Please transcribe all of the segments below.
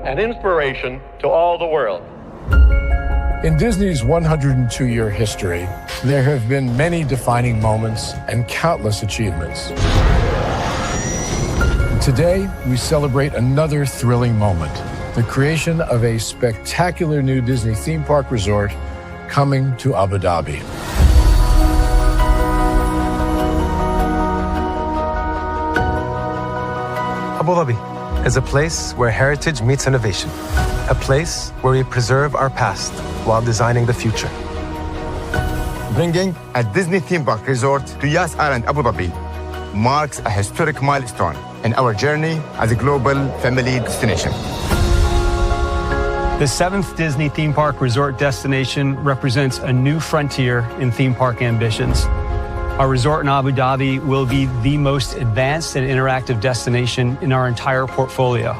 and inspiration to all the world. In Disney's 102-year history, there have been many defining moments and countless achievements. Today, we celebrate another thrilling moment, the creation of a spectacular new Disney theme park resort coming to Abu Dhabi. Abu Dhabi is a place where heritage meets innovation, a place where we preserve our past while designing the future. Bringing a Disney theme park resort to Yas Island, Abu Dhabi, marks a historic milestone in our journey as a global family destination. The 7th Disney theme park resort destination represents a new frontier in theme park ambitions. Our resort in Abu Dhabi will be the most advanced and interactive destination in our entire portfolio.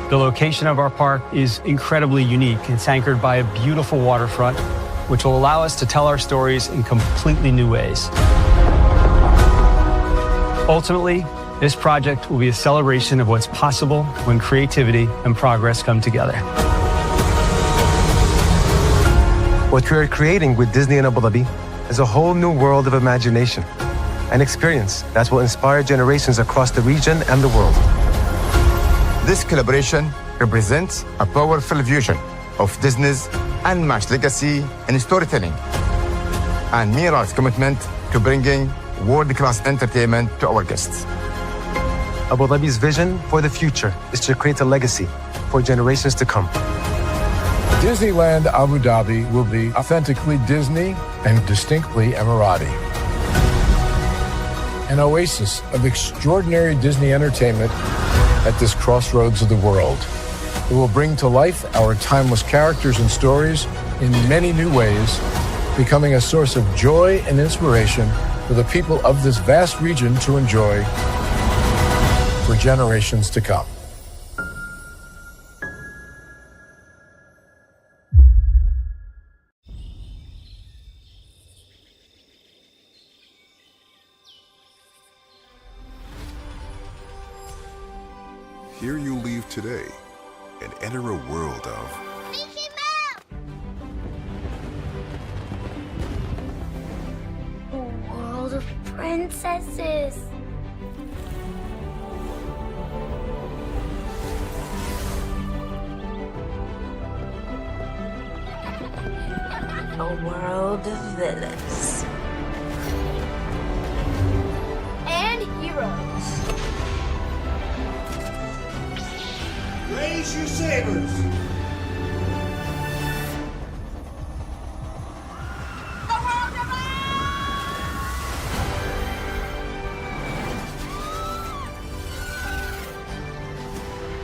The location of our park is incredibly unique. It's anchored by a beautiful waterfront, which will allow us to tell our stories in completely new ways. Ultimately, this project will be a celebration of what's possible when creativity and progress come together. What we are creating with Disney in Abu Dhabi is a whole new world of imagination, an experience that will inspire generations across the region and the world. This collaboration represents a powerful fusion of Disney's unmatched legacy in storytelling and Mira's commitment to bringing world-class entertainment to our guests. Abu Dhabi's vision for the future is to create a legacy for generations to come. Disneyland Abu Dhabi will be authentically Disney and distinctly Emirati. An oasis of extraordinary Disney entertainment at this crossroads of the world. It will bring to life our timeless characters and stories in many new ways, becoming a source of joy and inspiration for the people of this vast region to enjoy for generations to come. Here you leave today and enter a world of Mickey Mouse! A world of princesses. A world of villains. And heroes. Raise your sabers!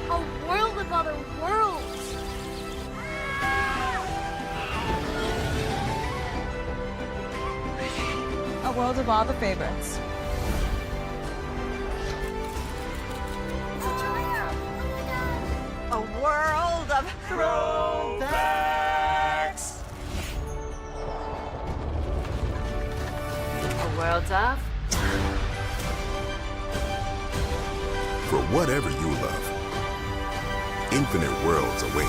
A world of other worlds. A world of all the favorites. A world of throwbacks. A world of... for whatever you love. Infinite worlds await.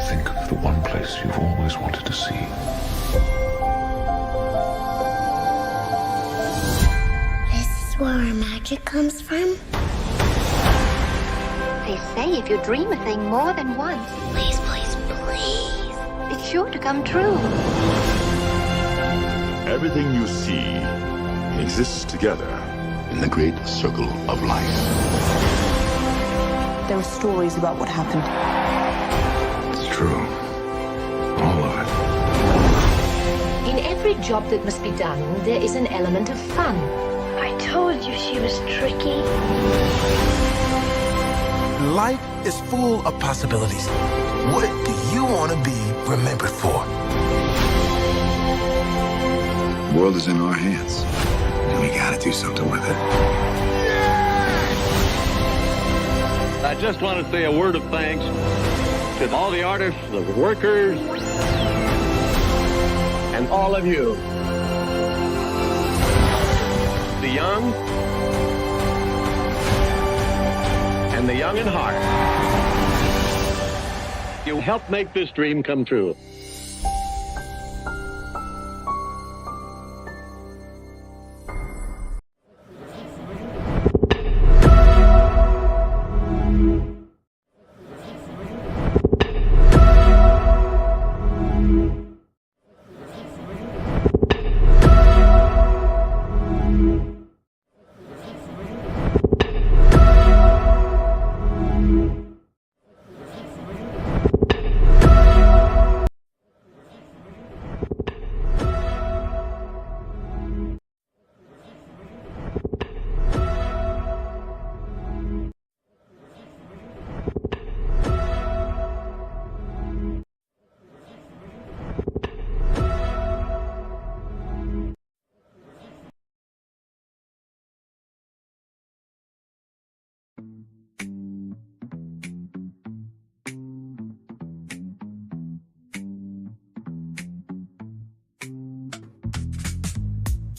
Think of the one place you've always wanted to see. This is where our magic comes from? They say if you dream a thing more than once, Please, please, please. it's sure to come true. Everything you see exists together in the great circle of life. There are stories about what happened. It's true. All of it. In every job that must be done, there is an element of fun. I told you she was tricky. Life is full of possibilities. What do you want to be remembered for? The world is in our hands, and we gotta do something with it. I just want to say a word of thanks to all the artists, the workers, and and all of you, the young and the young in heart. You helped make this dream come true.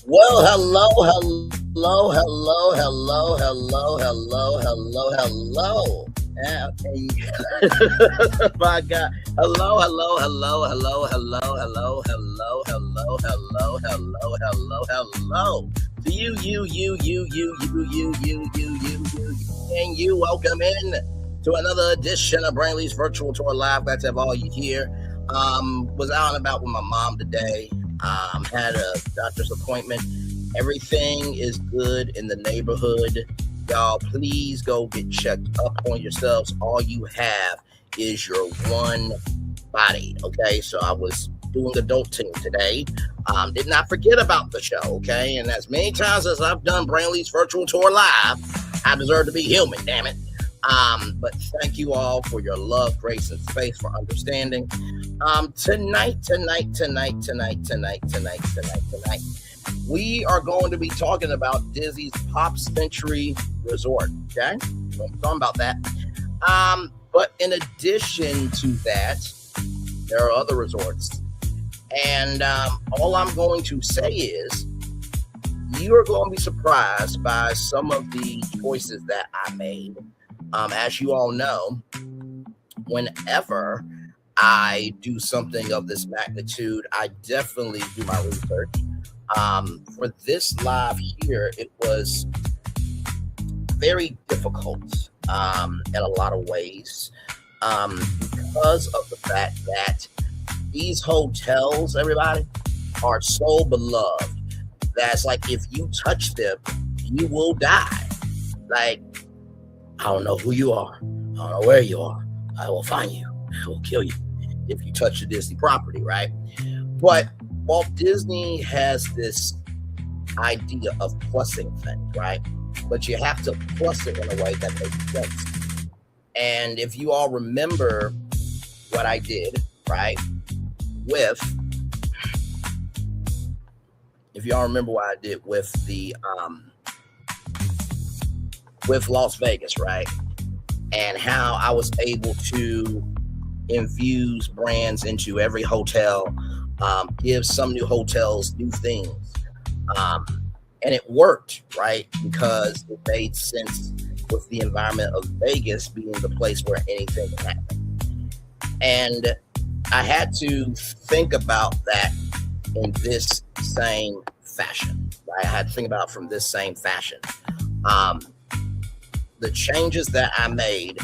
Well, hello. Okay. My God. Hello. To you. Welcome in to another edition of Braylon's Virtual Tour Live. Glad to have all you here. Was out and about with my mom today. Had a doctor's appointment. Everything is good in the neighborhood. Y'all, please go get checked up on yourselves. All you have is your one body, okay? So I was doing adulting today. Did not forget about the show, okay? And as many times as I've done Braylon's Virtual Tour Live, I deserve to be human, damn it. But thank you all for your love, grace, and space, for understanding. Tonight, we are going to be talking about Disney's Pop Century Resort, okay? We're talking about that. But in addition to that, there are other resorts. And all I'm going to say is, you are going to be surprised by some of the choices that I made. As you all know, whenever I do something of this magnitude, I definitely do my research. For this live here, it was very difficult in a lot of ways because of the fact that these hotels, everybody, are so beloved that's like if you touch them, you will die. Like, I don't know who you are. I don't know where you are. I will find you. I will kill you if you touch the Disney property, right? But Walt Disney has this idea of plussing things, right? But you have to plus it in a way that makes sense. And if you all remember what I did, right, if y'all remember what I did with the with Las Vegas, right? And how I was able to infuse brands into every hotel, give some new hotels new things. And it worked, right? Because it made sense with the environment of Vegas being the place where anything can happen. And I had to think about that in this same fashion, right? I had to think about it from this same fashion. The changes that I made,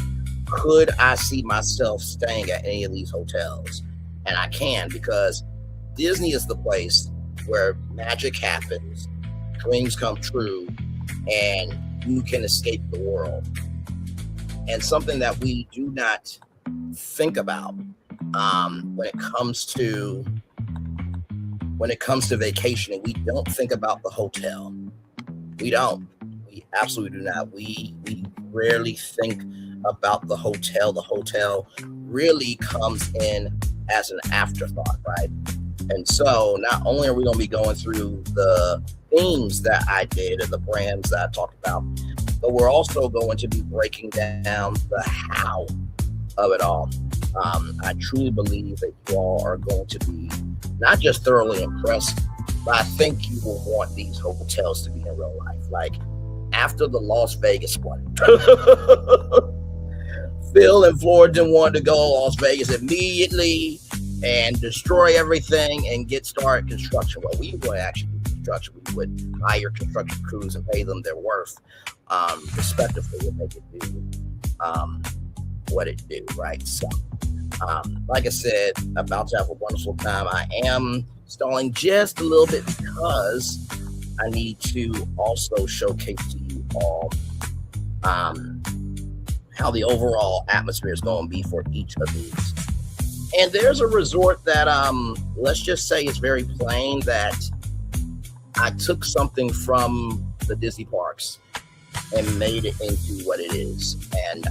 could I see myself staying at any of these hotels? And I can, because Disney is the place where magic happens, dreams come true, and you can escape the world. And something that we do not think about when it comes to vacationing, we don't think about the hotel. We don't. We absolutely do not. We rarely think about the hotel. The hotel really comes in as an afterthought, right? And so not only are we going to be going through the themes that I did and the brands that I talked about, but we're also going to be breaking down the how of it all. I truly believe that you all are going to be not just thoroughly impressed, but I think you will want these hotels to be in real life. Like after the Las Vegas one, Phil and Florentin wanted to go to Las Vegas immediately and destroy everything and get started construction. Well, we would actually do construction. We would hire construction crews and pay them their worth, respectively, and make it do what it do, right? So, like I said, about to have a wonderful time. I am stalling just a little bit because I need to also showcase to you all how the overall atmosphere is going to be for each of these. And there's a resort that, let's just say it's very plain that I took something from the Disney parks and made it into what it is. And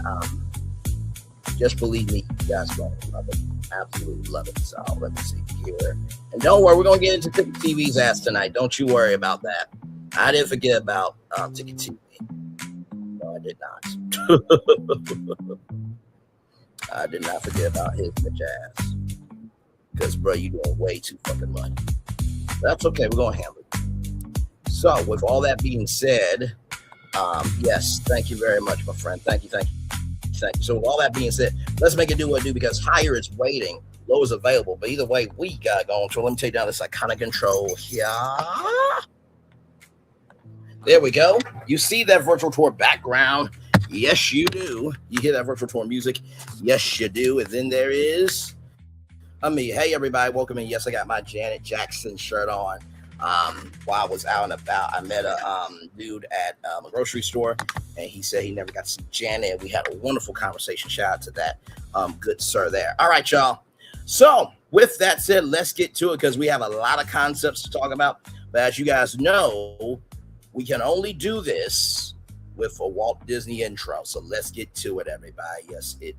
just believe me, you guys are going to love it. Absolutely love it. So let me see here. And don't worry, we're going to get into Ticket TV's ass tonight. Don't you worry about that. I didn't forget about Ticket TV. No, I did not. I did not forget about his bitch ass. Because, bro, you doing way too fucking much. That's okay. We're going to handle it. So, with all that being said, yes, thank you very much, my friend. Thank you. So, with all that being said, let's make it do what it do because higher is waiting, low is available. But either way, we got going. So, let me take down this iconic control here. There we go. You see that virtual tour background? Yes, you do. You hear that virtual tour music? Yes, you do. And then there is me. Hey, everybody. Welcome in. Yes, I got my Janet Jackson shirt on. While I was out and about, I met a dude at a grocery store, and he said he never got to see Janet. And we had a wonderful conversation. Shout out to that good sir there. All right, y'all. So with that said, let's get to it because we have a lot of concepts to talk about. But as you guys know, we can only do this with a Walt Disney intro. So let's get to it, everybody. Yes, indeed.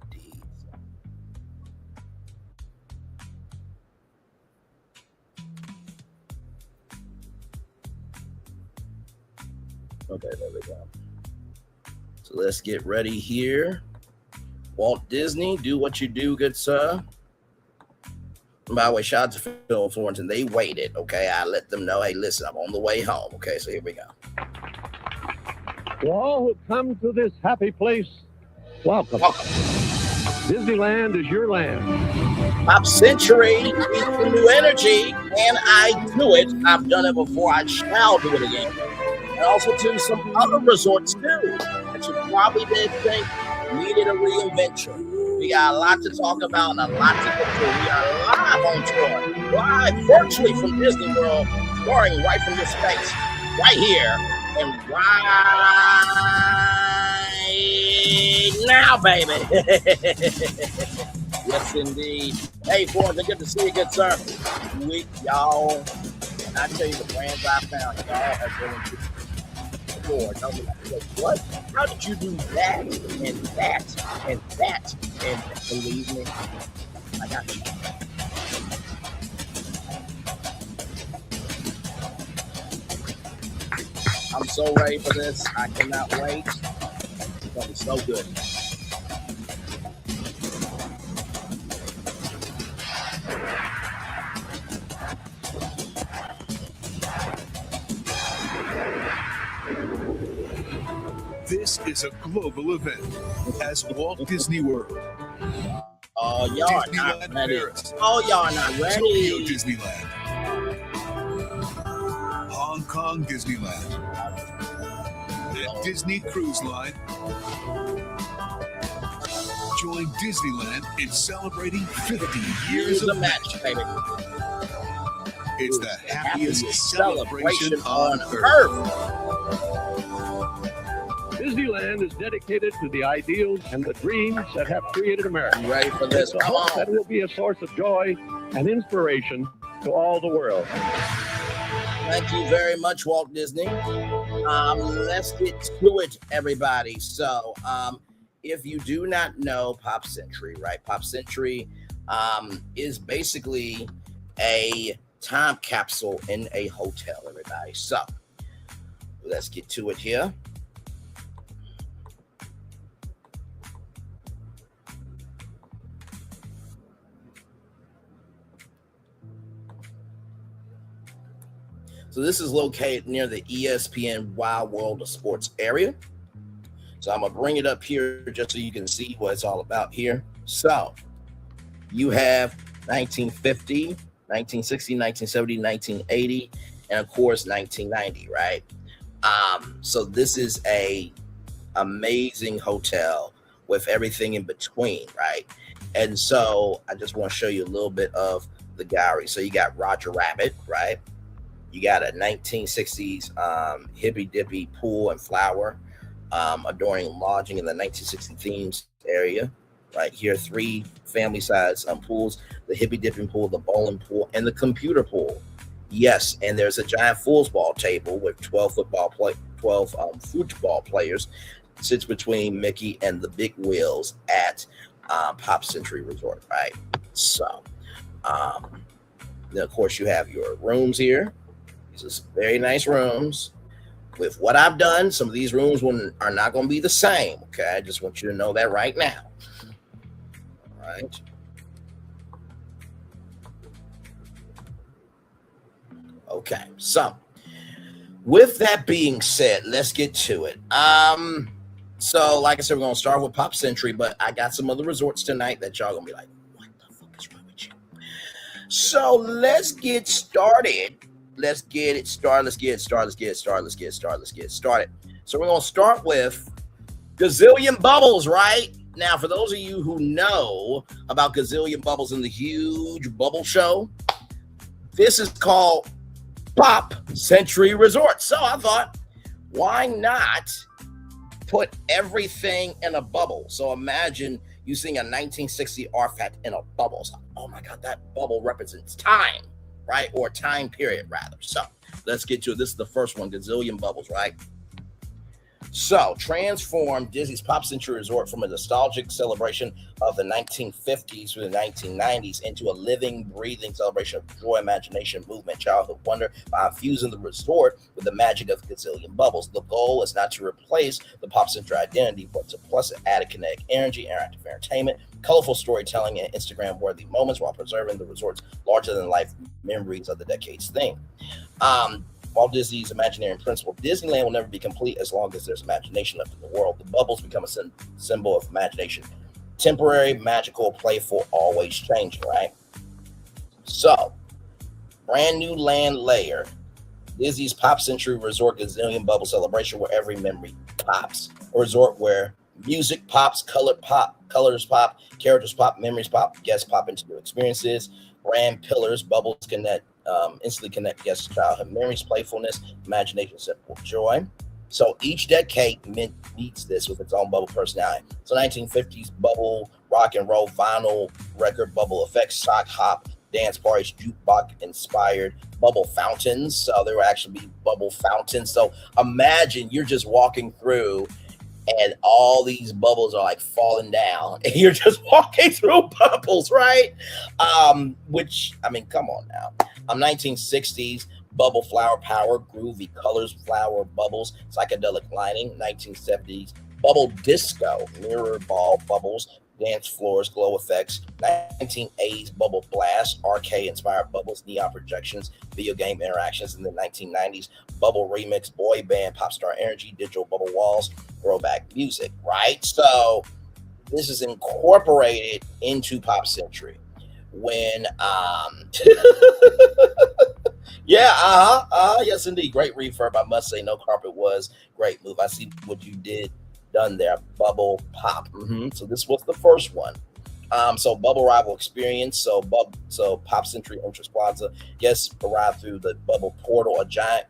Okay, there we go. So let's get ready here. Walt Disney, do what you do, good sir. And by the way, shout out to Phil and Florentin. They waited, okay? I let them know, hey, listen, I'm on the way home. Okay, so here we go. To all who come to this happy place, welcome. Disneyland is your land. Pop Century needs some new energy, and I do it. I've done it before. I shall do it again. And also to some other resorts too that you probably didn't think needed a reinvention. We got a lot to talk about and a lot to get to. We are live on tour, live virtually from Disney World, starring right from this space, right here and right now, baby. Yes, indeed. Hey, Forrest, good to see you, good sir. Y'all, and I tell you the brands I found, y'all are going to Lord, I'll be like, what? How did you do that and that and that? And believe me, I got you. I'm so ready for this. I cannot wait. It's going to be so good. This is a global event as Walt Disney World. Oh, y'all are not ready. Paris, Oh, y'all are not ready. Tokyo Disneyland. Hong Kong Disneyland. And Disney Cruise Line. Join Disneyland in celebrating 50 years of magic. Baby. It's the happiest celebration on Earth. Disneyland is dedicated to the ideals and the dreams that have created America. You ready for this? It's a hope that will be a source of joy and inspiration to all the world. Thank you very much, Walt Disney. Let's get to it, everybody. So, if you do not know Pop Century, right? Pop Century is basically a time capsule in a hotel, everybody. So, let's get to it here. So this is located near the ESPN Wild World of Sports area. So I'm going to bring it up here just so you can see what it's all about here. So you have 1950, 1960, 1970, 1980, and of course 1990, right? So this is a amazing hotel with everything in between, right? And so I just want to show you a little bit of the gallery. So you got Roger Rabbit, right? You got a 1960s hippy dippy pool and flower adorning lodging in the 1960 themes area. Right here, 3 family size pools: the hippy dipping pool, the bowling pool, and the computer pool. Yes, and there's a giant foosball table with 12 football players. Sits between Mickey and the big wheels at Pop Century Resort, right? So, then of course you have your rooms here. These are very nice rooms. With what I've done, some of these rooms are not going to be the same. Okay, I just want you to know that right now. All right. Okay, so with that being said, let's get to it. So like I said, we're going to start with Pop Century, but I got some other resorts tonight that y'all going to be like, what the fuck is wrong with you? So let's get started. Let's get it started. So we're going to start with Gazillion Bubbles, right? Now, for those of you who know about Gazillion Bubbles and the huge bubble show, this is called Pop Century Resort. So I thought, why not put everything in a bubble? So imagine you seeing a 1960 artifact in a bubble. So, oh my God, that bubble represents time, right? Or time period, rather. So let's get to it. This is the first one, Gazillion Bubbles, right? So, transform Disney's Pop Century Resort from a nostalgic celebration of the 1950s through the 1990s into a living, breathing celebration of joy, imagination, movement, childhood wonder by infusing the resort with the magic of Gazillion Bubbles. The goal is not to replace the Pop Century identity, but to plus added kinetic energy, interactive entertainment, colorful storytelling, and Instagram-worthy moments while preserving the resort's larger-than-life memories of the decade's theme. Walt Disney's Imagineering principle: Disneyland will never be complete as long as there's imagination left in the world. The bubbles become a symbol of imagination. Temporary, magical, playful, always changing, right? So, brand new land layer. Disney's Pop Century Resort Gazillion Bubble celebration where every memory pops. A resort where music pops, colors pop, characters pop, memories pop, guests pop into new experiences. Brand pillars, bubbles connect. Instantly connect guests to childhood memories, playfulness, imagination, simple joy. So each decade meets this with its own bubble personality. So 1950s bubble, rock and roll, vinyl record, bubble effects, sock hop, dance parties, jukebox inspired, bubble fountains. So there will actually be bubble fountains. So imagine you're just walking through and all these bubbles are like falling down and you're just walking through bubbles, right? Which, I mean, come on now. 1960s bubble flower power, groovy colors, flower bubbles, psychedelic lighting. 1970s bubble disco, mirror ball bubbles, dance floors, glow effects. 1980s bubble blast, arcade inspired bubbles, neon projections, video game interactions. In the 1990s bubble remix, boy band, pop star energy, digital bubble walls, throwback music, right? So this is incorporated into Pop Century. When yes indeed, great refurb, I must say. No Carpet was great move. I see what you done there. Bubble pop. So this was the first one. So bubble arrival experience. So Pop Century Entrance Plaza. Guests arrive through the bubble portal, a giant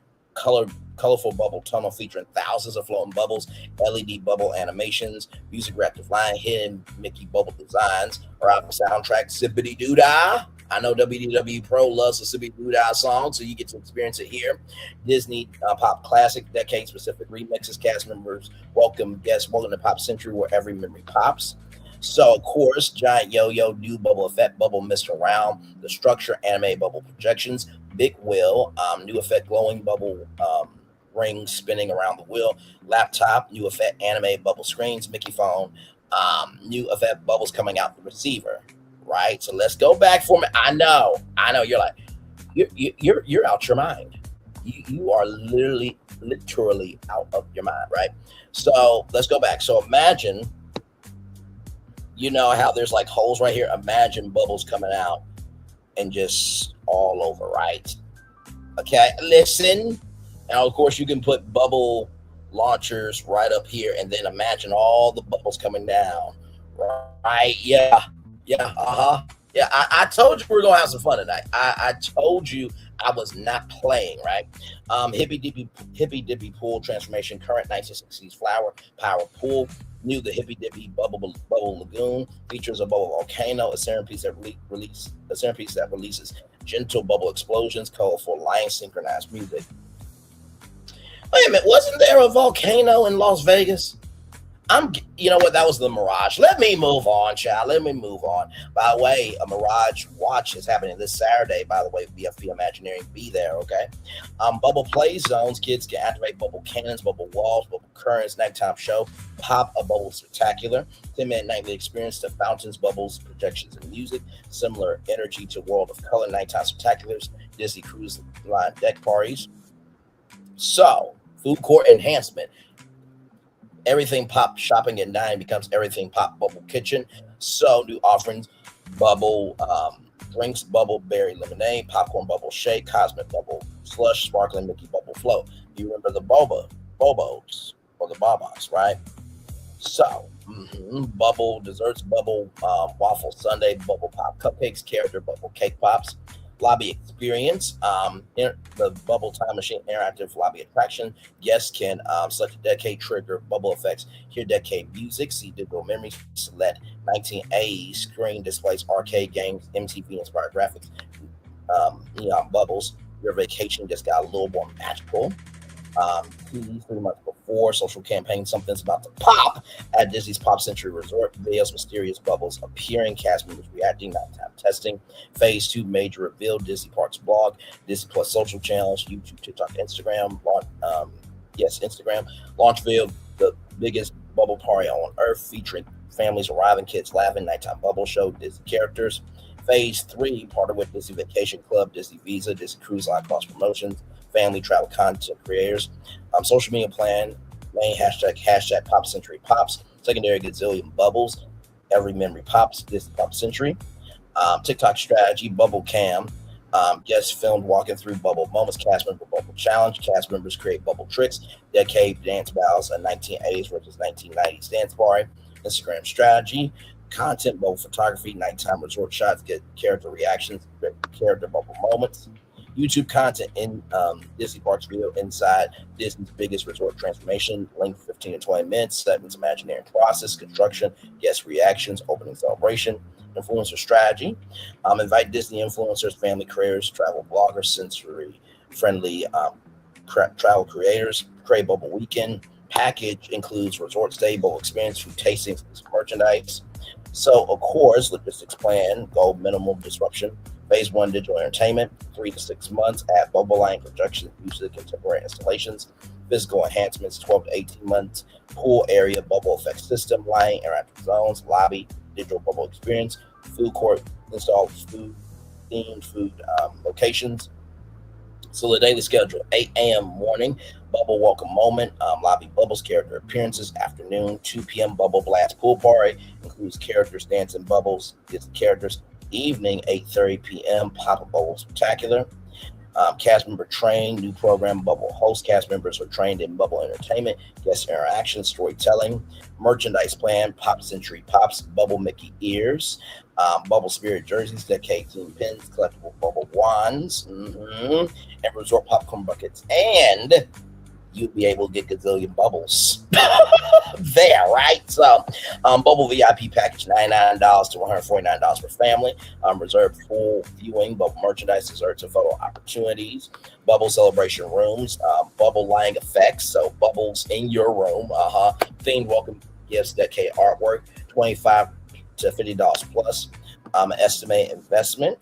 colorful bubble tunnel featuring thousands of floating bubbles, LED bubble animations, music reactive line, hidden Mickey bubble designs, arrival soundtrack, Zippity Doo Dah. I know WDW Pro loves the Zippity Doo Dah song, so you get to experience it here. Disney Pop Classic, decade-specific remixes, cast members welcome guests welcome to Pop Century where every memory pops. So, of course, giant yo-yo, new bubble effect, bubble mist around, the structure, anime bubble projections, big wheel, new effect, glowing bubble rings spinning around the wheel, laptop, new effect, anime bubble screens, Mickey phone, new effect, bubbles coming out the receiver, right? So let's go back for me. I know, you're like, you're out your mind. You are literally out of your mind, right? So let's go back. So imagine, you know how there's like holes right here. Imagine bubbles coming out and just all over, right? Okay, listen. And of course, you can put bubble launchers right up here, and then imagine all the bubbles coming down, right? Yeah, yeah. I told you we were gonna have some fun tonight. I told you I was not playing, right? Hippy dippy pool transformation, current 1960s flower power pool. New the Hippy Dippy Bubble Lagoon features a bubble volcano, a centerpiece that releases gentle bubble explosions, colorful line synchronized music. Wait a minute, wasn't there a volcano in Las Vegas? You know what? That was the Mirage. Let me move on, child. Let me move on. By the way, a Mirage Watch is happening this Saturday. By the way, BFB Imagineering, be there, okay? Bubble play zones. Kids can activate bubble cannons, bubble walls, bubble currents. Nighttime show. Pop a bubble spectacular. 10-minute nightly experience to fountains, bubbles, projections, and music. Similar energy to World of Color nighttime spectaculars. Disney Cruise Line deck parties. So, food court enhancement. Everything pop shopping and dining becomes everything pop bubble kitchen. So new offerings: bubble drinks, bubble berry lemonade, popcorn bubble shake, cosmic bubble slush, sparkling Mickey bubble float. You remember the bobos or the babas, right? So bubble desserts, bubble waffle sundae, bubble pop cupcakes, character bubble cake pops. Lobby experience, the bubble time machine interactive lobby attraction. Guests can select a decade trigger bubble effects, hear decade music, see digital memories, select 1980s screen displays, arcade games, MTV inspired graphics, neon bubbles. Your vacation just got a little more magical. 3 months before social campaign, something's about to pop at Disney's Pop Century Resort. Videos, mysterious bubbles appearing, cast members reacting, nighttime testing. Phase 2 major reveal, Disney Parks blog, Disney Plus social channels, YouTube, TikTok, Instagram. Instagram. Launch video, the biggest bubble party on earth, featuring families arriving, kids laughing, nighttime bubble show, Disney characters. Phase 3, partnered with Disney Vacation Club, Disney Visa, Disney Cruise Line cross promotions, family travel content creators. Social media plan, main hashtag Pop Century Pops, secondary gazillion bubbles, every memory pops, Disney Pop Century. TikTok strategy, bubble cam, guests filmed walking through bubble moments, cast member bubble challenge, cast members create bubble tricks, decade dance battles, a 1980s versus 1990s dance party. Instagram strategy, content bubble photography, nighttime resort shots, get character reactions, character bubble moments. YouTube content in Disney Parks video inside Disney's biggest resort transformation, length 15 to 20 minutes, segments, Imagineering process, construction, guest reactions, opening celebration, influencer strategy. Invite Disney influencers, family creators, travel bloggers, sensory friendly travel creators, create bubble weekend. Package includes resort stay, bubble experience, food tastings, merchandise. So, of course, logistics plan, goal minimal disruption. Phase 1 digital entertainment, 3 to 6 months, add bubble line projections, music, contemporary installations, physical enhancements, 12 to 18 months, pool area, bubble effect system, lighting, interactive zones, lobby, digital bubble experience, food court, install themed food locations. So the daily schedule, 8 a.m. morning, bubble welcome moment, lobby bubbles, character appearances, afternoon, 2 p.m. bubble blast pool party, includes characters dancing bubbles, gets the characters. Evening, 8:30 p.m. Pop-up Bubble Spectacular. Cast member trained, new program, Bubble host. Cast members are trained in Bubble entertainment, guest interaction, storytelling, merchandise plan, Pop Century Pops, Bubble Mickey ears, Bubble Spirit jerseys, decade team pins, collectible Bubble wands, and resort popcorn buckets. And you'll be able to get gazillion bubbles there, right? So, Bubble VIP package, $99 to $149 per family. Reserved full viewing, Bubble merchandise, desserts, and photo opportunities. Bubble celebration rooms, Bubble lighting effects, so bubbles in your room. Themed welcome gifts, decade artwork, $25 to $50 plus. Estimate investment.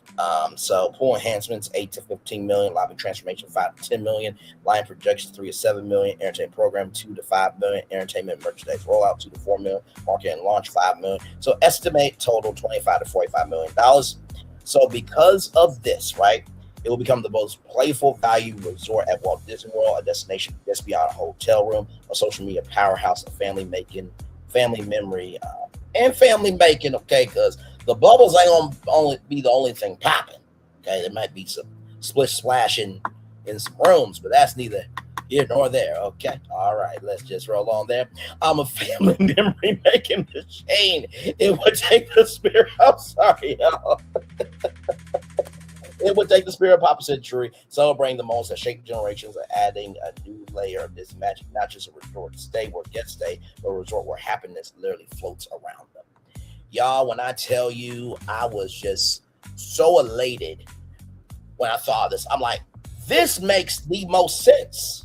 So pool enhancements, 8 to 15 million, lobby transformation, 5 to 10 million, line projections, 3 to 7 million, entertainment program, 2 to 5 million, entertainment merchandise rollout, 2 to 4 million, market and launch, 5 million. So estimate total $25 to $45 million. So because of this, right, It will become the most playful value resort at Walt Disney World, a destination just beyond a hotel room, a social media powerhouse, a family memory, and family making. Okay, because the bubbles ain't gonna only be the only thing popping. Okay, there might be some splish splashing in some rooms, but that's neither here nor there. Okay, all right, let's just roll on there. I'm a family memory making machine. It would take the spirit. I'm sorry, y'all. It would take the spirit of Pop Century, celebrating the moments that shape generations, and adding a new layer of this magic, not just a resort stay where guests stay, but a resort where happiness literally floats around them. Y'all, when I tell you, I was just so elated when I saw this. I'm like, this makes the most sense,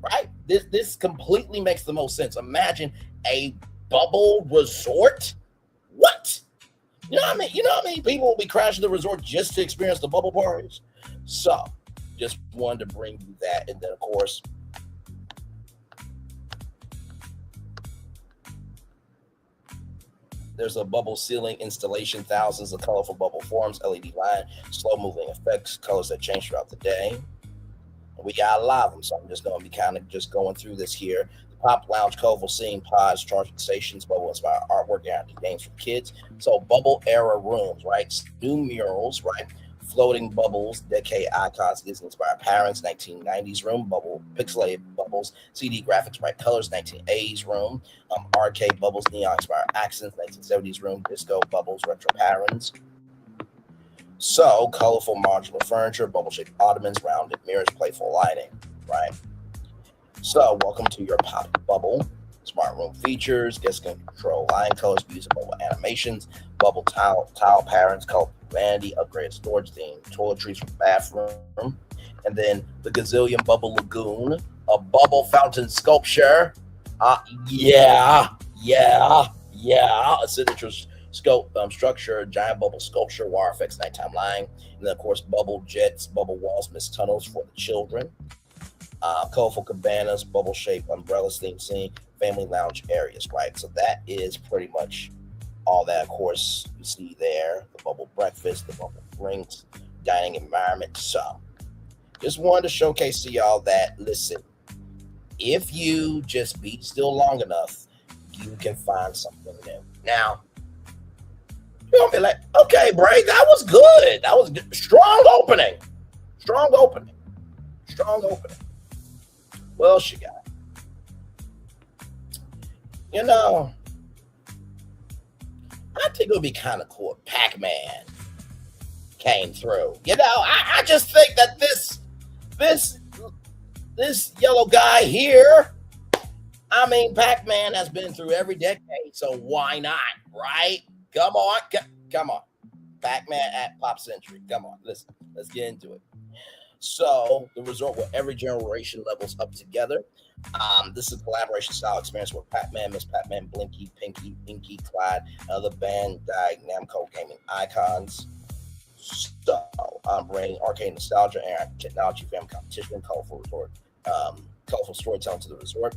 right? This completely makes the most sense. Imagine a bubble resort. What? You know what I mean? You know what I mean? People will be crashing the resort just to experience the bubble parties. So, just wanted to bring you that. And then, of course, there's a bubble ceiling installation, thousands of colorful bubble forms, LED line, slow-moving effects, colors that change throughout the day. And we got a lot of them, so I'm just going to be kind of just going through this here. Pop Lounge, colorful scene, pods, charging stations, bubble-inspired artwork, interactive games for kids. So bubble-era rooms, right? New murals, right? Floating bubbles, decade icons, Disney-inspired patterns, 1990s room, bubble, pixelated bubbles, CD graphics, bright colors, 1980s room, arcade bubbles, neon-inspired accents, 1970s room, disco bubbles, retro patterns. So colorful modular furniture, bubble-shaped ottomans, rounded mirrors, playful lighting, right? So, welcome to your pop bubble. Smart room features, guests can control line colors, music, bubble animations, bubble tile patterns, colorful vanity, upgraded storage theme, toiletries for the bathroom, and then the gazillion bubble lagoon, a bubble fountain sculpture. A signature structure, giant bubble sculpture, wire effects, nighttime lighting, and then of course bubble jets, bubble walls, mist tunnels for the children. Colorful cabanas, bubble-shaped umbrellas, theme scene, family lounge areas, right? So that is pretty much all that, of course, you see there. The bubble breakfast, the bubble drinks, dining environment. So just wanted to showcase to y'all that, listen, if you just be still long enough, you can find something new. Now, you're going to be like, okay, Bray, that was good. That was good. Strong opening. Well, she got it. You know, I think it would be kind of cool if Pac-Man came through. You know, I just think that this yellow guy here, I mean, Pac-Man has been through every decade, so why not, right? Come on. Pac-Man at Pop Century. Come on, listen, let's get into it. So the resort where every generation levels up together. This is a collaboration style experience where Pac-Man, Miss Pac-Man, Blinky, Pinky, Inky, Clyde, and other Bandai Namco gaming icons. So bringing arcade nostalgia and technology, family competition, colorful storytelling to the resort.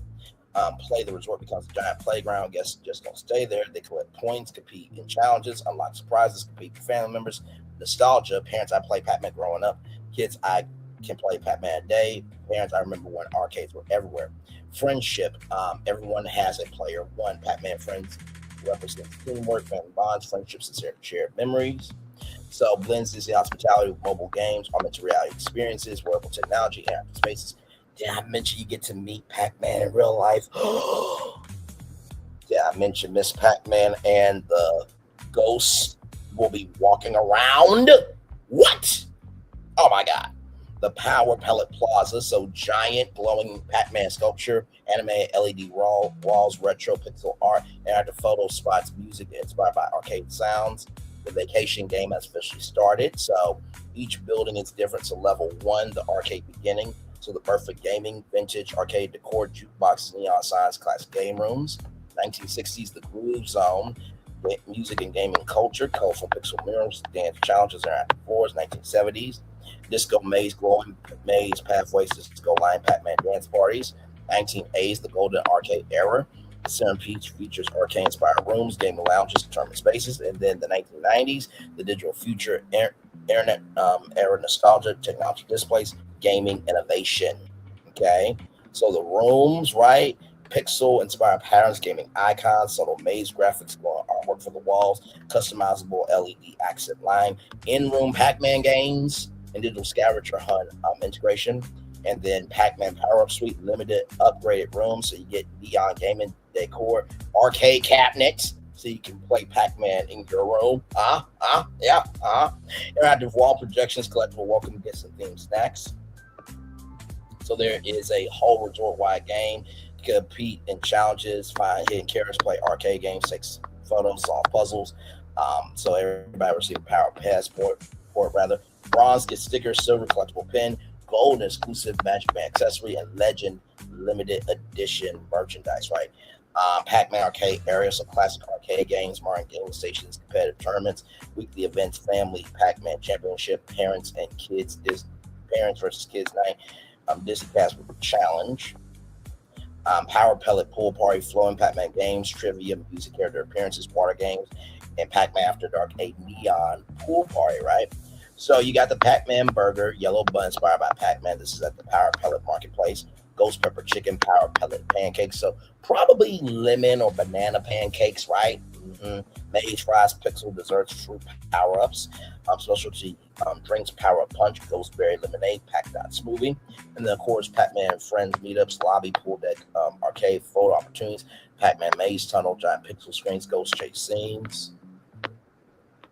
Play the resort becomes a giant playground. Guests just don't stay there. They collect points, compete in challenges, unlock surprises, compete with family members. Nostalgia, parents, I played Pac-Man growing up. Kids, I can play Pac-Man a day. Parents, I remember when arcades were everywhere. Friendship, everyone has a player one. Pac-Man friends represents teamwork, family bonds, friendships, and shared memories. So blends Disney hospitality with mobile games, augmented reality experiences, wearable technology, interactive spaces. Did I mention you get to meet Pac-Man in real life? Did I mention Miss Pac-Man and the ghosts will be walking around? What? Oh my God. The Power Pellet Plaza, so giant glowing Pac-Man sculpture, animated LED walls, retro pixel art, interactive photo spots, music inspired by arcade sounds. The vacation game has officially started, so each building is different. So level 1, the arcade beginning, so the birth of gaming, vintage arcade decor, jukebox, neon signs, classic game rooms. 1960s, the Groove Zone, music and gaming culture, colorful pixel murals, dance challenges, interactive floors. 1970s, disco maze, glowing maze pathways, disco line, Pac-Man dance parties. 1980s, the golden arcade era, The Centerpiece features arcade-inspired rooms, gaming lounges, tournament spaces, and then the 1990s, the digital future, internet era nostalgia, technology displays, gaming innovation. Okay, so the rooms, right? Pixel-inspired patterns, gaming icons, subtle maze graphics, glowing artwork for the walls, customizable LED accent line, in-room Pac-Man games, and digital scavenger hunt integration. And then Pac-Man Power-Up Suite, limited upgraded rooms, so you get neon gaming decor, arcade cabinets, so you can play Pac-Man in your room. Interactive wall projections, collectible welcome gifts and themed snacks. So there is a whole resort-wide game. Compete in challenges, find hidden characters, play arcade games, take photos, solve puzzles. So everybody receive a Power Passport, bronze gets stickers, silver collectible pin, gold exclusive Magic Man accessory, and legend limited edition merchandise. Right, Pac-Man arcade area, so classic arcade games, modern gaming stations, competitive tournaments, weekly events, family Pac-Man championship, parents and kids, parents versus kids night, Disney Passport challenge. Power Pellet Pool Party, flowing Pac-Man games, trivia, music character appearances, water games, and Pac-Man After Dark, a neon pool party, right? So you got the Pac-Man burger, yellow bun inspired by Pac-Man. This is at the Power Pellet Marketplace. Ghost Pepper Chicken, Power Pellet Pancakes. So probably lemon or banana pancakes, right? Maize fries, pixel desserts, fruit power-ups, specialty drinks, Power-Up Punch, Ghostberry Lemonade, Pac-Dot Smoothie. And then, of course, Pac-Man and Friends meetups, lobby, pool deck, arcade, photo opportunities, Pac-Man Maze Tunnel, giant pixel screens, Ghost Chase scenes.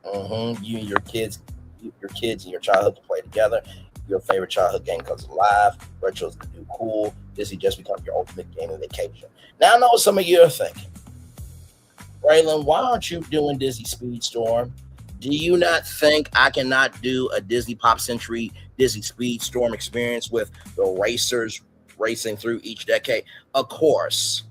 You and your kids in your childhood to play together. Your favorite childhood game comes alive. Retro's the new cool. Disney just become your ultimate gaming vacation. Now I know what some of you are thinking. Braylon, why aren't you doing Disney Speedstorm? Do you not think I cannot do a Disney Pop Century Disney Speedstorm experience with the racers racing through each decade? Of course.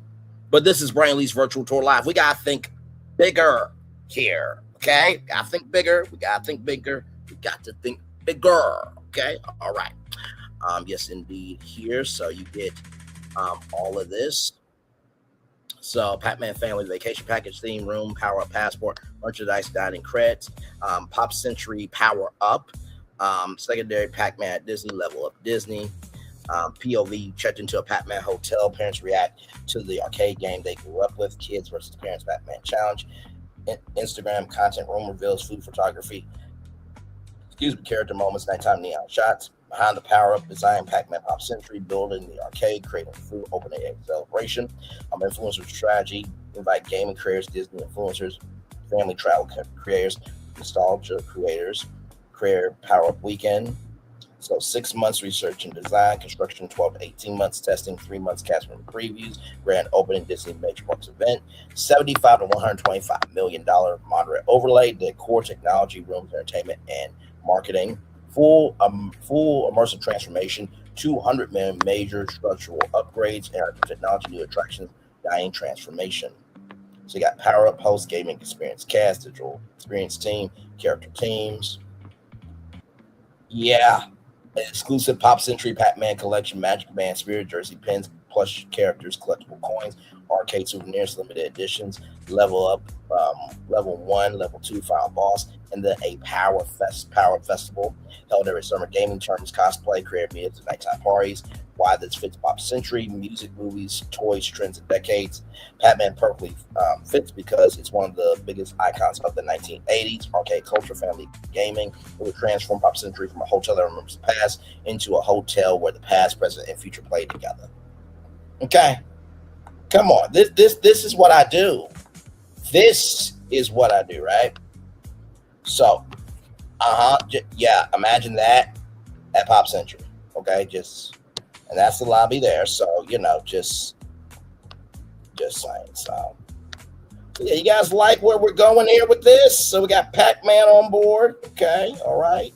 But this is Braylon Lee's Virtual Tour Live. We got to think bigger here, okay? Got to think bigger. We got to think bigger. We got to think bigger, okay? All right. Yes, indeed, here. So you get all of this. So Pac-Man Family Vacation Package, theme room, Power-Up Passport, merchandise, dining credits, Pop Century Power Up, secondary Pac-Man at Disney, Level Up Disney, POV, checked into a Pac-Man hotel, parents react to the arcade game they grew up with, kids versus parents Pac-Man challenge, Instagram content, room reveals, food photography, character moments, nighttime neon shots, behind the Power-Up design, Pac-Man Pop Century, building the arcade, creating food, opening a celebration, influencer strategy, invite gaming creators, Disney influencers, family travel creators, nostalgia creators, creator Power-Up weekend. So 6 months research and design, construction 12 to 18 months, testing 3 months, cast room previews, grand opening, Disney Major Parks event, $75 to $125 million moderate overlay, decor, technology, rooms, entertainment, and marketing. Full immersive transformation, 200 million major structural upgrades, interactive technology, new attractions, dining transformation. So you got Power-Up host, gaming experience cast, digital experience team, character teams. Yeah. Exclusive Pop Century Pac-Man collection, Magic Man Spirit Jersey pins, plush characters, collectible coins, arcade souvenirs, limited editions, level up, level 1, level 2, final boss, and then a Power Festival held every summer, gaming tournaments, cosplay, creative meetups, and nighttime parties. Why this fits Pop Century, music, movies, toys, trends, and decades. Pac-Man perfectly fits because it's one of the biggest icons of the 1980s, arcade culture, family gaming. It would transform Pop Century from a hotel that remembers the past into a hotel where the past, present, and future play together. Okay, come on. This is what I do. This is what I do, right? So, yeah. Imagine that at Pop Century. Okay, and that's the lobby there. So just saying. So yeah, you guys like where we're going here with this? So we got Pac-Man on board. Okay, all right.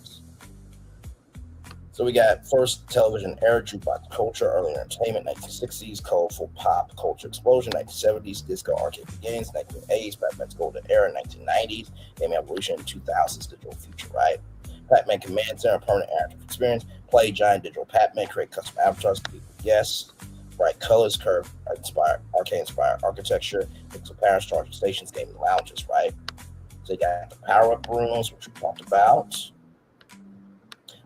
So we got first television era, jukebox culture, early entertainment, 1960s, colorful pop culture explosion, 1970s, disco arcade games, 1980s, Pac-Man's golden era, 1990s, gaming evolution, 2000s, digital future, right? Pac-Man Command Center, permanent interactive experience, play giant digital Pac-Man, create custom avatars, compete with guests, bright colors, curve inspired, arcade inspired architecture, pixel patterns, charging stations, gaming lounges, right? So you got the power-up rooms, which we talked about.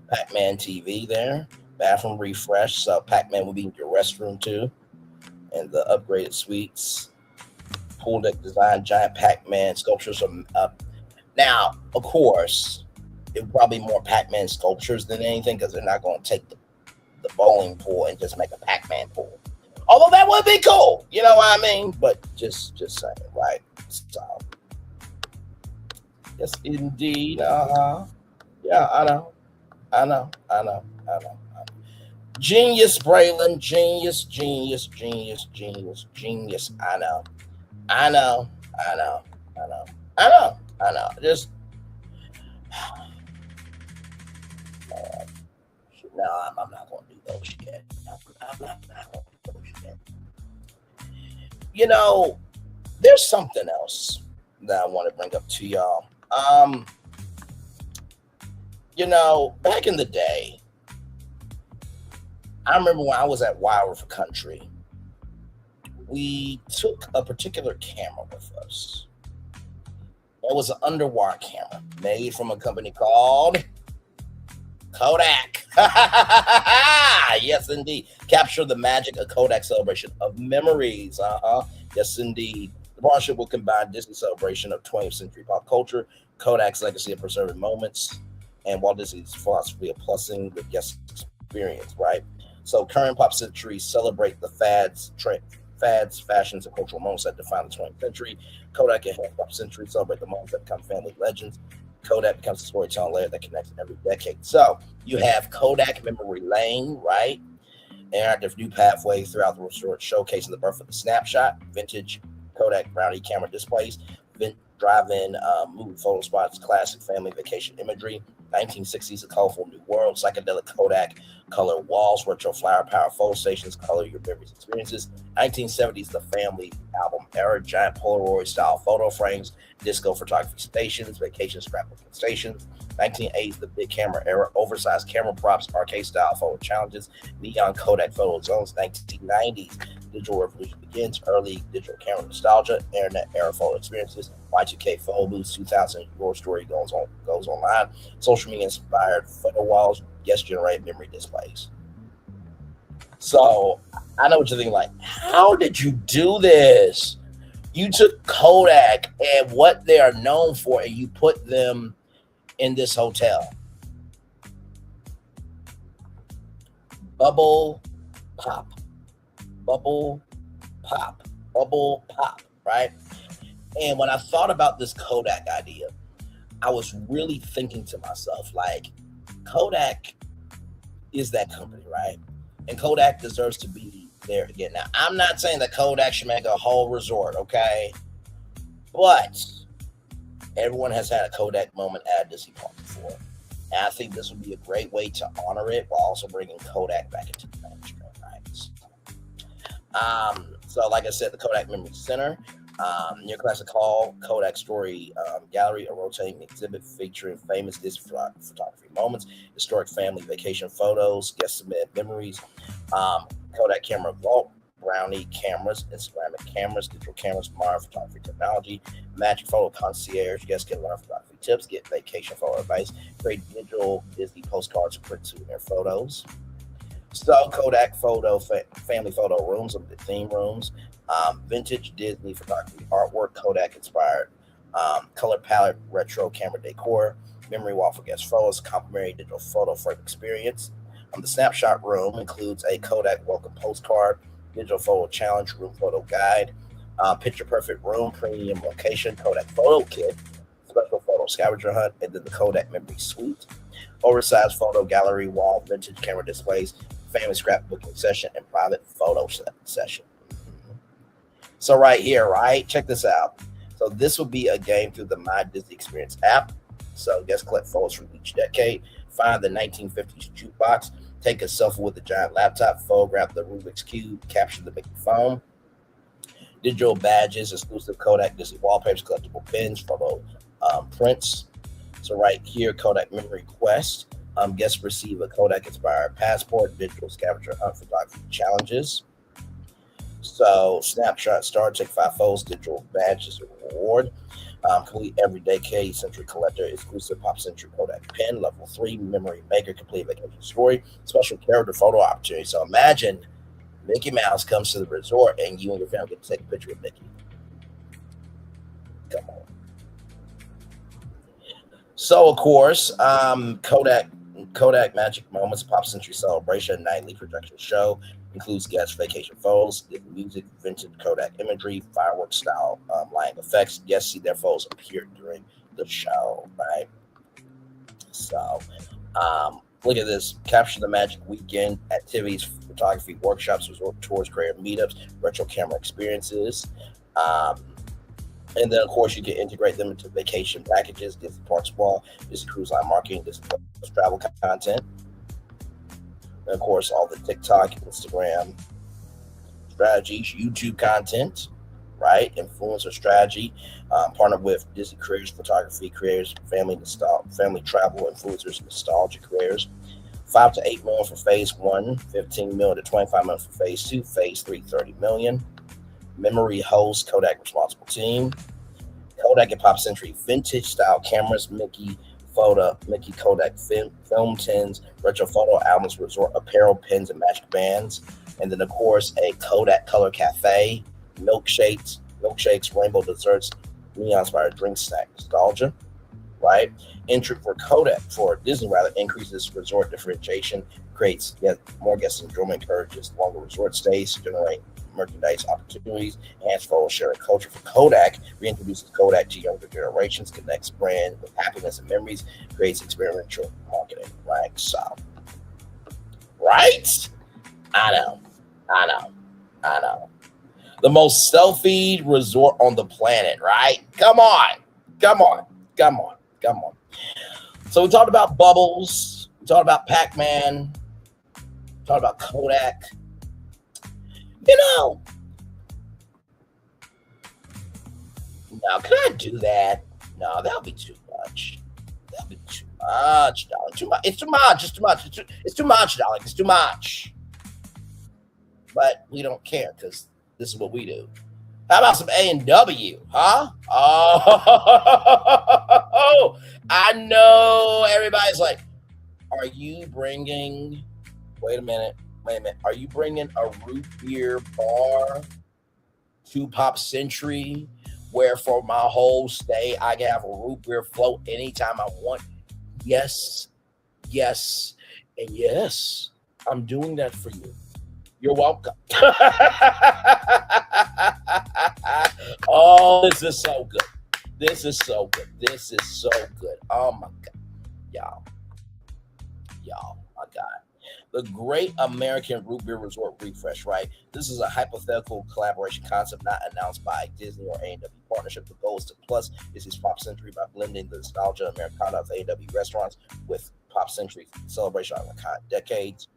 Pac-Man TV there. Bathroom refresh, so Pac-Man will be in your restroom too. And the upgraded suites. Pool deck design, giant Pac-Man sculptures. Now, of course, it would probably be more Pac-Man sculptures than anything because they're not going to take the bowling pool and just make a Pac-Man pool. Although that would be cool, you know what I mean? But just saying, right? So, yes, indeed. Yeah, I know. Genius, Braylon. Genius. I know. Just no, I'm not going to do those yet. I'm not going to do those yet. You know, there's something else that I want to bring up to y'all. You know, back in the day, I remember when I was at Wild River Country, we took a particular camera with us. It was an underwater camera made from a company called Kodak. Yes, indeed. Capture the magic of Kodak celebration of memories. Yes, indeed. The partnership will combine Disney celebration of 20th century pop culture, Kodak's legacy of preserving moments, and Walt Disney's philosophy of plusing the guest experience, right? So current pop centuries celebrate the fads, fashions, and cultural moments that define the 20th century. Kodak and pop century celebrate the moments that become family legends. Kodak becomes a storytelling layer that connects every decade. So you have Kodak Memory Lane, right? Interactive new pathways throughout the resort showcasing the birth of the snapshot, vintage Kodak brownie camera displays, drive-in movie photo spots, classic family vacation imagery, 1960s, a colorful new world, psychedelic Kodak color walls, retro flower power photo stations, color your memories experiences, 1970s, the family album era, giant Polaroid style photo frames, disco photography stations, vacation scrapbooking stations, 1980s, the big camera era, oversized camera props, arcade style photo challenges, neon Kodak photo zones, 1990s, digital revolution begins, early digital camera nostalgia, internet era photo experiences, Y2K photo booths, 2000 your story goes online, social media inspired photo walls, guest generated memory displays. So I know what you're thinking, like, how did you do this? You took Kodak and what they are known for and you put them in this hotel. Bubble pop, right? And when I thought about this Kodak idea, I was really thinking to myself, like, Kodak is that company, right? And Kodak deserves to be there again. Now, I'm not saying that Kodak should make a whole resort, okay? But everyone has had a Kodak moment at Disney Park before. And I think this would be a great way to honor it while also bringing Kodak back into the mainstream, right? So like I said, the Kodak Memory Center, near Classic Hall, Kodak Story Gallery, a rotating exhibit featuring famous Disney photography moments, historic family vacation photos, guest submitted memories, Kodak Camera Vault, brownie cameras and ceramic cameras, digital cameras, modern photography technology, magic photo concierge, guests can learn photography tips, get vacation photo advice, create digital Disney postcards, print souvenir photos. So Kodak photo, family photo rooms, the theme rooms, vintage Disney photography artwork, Kodak inspired color palette, retro camera decor, memory wall for guest photos, complimentary digital photo frame experience. The snapshot room includes a Kodak welcome postcard, digital photo challenge, room photo guide, picture perfect room, premium location, Kodak photo kit, special photo scavenger hunt, and then the Kodak memory suite, oversized photo gallery wall, vintage camera displays, family scrapbooking session, and private photo session. So right here, right, check this out. So this will be a game through the My Disney Experience app. So guests collect photos from each decade, find the 1950s jukebox, take a selfie with a giant laptop, photograph the Rubik's Cube, capture the Mickey phone, digital badges, exclusive Kodak Disney wallpapers, collectible pins, photo prints. So right here, Kodak Memory Quest. Guests receive a Kodak-inspired passport, digital scavenger hunt photography challenges. So snapshot start, take 5 photos, digital badges reward. Complete every decade century collector, exclusive Pop Century Kodak pen, level 3 memory maker, complete vacation story, special character photo opportunity. So imagine Mickey Mouse comes to the resort and you and your family get to take a picture of Mickey. Come on. So of course, Kodak Magic Moments Pop Century Celebration nightly projection show includes guest vacation photos, music, vintage Kodak imagery, fireworks style lighting effects. Guests see their photos appear during the show, right? So, look at this. Capture the Magic Weekend activities, photography workshops, resort tours, creative meetups, retro camera experiences. And then, of course, you can integrate them into vacation packages, Disney Parks Wall, Disney Cruise Line marketing, Disney travel content. And, of course, all the TikTok, Instagram strategies, YouTube content, right? Influencer strategy. Partner with Disney creators, photography creators, family travel influencers, nostalgia creators. 5 to 8 million for phase 1, 15 million to 25 million for phase 2, phase 3, 30 million. Memory host, Kodak responsible team. Kodak and Pop Century vintage style cameras, Mickey Kodak film tins, retro photo albums, resort apparel, pins, and magic bands. And then, of course, a Kodak Color Cafe, milkshakes, rainbow desserts, neon-inspired drink snack nostalgia, right? Entry for Disney increases resort differentiation, creates more guest enjoyment, encourages longer resort stays, generate merchandise opportunities, enhance photo sharing culture. For Kodak, reintroduces Kodak to younger generations, connects brand with happiness and memories, creates experiential marketing, right? So, right? I know. The most selfie resort on the planet, right? Come on. So we talked about Bubbles, we talked about Pac-Man, we talked about Kodak. You know, now can I do that? No, that'll be too much. Darling. It's too much, darling. It's too much. But we don't care because this is what we do. How about some A&W, huh? Oh, I know everybody's like, are you bringing, wait a minute. Are you bringing a root beer bar to Pop Century where for my whole stay I can have a root beer float anytime I want? Yes, and yes, I'm doing that for you. You're welcome. Oh, this is so good. Oh my God. Y'all, my God. The Great American Root Beer Resort Refresh, right? This is a hypothetical collaboration concept not announced by Disney or A&W partnership. The goal is to plus Disney's Pop Century by blending the nostalgia and Americana of A&W restaurants with Pop Century celebration of decades.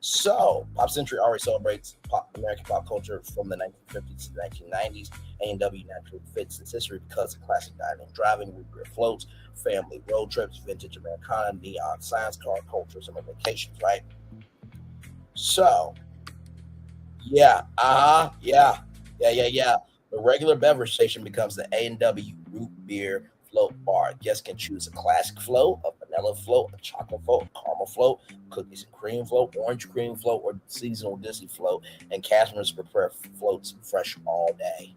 So, Pop Century already celebrates American pop culture from the 1950s to the 1990s. A&W naturally fits its history because of classic dining and driving, root beer floats, family road trips, vintage Americana, neon signs, car culture, summer vacations, right? So, yeah. The regular beverage station becomes the A&W root beer float bar. Guests can choose a classic float, a vanilla float, a chocolate float, a caramel float, cookies and cream float, orange cream float, or seasonal Disney float. And customers prepare floats fresh all day.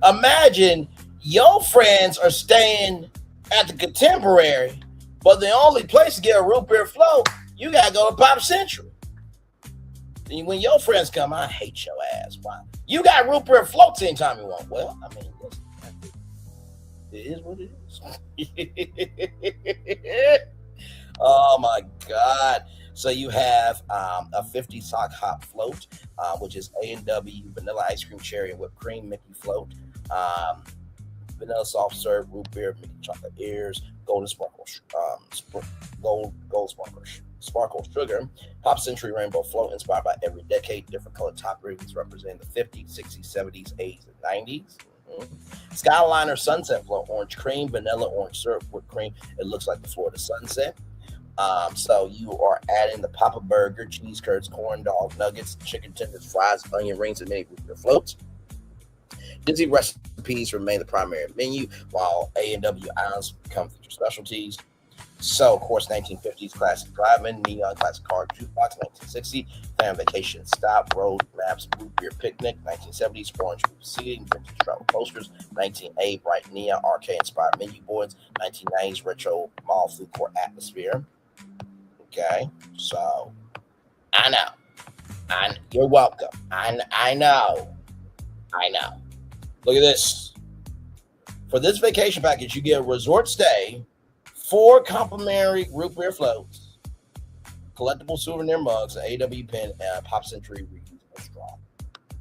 Imagine your friends are staying at the Contemporary, but the only place to get a root beer float, you gotta go to Pop Century. And when your friends come, I hate your ass. Why? You got root beer floats anytime you want. Well, I mean, listen, it is what it is. Oh my God. So you have a 50 sock hop float, which is A&W vanilla ice cream, cherry, and whipped cream Mickey float. Vanilla soft serve, root beer, Mickey chocolate ears, golden sparkle, gold sparkle sugar, Pop Century rainbow float inspired by every decade, different colored top ribbons representing the 50s, 60s, 70s, 80s, and 90s. Skyliner sunset float, orange cream, vanilla orange syrup, whipped cream. It looks like the Florida sunset. So you are adding the Papa Burger, cheese curds, corn dog, nuggets, chicken tenders, fries, onion rings, and many root beer floats. Disney recipes remain the primary menu, while A&W items become feature specialties. So, of course, 1950s classic drive-in, neon classic car jukebox, 1960, family vacation stop, road maps, root beer picnic, 1970s, orange group seating, vintage travel posters, 1980, bright neon arcade-inspired menu boards, 1990s retro mall food court atmosphere. Okay, so I know, you're welcome. I know. Look at this. For this vacation package, you get a resort stay, 4 complimentary root beer floats, collectible souvenir mugs, an AW pen, and a Pop Century reusable straw.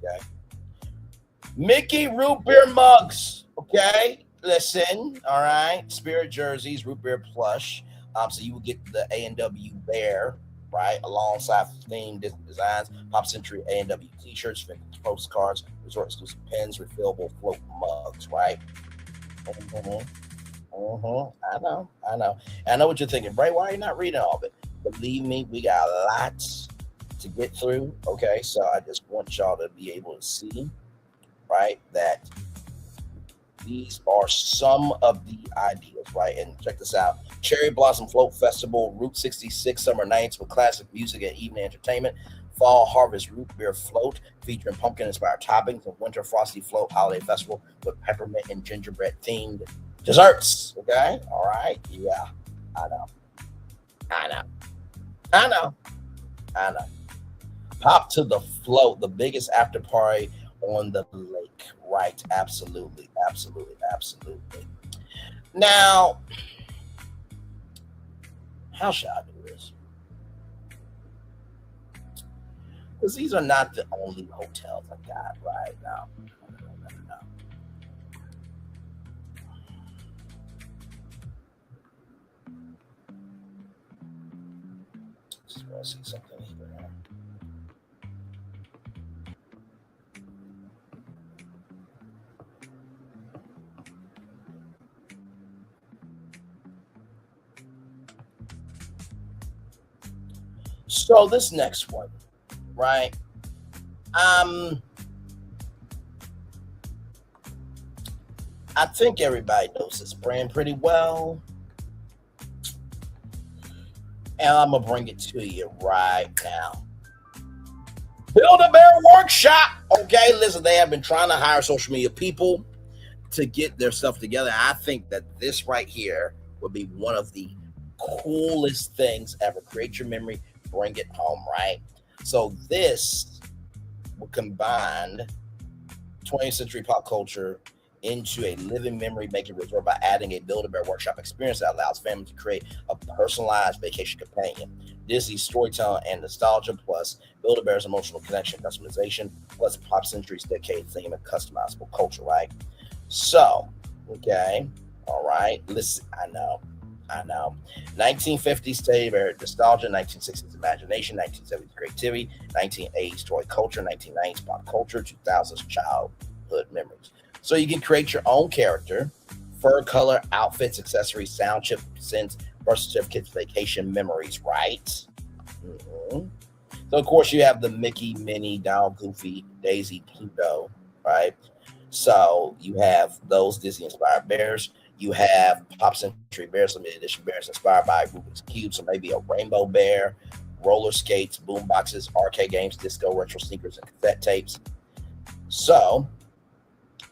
Okay. Mickey root beer mugs. Okay. Listen. All right. Spirit jerseys, root beer plush. So you will get the A&W bear, right, alongside themed designs, Pop Century A&W t-shirts, vintage postcards, resort exclusive pens, refillable float mugs, right? I know. I know what you're thinking, Bray. Why are you not reading all of it? Believe me, we got lots to get through. Okay, so I just want y'all to be able to see, right, that these are some of the ideas, right? And check this out. Cherry Blossom Float Festival, Route 66 Summer Nights with classic music and evening entertainment. Fall Harvest Root Beer Float featuring pumpkin-inspired toppings. And Winter Frosty Float Holiday Festival with peppermint and gingerbread themed desserts. Okay? All right? Yeah. I know. Pop to the Float, the biggest after party on the lake. Right. Absolutely. Now, how should I do this? Because these are not the only hotels I got right now. No. Just want to see something here. So this next one, right? I think everybody knows this brand pretty well. And I'm going to bring it to you right now. Build-A-Bear Workshop. Okay, listen, they have been trying to hire social media people to get their stuff together. I think that this right here would be one of the coolest things ever. Create your memory, bring it home, right? So this will combine 20th century pop culture into a living memory making resort by adding a Build-A-Bear Workshop experience that allows families to create a personalized vacation companion. Disney storytelling and nostalgia, plus Build-A-Bear's emotional connection, customization, plus Pop Century's decade theme and customizable culture, right? So, okay, all right, listen, I know. 1950s teddy bear nostalgia, 1960s imagination, 1970s creativity, 1980s toy culture, 1990s pop culture, 2000s childhood memories. So you can create your own character, fur color, outfits, accessories, sound chip, scents, birth certificates, vacation memories, right? Mm-hmm. So of course you have the Mickey, Minnie, Donald, Goofy, Daisy, Pluto, right? So you have those Disney-inspired bears. You have Pop Century Bears, limited edition bears inspired by Rubik's Cube. So maybe a rainbow bear, roller skates, boom boxes, arcade games, disco, retro sneakers, and cassette tapes. So,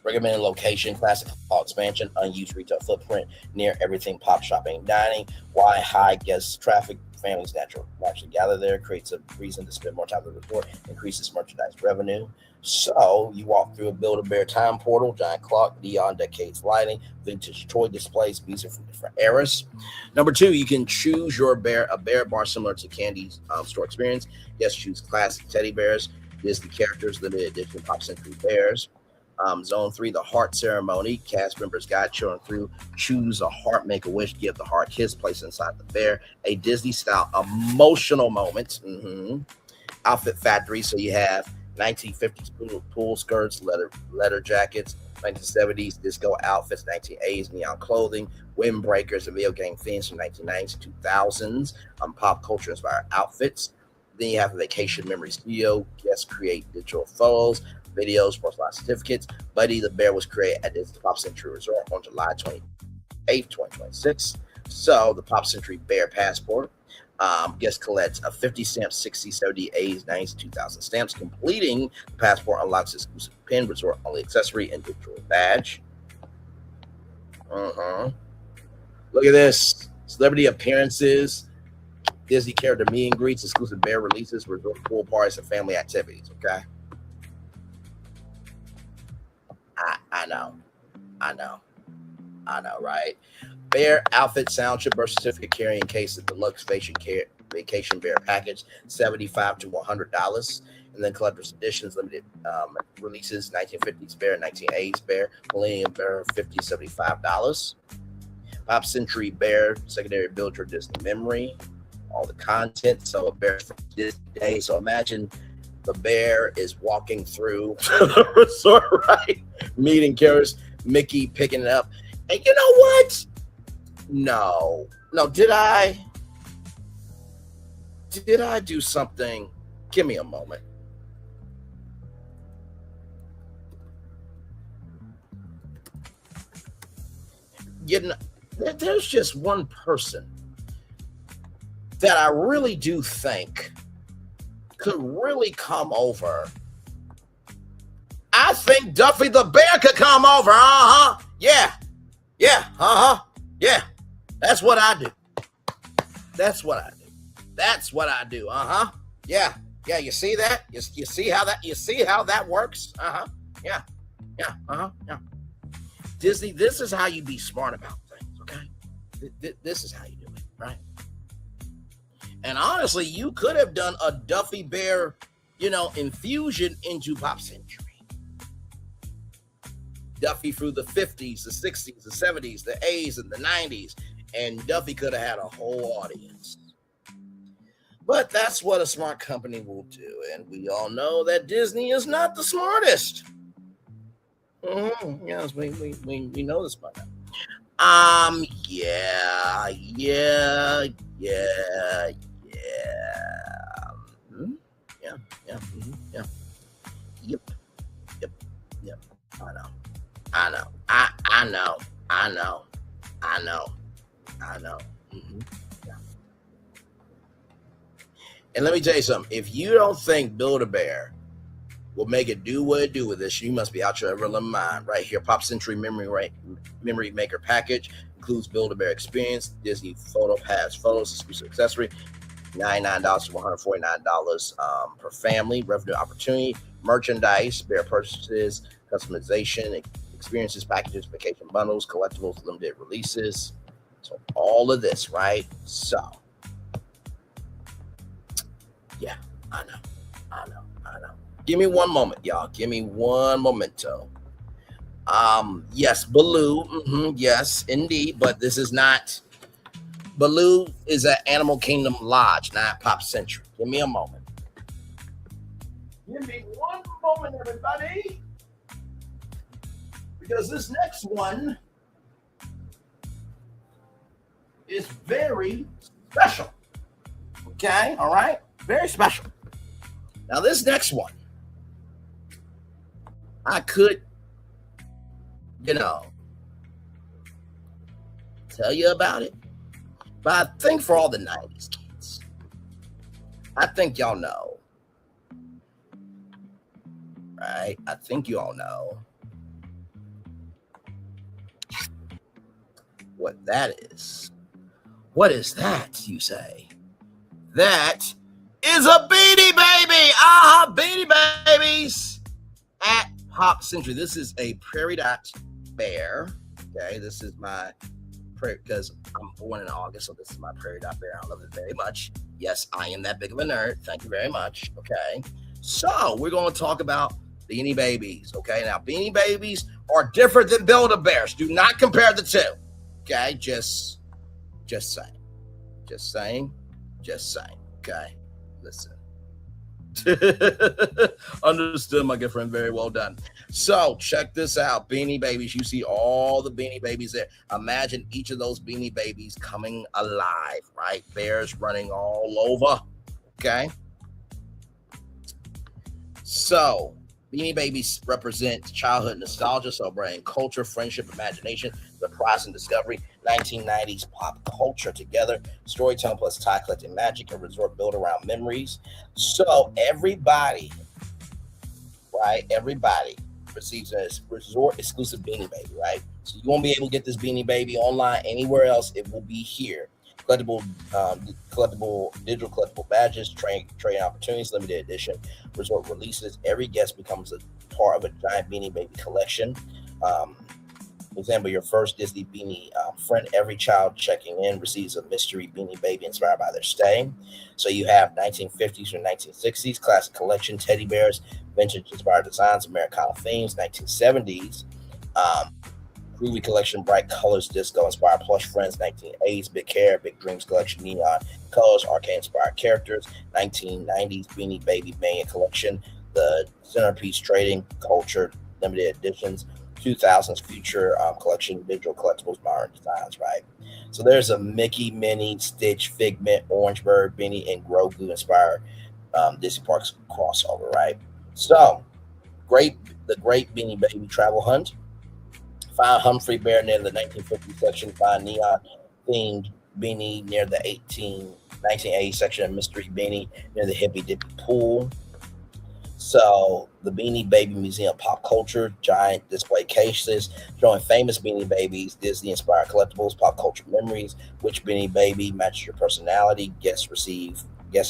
recommended location, classic hall expansion, unused retail footprint, near everything pop shopping and dining. Why high guest traffic? Families naturally gather there, creates a reason to spend more time at the resort, increases merchandise revenue. So you walk through a Build-A-Bear time portal, giant clock, neon decades lighting, vintage toy displays, music from different eras. Number 2, you can choose a bear bar similar to Candy's store experience. Yes, choose classic teddy bears, Disney characters, limited edition Pop Century bears. Zone 3, the heart ceremony. Cast members guide children through. Choose a heart, make a wish, give the heart kiss, place inside the bear. A Disney-style emotional moment. Outfit factory. So you have 1950s pool skirts, leather jackets, 1970s, disco outfits, 1980s, neon clothing, windbreakers, and video game themes from 1990s to 2000s, pop culture inspired outfits. Then you have a Vacation Memory Studio, guests create digital photos, videos, personalized certificates. Buddy the Bear was created at Disney Pop Century Resort on July 28th, 2026. So the Pop Century Bear Passport. Guest collects a 50 stamp, 60, 70, 80s, 90s, 2000 stamps. Completing the passport unlocks exclusive pin, resort only accessory, and digital badge. Look at this. Celebrity appearances, Disney character meet and greets, exclusive bear releases, resort pool parties, and family activities. Okay. I know, right? Bear outfit, sound chip, birth certificate, carrying case, the deluxe vacation bear package, $75 to $100, and then collector's editions, limited releases, 1950s bear, 1980s bear, Millennium Bear, $50, $75. Pop Century Bear, secondary build your Disney memory, all the content. So a bear from Disney Day. So imagine the bear is walking through the resort, right? Meeting characters, Mickey picking it up. And you know what? No, did I do something? Give me a moment. You know, there's just one person that I really do think could really come over. I think Duffy the Bear could come over. Yeah. That's what I do. Yeah. You see that? You see how that works? Yeah. Disney, this is how you be smart about things, okay? This is how you do it, right? And honestly, you could have done a Duffy Bear, infusion into Pop Century. Duffy through the 50s, the 60s, the 70s, the 80s, and the 90s. And Duffy could have had a whole audience. But that's what a smart company will do. And we all know that Disney is not the smartest. Yes, we know this by now. Yeah. Yep. I know. Yeah. And let me tell you something. If you don't think Build-A-Bear will make it do what it do with this, you must be out your ever mind. Right here, Pop Century Memory Maker Package includes Build-A-Bear Experience, Disney Photo Pass Photos, exclusive accessory, $99 to $149 per family, revenue opportunity, merchandise, bear purchases, customization, experiences, packages, vacation bundles, collectibles, limited releases. So all of this, right? So, yeah, I know. Give me one moment, y'all. Give me one momento. Yes, Baloo. Yes, indeed. But this is not. Baloo is at Animal Kingdom Lodge, not Pop Century. Give me a moment. Give me one moment, everybody. Because this next one is very special. Okay, all right? Very special. Now, this next one, I could, tell you about it. But I think for all the 90s kids, I think y'all know. Right? I think you all know what that is. What is that, you say? That is a Beanie Baby. Beanie Babies at Pop Century. This is a Prairie Dot Bear. Okay, this is my because I'm born in August, so this is my Prairie Dot Bear. I love it very much. Yes, I am that big of a nerd. Thank you very much. Okay, so we're going to talk about Beanie Babies. Okay, now Beanie Babies are different than Build-A-Bears. Do not compare the two. Okay, just saying. Okay, listen. Understood, my good friend. Very well done. So check this out. Beanie Babies. You see all the Beanie Babies there. Imagine each of those Beanie Babies coming alive, right? Bears running all over. Okay. So Beanie Babies represent childhood nostalgia, celebrating culture, friendship, imagination, surprise, and discovery. 1990s pop culture together, storytelling plus tie collecting magic, a resort built around memories. So everybody, right? Everybody receives a resort exclusive Beanie Baby, right? So you won't be able to get this Beanie Baby online anywhere else. It will be here. Collectible digital collectible badges, trading opportunities, limited edition resort releases. Every guest becomes a part of a giant Beanie Baby collection. For example, your first Disney Beanie friend, every child checking in receives a mystery Beanie Baby inspired by their stay. So you have 1950s or 1960s classic collection, teddy bears, vintage inspired designs, Americana themes, 1970s. Groovy collection, bright colors, disco inspired plush friends, 1980s, big hair, big dreams collection, neon colors, arcade inspired characters, 1990s Beanie Baby Mania collection, the centerpiece trading culture, limited editions, 2000s future collection, digital collectibles, modern designs, right? So there's a Mickey, Minnie, Stitch, Figment, Orange Bird, Beanie, and Grogu inspired Disney Parks crossover, right? So the great Beanie Baby travel hunt. Find Humphrey Bear near the 1950 section. Find neon themed Beanie near the 1980 section of Mystery Beanie near the Hippy Dippy Pool. So the Beanie Baby Museum Pop Culture, giant display cases showing famous Beanie Babies, Disney-inspired collectibles, pop culture memories. Which Beanie Baby matches your personality? Guests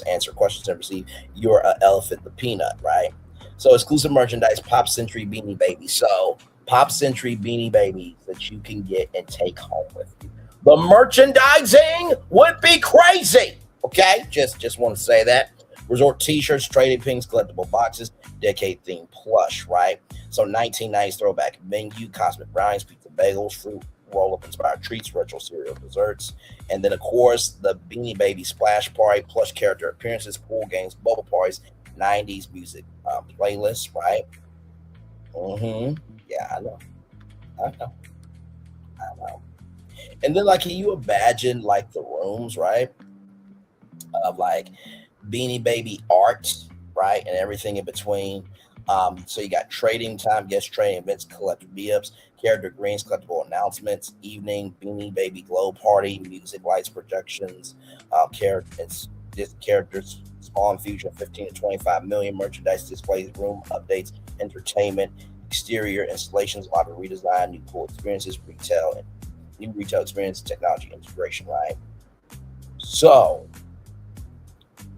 answer questions and receive You're an Elephant the Peanut, right? So exclusive merchandise, Pop Century Beanie Baby. So Pop Century Beanie Babies that you can get and take home with you. The merchandising would be crazy. Okay, just want to say that. Resort t-shirts, trading pins, collectible boxes, decade themed plush, right? So 1990s throwback menu, cosmic brownies, pizza bagels, fruit roll-up inspired treats, retro cereal desserts, and then of course the Beanie Baby splash party, plush character appearances, pool games, bubble parties, 90s music playlists, right? Yeah, I know. And then, like, can you imagine, like, the rooms, right, of, like, Beanie Baby art, right, and everything in between. So you got trading time, guest trading events, collector be-ups, character greens, collectible announcements, evening, Beanie Baby glow party, music, lights, projections, characters, Spawn Fusion, 15 to 25 million, merchandise displays, room updates, entertainment, exterior installations, lobby redesign, new pool experiences, new retail experience, technology integration, right? So,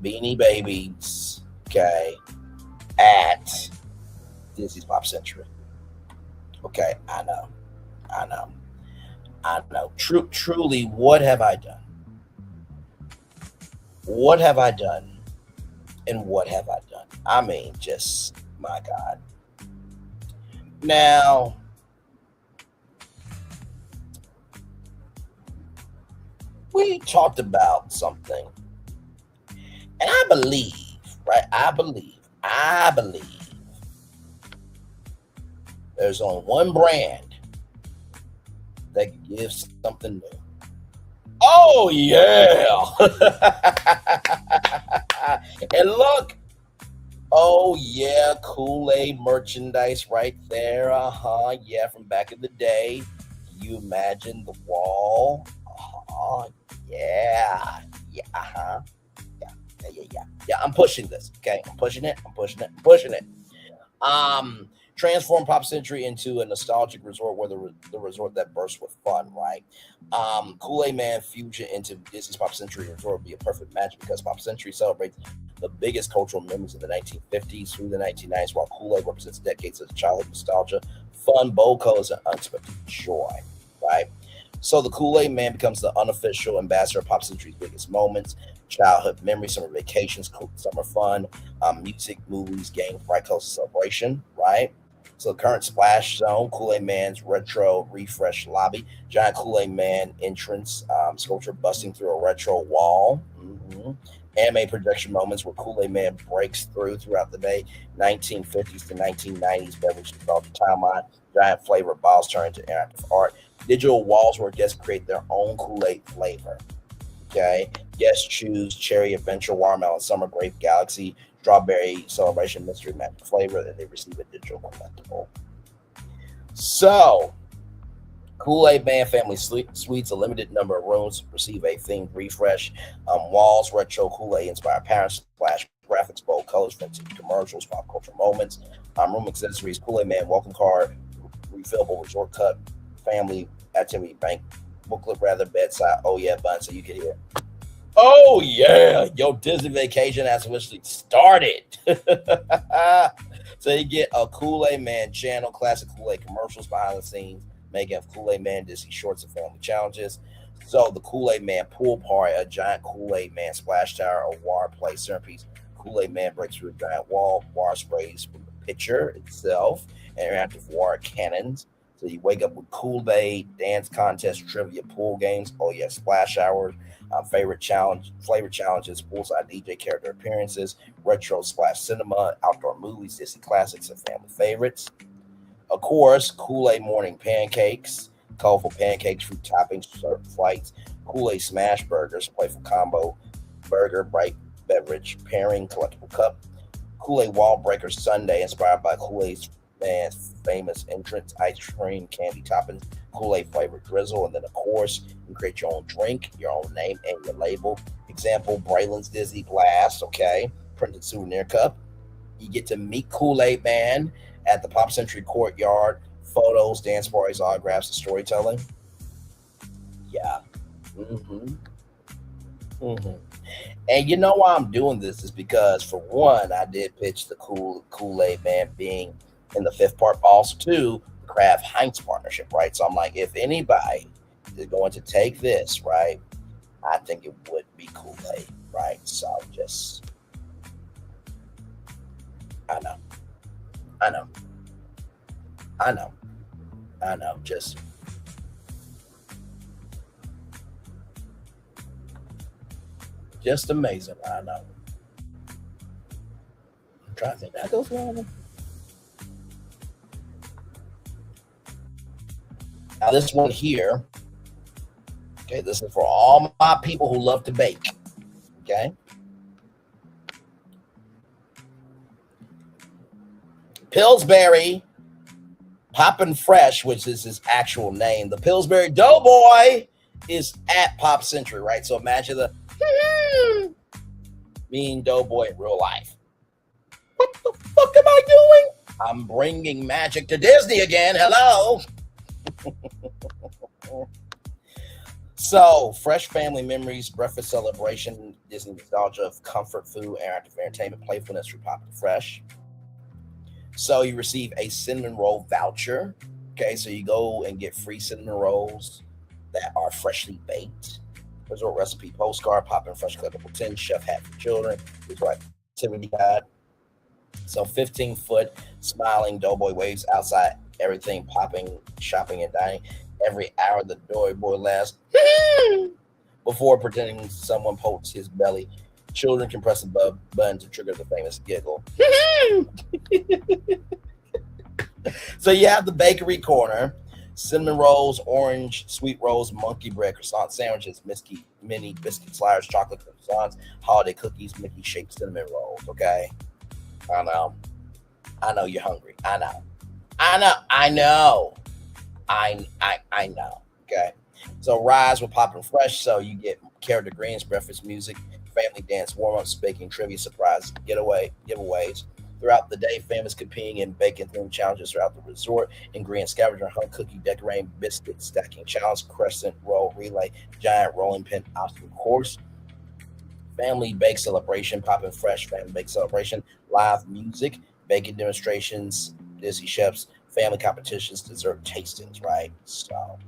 Beanie Babies, okay, at Disney's Pop Century. Okay, I know. Truly, what have I done? What have I done? And what have I done? I mean, just, my God. Now, we talked about something, and I believe, right? I believe there's only one brand that gives something new. Oh, yeah. And look, oh, yeah, Kool-Aid merchandise right there. Yeah, from back in the day. Can you imagine the wall? Yeah. Yeah, I'm pushing this, okay? I'm pushing it. Transform Pop Century into a nostalgic resort where the resort that bursts with fun, right? Kool-Aid Man fusion into Disney's Pop Century Resort would be a perfect match because Pop Century celebrates the biggest cultural memories of the 1950s through the 1990s, while Kool-Aid represents decades of childhood nostalgia, fun, bold colors, and unexpected joy, right? So the Kool-Aid Man becomes the unofficial ambassador of Pop Century's biggest moments, childhood memories, summer vacations, summer fun, music, movies, games, bright colors, celebration, right? So the current splash zone, Kool-Aid Man's retro refresh lobby, giant Kool-Aid Man entrance, sculpture busting through a retro wall. Anime projection moments where Kool-Aid Man breaks throughout the day. 1950s to 1990s beverage developed the timeline. Giant flavor balls turn into interactive art. Digital walls where guests create their own Kool-Aid flavor. Okay, guests choose cherry adventure, watermelon, summer grape, galaxy, strawberry celebration, mystery magic flavor, and they receive a digital collectible. So, Kool-Aid Man Family Suites, a limited number of rooms, receive a themed refresh. Walls, retro Kool-Aid inspired parents, splash graphics, bold colors, vintage commercials, pop culture moments. Room accessories, Kool-Aid Man welcome card, refillable resort cut, family activity bank, booklet rather, bedside. Oh yeah, bun, so you can hear. Oh yeah, your Disney vacation has officially started. So you get a Kool-Aid Man channel, classic Kool-Aid commercials, behind the scenes, making of Kool-Aid Man Disney shorts and family challenges. So the Kool-Aid Man pool party, a giant Kool-Aid Man splash tower, a water play centerpiece. Kool-Aid Man breaks through a giant wall, water sprays from the pitcher itself, and interactive water cannons. So you wake up with Kool-Aid, dance contest, trivia, pool games. Oh yeah, splash hours, flavor challenges, poolside DJ character appearances, retro splash cinema, outdoor movies, Disney classics, and family favorites. Of course, Kool-Aid morning pancakes, colorful pancakes, fruit toppings, surf flights, Kool-Aid smash burgers, playful combo, burger, bright beverage, pairing, collectible cup, Kool-Aid wall breaker Sunday, inspired by Kool-Aid's Man's famous entrance, ice cream, candy toppings, Kool-Aid flavored drizzle, and then of course you can create your own drink, your own name, and your label. Example: Braylon's Disney Blast. Okay, printed souvenir cup. You get to meet Kool-Aid Man at the Pop Century Courtyard. Photos, dance parties, autographs, and storytelling. Yeah. And you know why I'm doing this is because, for one, I did pitch the Kool-Aid Man being in the fifth part, but also two, the Kraft Heinz partnership, right? So I'm like, if anybody is going to take this, right, I think it would be Kool-Aid, right? So just, I know, just amazing. I know. I'm trying to think that goes wrong. Now this one here, okay, this is for all my people who love to bake, okay? Pillsbury Poppin' Fresh, which is his actual name. The Pillsbury Doughboy is at Pop Century, right? So imagine the mean Doughboy in real life. What the fuck am I doing? I'm bringing magic to Disney again. Hello. So, fresh family memories, breakfast celebration, Disney nostalgia of comfort food, interactive entertainment, playfulness through Poppin' Fresh. So you receive a cinnamon roll voucher. Okay, so you go and get free cinnamon rolls that are freshly baked. Resort recipe postcard, Poppin' Fresh collectible tin, chef hat for children, resort activity guide. So 15-foot smiling Doughboy waves outside everything, popping, shopping, and dining. Every hour the Doughboy laughs before pretending someone pokes his belly. Children can press the button to trigger the famous giggle. So you have the bakery corner, cinnamon rolls, orange, sweet rolls, monkey bread, croissant sandwiches, mini biscuit sliders, chocolate croissants, holiday cookies, Mickey shaped cinnamon rolls. Okay, I know you're hungry. I know. Okay, so rise with Poppin' Fresh. So you get character greens, breakfast music, family dance, warm-ups, baking, trivia, surprise, giveaways. Throughout the day, families competing in baking themed challenges throughout the resort. Ingredient scavenger hunt, cookie decorating, biscuit stacking challenge, crescent roll relay, giant rolling pin obstacle course. Family bake celebration, Poppin' Fresh family bake celebration, live music, baking demonstrations, Disney chefs, family competitions, dessert tastings, right? So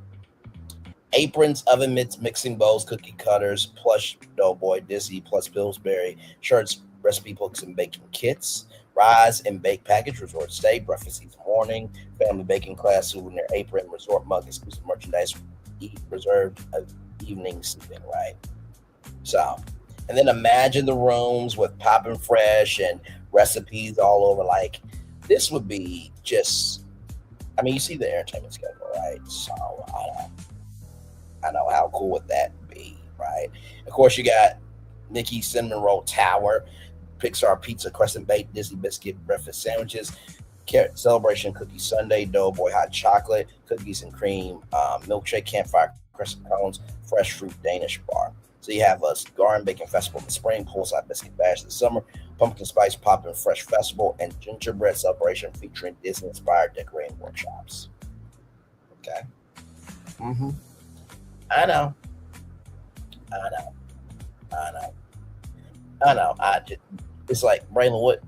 aprons, oven mitts, mixing bowls, cookie cutters, plush Doughboy, Disney plus Pillsbury, shirts, recipe books, and baking kits. Rise and bake package, resort stay, breakfast each morning, family baking class, souvenir apron, resort mug, exclusive merchandise, reserved evening sleeping, right? So And then imagine the rooms with popping fresh and recipes all over. Like, this would be just, I mean, you see the entertainment schedule, right? So I know how cool would that be, right? Of course, you got Mickey's Cinnamon Roll Tower, Pixar Pizza, Crescent Baked, Disney Biscuit Breakfast Sandwiches, Carrot Celebration Cookie Sundae, Doughboy Hot Chocolate, Cookies and Cream, Milkshake, Campfire Crescent Cones, Fresh Fruit Danish Bar. So you have a Garden Baking Festival in the spring, Poolside Biscuit Bash in the summer, Pumpkin Spice Pop and Fresh Festival, and Gingerbread Celebration featuring Disney-inspired decorating workshops. Okay. I know. It's like, Braylon, what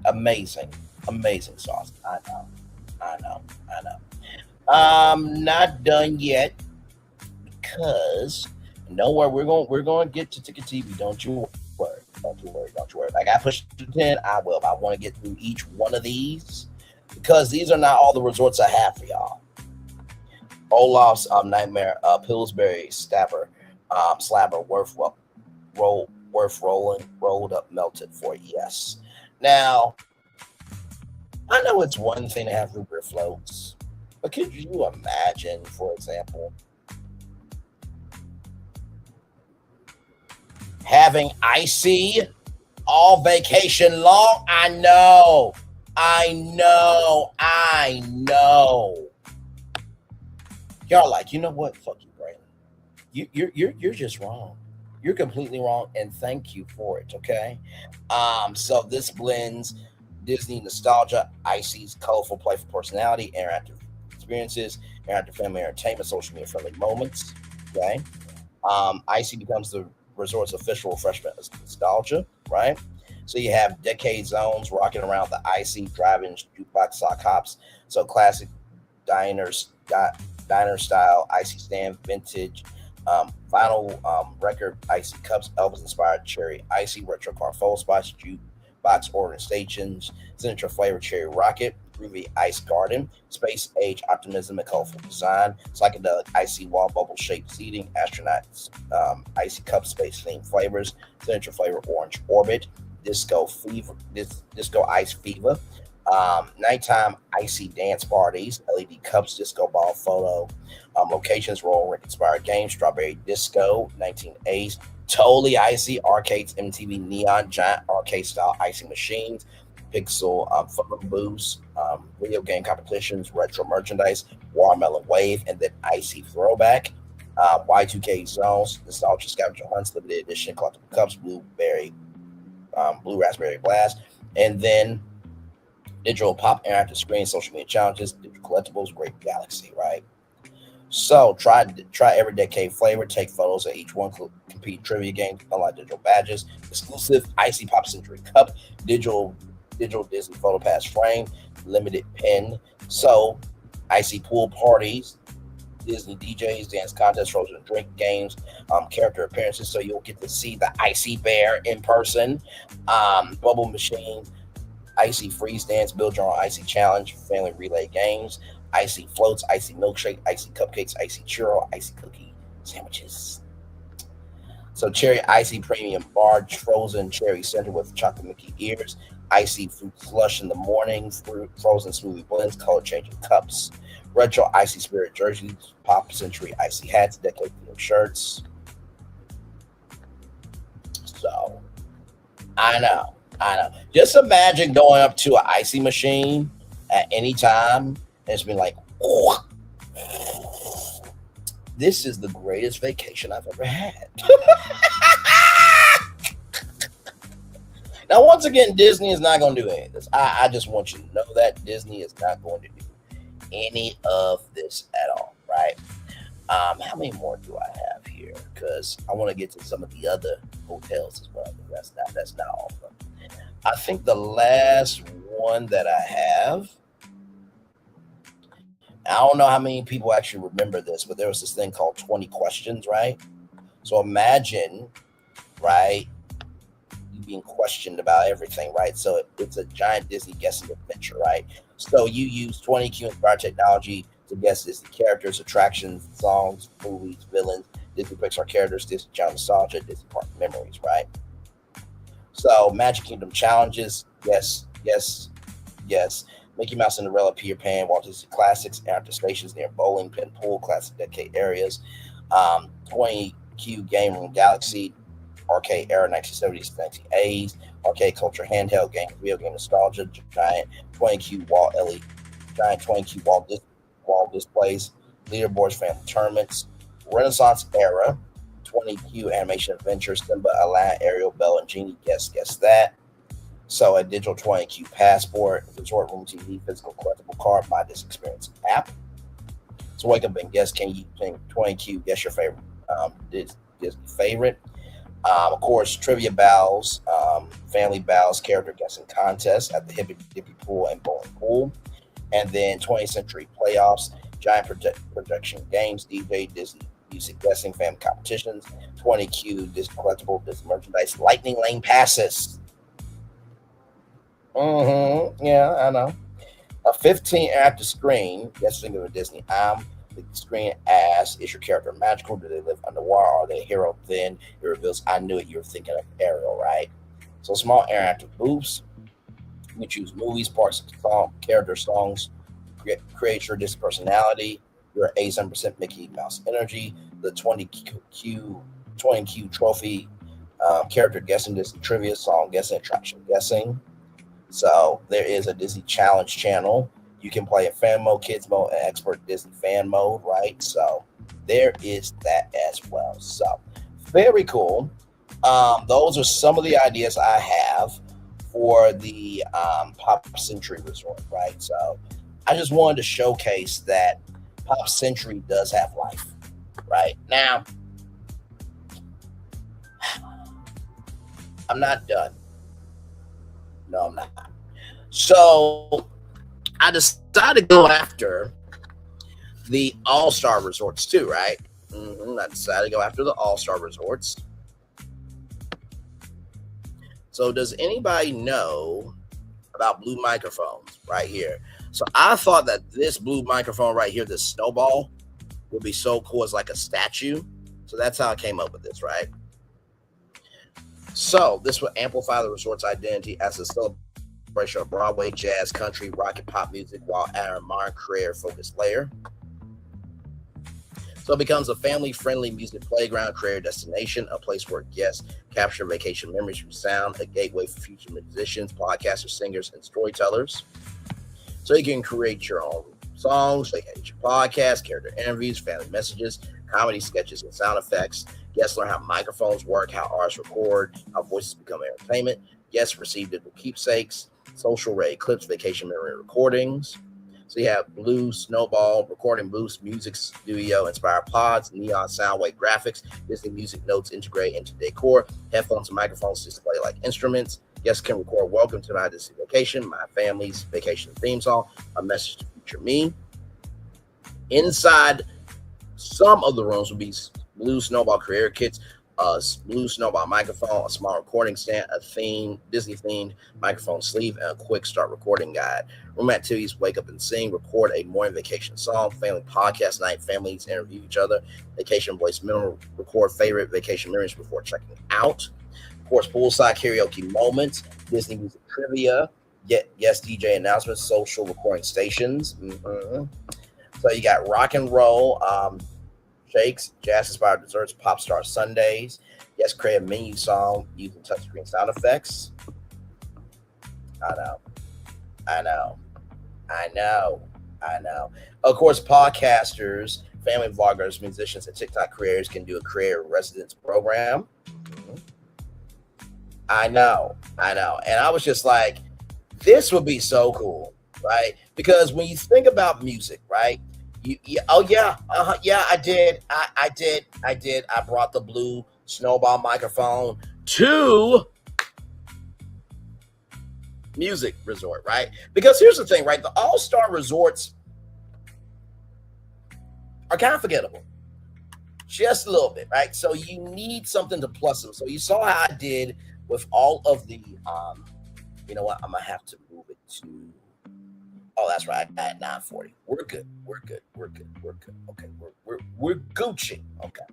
amazing sauce. I know. Not done yet, because we're going to get to Ticket TV. Don't you worry. If I got pushed to 10, I will. But I want to get through each one of these, because these are not all the resorts I have for y'all. Olaf's Nightmare, Pillsbury Slabber, Worth rolled up, melted for yes. Now, I know it's one thing to have root beer floats, but could you imagine, for example, having icy all vacation long? I know. Y'all like, you know what? Fuck you, Braylon. You're just wrong. You're completely wrong, and thank you for it, okay? So this blends Disney nostalgia, Icy's colorful, playful personality, interactive experiences, interactive family entertainment, social media friendly moments, okay? Icy becomes the resort's official refreshment nostalgia, right? So you have decade zones rocking around the Icy, drive-ins, jukebox, sock hops. So classic diner style, Icy stand, vintage, vinyl record, Icy cups, Elvis-inspired cherry, Icy retro car photo spots, jukebox ordering stations, signature flavor cherry rocket, groovy ice garden, space age optimism and colorful design, psychedelic icy wall bubble shaped seating, astronauts, icy cup space themed flavors, signature flavor orange orbit, disco ice fever, nighttime icy dance parties, LED cups, disco ball photo, locations, Royal Rick inspired games, strawberry disco, 1980s, totally icy arcades, MTV neon giant arcade style icy machines, pixel photo booths, video game competitions, retro merchandise, watermelon wave, and then icy throwback, Y2K zones, nostalgia scavenger hunts, limited edition collectible cups, blue raspberry blast, and then digital pop interactive screen, social media challenges, digital collectibles, great galaxy, right? So try every decade flavor, take photos of each one, compete trivia games, unlock digital badges, exclusive icy pop century cup, digital Disney photo pass frame, limited pin. So icy pool parties, Disney DJs, dance contests, frozen drink games, character appearances. So you'll get to see the icy bear in person, bubble machines, icy freeze dance, build your own icy challenge, family relay games, icy floats, icy milkshake, icy cupcakes, icy churro, icy cookie sandwiches. So cherry icy premium bar, frozen cherry center with chocolate Mickey ears, icy fruit slush in the morning, frozen smoothie blends, color changing cups, retro icy spirit jerseys, pop century icy hats, decade themed shirts. So I know. Just imagine going up to an icy machine at any time and it's been like, oh, this is the greatest vacation I've ever had. Now, once again, Disney is not going to do any of this. I just want you to know that Disney is not going to do any of this at all, right? How many more do I have here? Because I want to get to some of the other hotels as well. That's not all of them. I think the last one that I have, I don't know how many people actually remember this, but there was this thing called 20 questions, right? So imagine, right, you being questioned about everything, right? So it's a giant Disney guessing adventure, right? So you use 20 Q-inspired technology to guess Disney characters, attractions, songs, movies, villains, Disney Pixar characters, Disney Channel nostalgia, Disney Park memories, right? So Magic Kingdom challenges, yes. Mickey Mouse, Cinderella, Peter Pan, Walt Disney Classics, after stations near bowling, pin, pool, classic decade areas, 20Q Game Room Galaxy, arcade era 1970s, 1980s, arcade culture, handheld game, video game nostalgia, giant 20Q wall displays, leaderboards, family tournaments, Renaissance era, 20Q animation adventure, Simba, Aladdin, Ariel, Belle, and Genie. Guess that. So a digital 20Q passport, resort room TV, physical collectible card, My Disney Experience app. So wake up and guess, can you think 20Q, guess your favorite Disney favorite. Of course, trivia battles, family battles, character guessing contest at the Hippy Dippy Pool and Bowling Pool. And then 20th Century Playoffs, giant projection games, DJ, Disney music guessing, family competitions, 20Q, Disney collectible, Disney merchandise, Lightning Lane passes. Yeah, I know. A 15 interactive screen. Yes, think of a Disney. The screen asks, is your character magical? Do they live underwater? Are they a hero? Then it reveals, I knew it. You were thinking of Ariel, right? So small interactive booths. You can choose movies, parks, character songs. Create your Disney personality. Your 87% Mickey Mouse energy. The 20Q trophy. Character guessing, Disney trivia, song guessing, attraction guessing. So there is a Disney Challenge channel. You can play in fan mode, kids mode, and expert Disney fan mode, right? So there is that as well. So very cool. Those are some of the ideas I have for the Pop Century Resort, right? So I just wanted to showcase that Pop Century does have life, right? Now, I'm not done. No, I'm not. So I decided to go after the All-Star Resorts too, right? I decided to go after the All-Star Resorts. So does anybody know about blue microphones right here? So I thought that this blue microphone right here, this snowball, would be so cool as like a statue. So that's how I came up with this, right? So this will amplify the resort's identity as a celebration of Broadway, jazz, country, rock, and pop music while adding a modern creator-focused layer. So it becomes a family-friendly music playground, creator destination, a place where guests capture vacation memories through sound, a gateway for future musicians, podcasters, singers, and storytellers. So you can create your own songs, like your podcast, character interviews, family messages, comedy sketches, and sound effects. Guests learn how microphones work, how artists record, how voices become entertainment. Guests receive digital keepsakes, social ready clips, vacation memory recordings. So you have Blue Snowball, recording booths, music studio, inspired pods, neon sound wave graphics, Disney music notes integrate into decor, headphones and microphones display like instruments. Guests can record "Welcome to My Disney Vacation," my family's vacation theme song, a message to future me. Inside some of the rooms will be Blue Snowball creator kits, a Blue Snowball microphone, a small recording stand, a Disney-themed microphone sleeve, and a quick start recording guide. Room activities: wake up and sing, record a morning vacation song, family podcast night, families interview each other, vacation voice memo, record favorite vacation memories before checking out. Of course, poolside karaoke moments, Disney music trivia, yes, DJ announcements, social recording stations. So you got rock and roll, shakes, jazz-inspired desserts, pop star Sundays. Yes, create a menu song using touchscreen sound effects. I know. Of course, podcasters, family vloggers, musicians, and TikTok creators can do a creator residence program. I know. And I was just like, this would be so cool, right? Because when you think about music, right? I did. I brought the Blue Snowball microphone to music resort, right? Because here's the thing, right? The All-Star Resorts are kind of forgettable. Just a little bit, right? So you need something to plus them. So you saw how I did with all of the, you know what? I'm going to have to move it to, oh, that's right. I got 940. We're good. Okay. We're Gucci. Okay.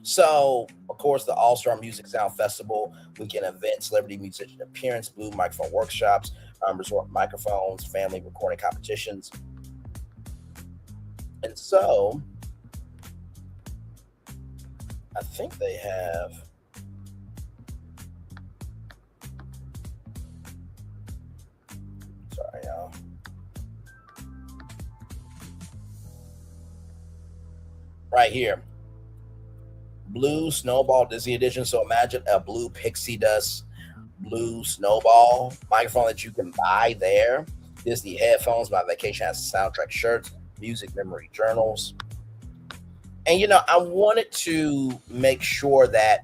So, of course, the All-Star Music Sound Festival, weekend event, celebrity musician appearance, blue microphone workshops, resort microphones, family recording competitions. And so, I think they have... Sorry, y'all. Right here. Blue Snowball Disney Edition. So imagine a blue pixie dust, blue snowball microphone that you can buy there. Disney headphones, My Vacation Has a Soundtrack shirts, music memory journals. And, you know, I wanted to make sure that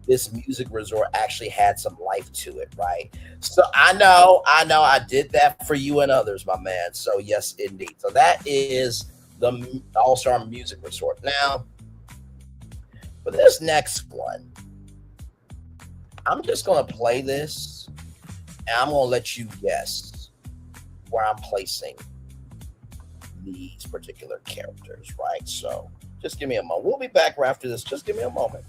this music resort actually had some life to it, right? So I know I did that for you and others, my man. So yes, indeed. So that is the All-Star Music Resort. Now, for this next one, I'm just going to play this, and I'm going to let you guess where I'm placing these particular characters, right? So just give me a moment. We'll be back right after this. Just give me a moment.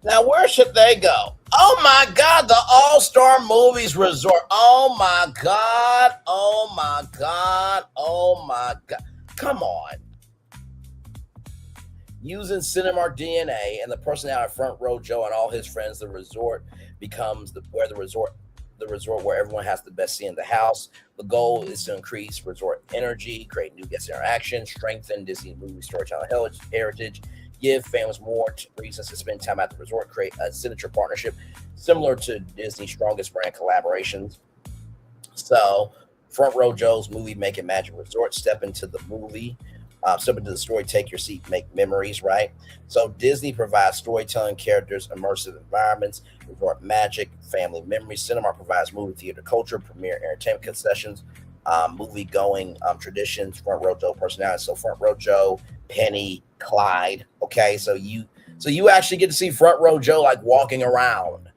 Now, where should they go? Oh my God, the All-Star Movies Resort. Oh my God. Oh my God. Oh my God. Come on. Using Cinemark DNA and the personality of Front Row Joe and all his friends, the resort becomes the resort where everyone has the best seat in the house. The goal is to increase resort energy, create new guest interaction, strengthen Disney movie storytelling heritage, give families more reasons to spend time at the resort, create a signature partnership similar to Disney's strongest brand collaborations. So, Front Row Joe's Movie Making Magic Resort, step into the story, take your seat, make memories, right? So Disney provides storytelling, characters, immersive environments, resort magic, family memories. Cinemark provides movie theater culture, premier entertainment concessions, movie-going traditions, Front Row Joe personalities. So Front Row Joe, Penny, Clyde, okay? So you actually get to see Front Row Joe like walking around,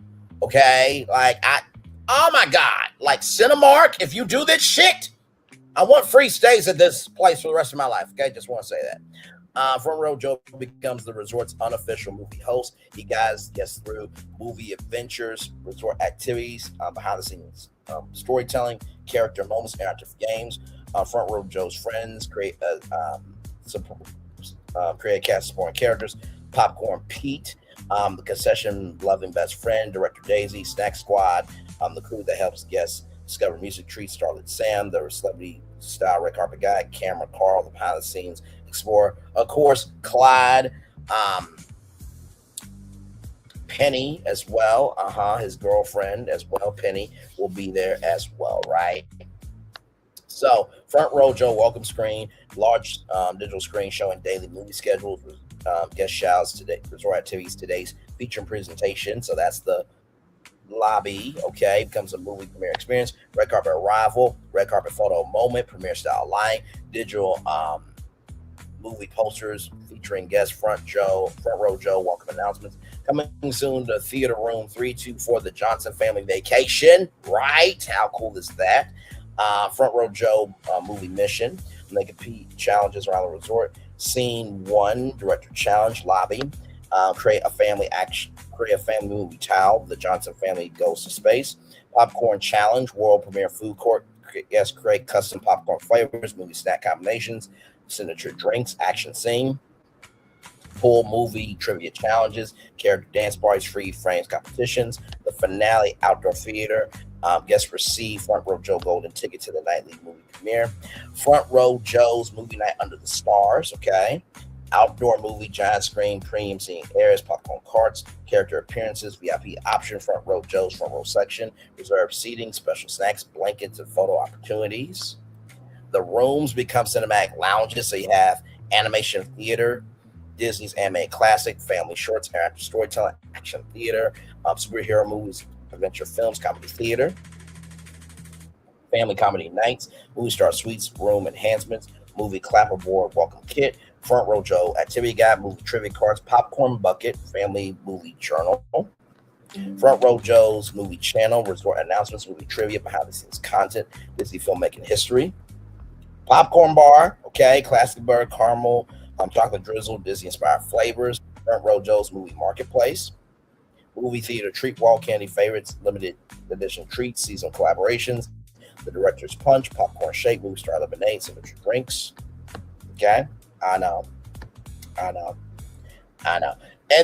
okay? Oh my God, like Cinemark, if you do this shit, I want free stays at this place for the rest of my life. Okay, just want to say that. Front Row Joe becomes the resort's unofficial movie host. He guides guests through movie adventures, resort activities, behind the scenes storytelling, character moments, interactive games. Front Row Joe's friends create a cast of supporting characters. Popcorn Pete, the concession loving best friend, director Daisy, Snack Squad, the crew that helps guests discover music treats, Starlet Sam, the celebrity style red carpet guy, Camera Carl, the behind the scenes explorer, of course, Clyde, Penny as well, his girlfriend as well, Penny will be there as well, right? So, Front Row Joe welcome screen, large digital screen showing daily movie schedules, guest shouts, today, resort activities, today's feature and presentation. So that's the lobby, okay, becomes a movie premiere experience. Red carpet arrival, red carpet photo moment, premiere style lighting, digital movie posters featuring guest Front Row Joe welcome announcements. Coming soon to Theater Room 324, the Johnson Family Vacation, right? How cool is that? Front Row Joe movie mission. And they compete challenges around the resort. Scene 1, director challenge, lobby. Create a family movie towel. The Johnson family goes to space. Popcorn challenge, world premiere food court. Yes, create custom popcorn flavors, movie snack combinations, signature drinks, action scene. pool movie trivia challenges, character dance parties, free frames competitions, the finale outdoor theater. Guests receive Front Row Joe Golden ticket to the nightly movie premiere. Front Row Joe's movie night under the stars. Okay. Outdoor movie, giant screen, premium seating areas, popcorn carts, character appearances, VIP option, Front Row Joe's front row section, reserved seating, special snacks, blankets, and photo opportunities. The rooms become cinematic lounges, so you have animation theater, Disney's animated classic, family shorts, interactive storytelling, action theater, superhero movies, adventure films, comedy theater, family comedy nights, movie star suites, room enhancements, movie clapperboard, welcome kit, Front Row Joe activity guide, movie trivia cards, popcorn bucket, family movie journal, Front Row Joe's movie channel, resort announcements, movie trivia, behind the scenes content, Disney filmmaking history, popcorn bar, okay, classic burger, caramel, chocolate drizzle, Disney inspired flavors, Front Row Joe's movie marketplace, movie theater treat wall, candy favorites, limited edition treats, seasonal collaborations, the director's punch, popcorn shake, movie star lemonade, signature drinks. Okay, I know. And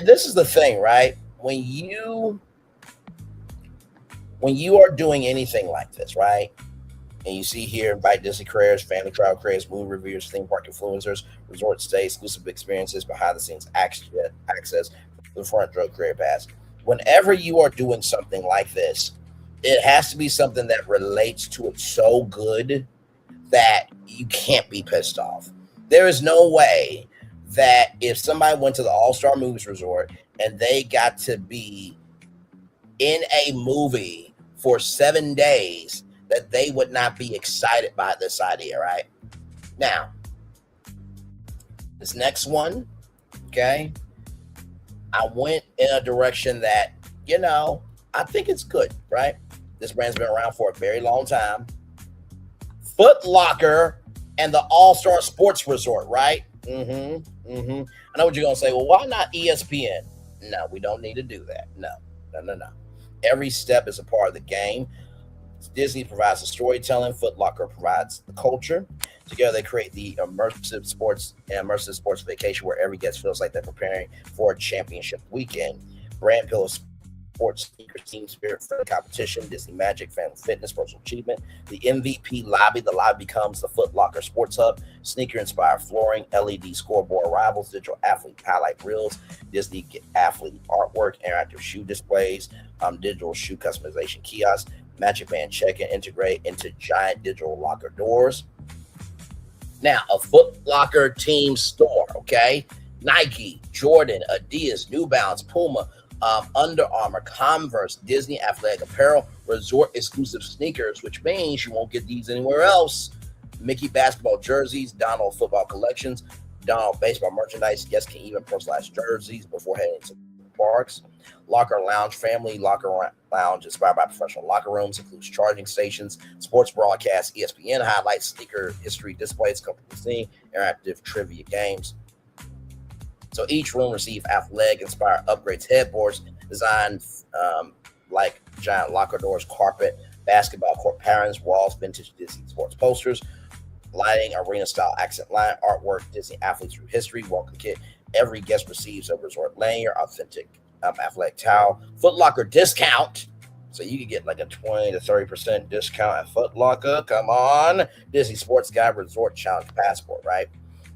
this is the thing, right? When you are doing anything like this, right? And you see here, invite Disney creators, family travel creators, movie reviewers, theme park influencers, resort stays, exclusive experiences, behind the scenes access to the Front Row Creator Pass. Whenever you are doing something like this, it has to be something that relates to it so good that you can't be pissed off. There is no way that if somebody went to the All-Star Movies Resort and they got to be in a movie for 7 days, that they would not be excited by this idea, right? Now, this next one, okay, I went in a direction that, I think it's good, right? This brand's been around for a very long time. Foot Locker and the All-Star Sports Resort, right? I know what you're going to say. Well, why not ESPN? No, we don't need to do that. No. Every step is a part of the game. Disney provides the storytelling. Foot Locker provides the culture. Together, they create the immersive sports vacation where every guest feels like they're preparing for a championship weekend. Brand pillars, sports, sneakers, team spirit, friendly competition, Disney Magic, family fitness, personal achievement. The MVP lobby. The lobby becomes the Foot Locker Sports Hub. Sneaker-inspired flooring, LED scoreboard arrivals, digital athlete highlight reels, Disney athlete artwork, interactive shoe displays, digital shoe customization kiosks, Magic Band check-in, integrate into giant digital locker doors. Now, a Foot Locker team store, okay? Nike, Jordan, Adidas, New Balance, Puma, Under Armour, Converse, Disney athletic apparel, resort exclusive sneakers, which means you won't get these anywhere else. Mickey basketball jerseys, Donald football collections, Donald baseball merchandise. Guests can even personalize jerseys before heading to parks. Locker Lounge, family locker lounge inspired by professional locker rooms, includes charging stations, sports broadcasts, ESPN highlights, sneaker history displays, company scene, interactive trivia games. So each room receive athletic inspired upgrades, headboards designed like giant locker doors, carpet, basketball court patterns, walls, vintage Disney sports posters, lighting, arena style accent line, artwork, Disney athletes through history, welcome kit. Every guest receives a resort lanyard, authentic athletic towel, Foot Locker discount. So you can get like a 20 to 30% discount at Foot Locker. Come on. Disney Sports Guide Resort Challenge Passport, right?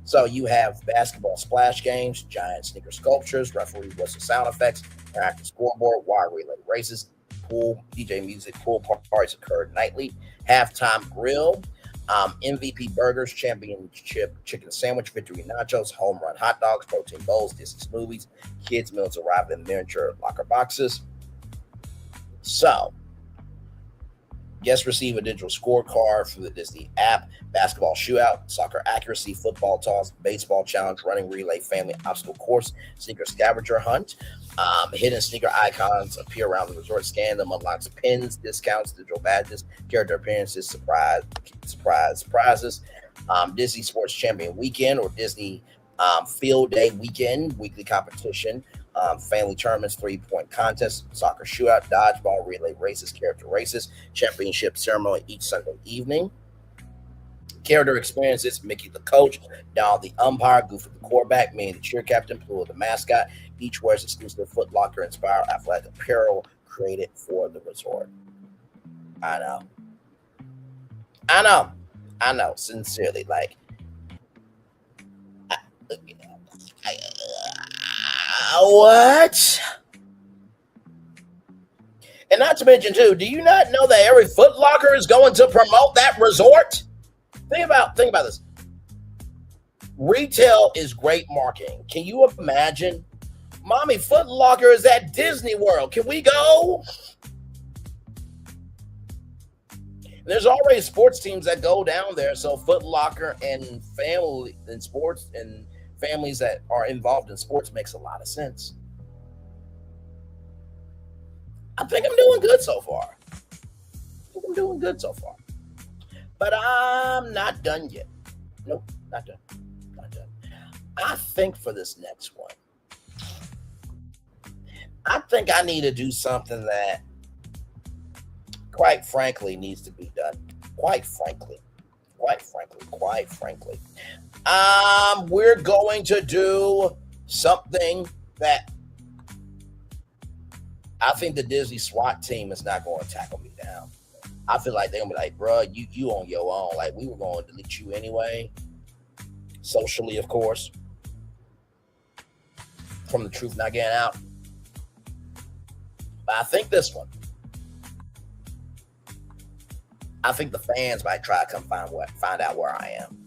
So you have basketball splash games, giant sneaker sculptures, referee whistle sound effects, interactive scoreboard, wire relay races, pool, DJ music, pool parties occur nightly, halftime grill, MVP burgers, championship chicken sandwich, victory nachos, home run hot dogs, protein bowls, Disney smoothies, kids meals arrive in miniature locker boxes. So guests receive a digital scorecard through the Disney app, basketball shootout, soccer accuracy, football toss, baseball challenge, running relay, family obstacle course, sneaker scavenger hunt. Hidden sneaker icons appear around the resort. Scan them, unlocks pins, discounts, digital badges, character appearances, surprises. Disney Sports Champion Weekend or Disney Field Day Weekend, weekly competition, family tournaments, 3-point contests, soccer shootout, dodgeball, relay races, character races, championship ceremony each Sunday evening. Character experiences: Mickey the coach, Donald the umpire, Goofy the quarterback, Minnie the cheer captain, Pluto the mascot. Each wears exclusive Foot Locker inspired athletic apparel created for the resort. I know. Sincerely, like, what? And not to mention, too, do you not know that every Foot Locker is going to promote that resort? Think about this. Retail is great marketing. Can you imagine? Mommy, Foot Locker is at Disney World. Can we go? There's already sports teams that go down there, so Foot Locker and family and sports and families that are involved in sports makes a lot of sense. I think I'm doing good so far. But I'm not done yet. Nope, not done. I think for this next one, I think I need to do something that, quite frankly, needs to be done. Quite frankly. We're going to do something that I think the Disney SWAT team is not going to tackle me down. I feel like they're going to be like, bro, you on your own. Like, we were going to delete you anyway. Socially, of course. From the truth not getting out. But I think this one. I think the fans might try to come find out where I am.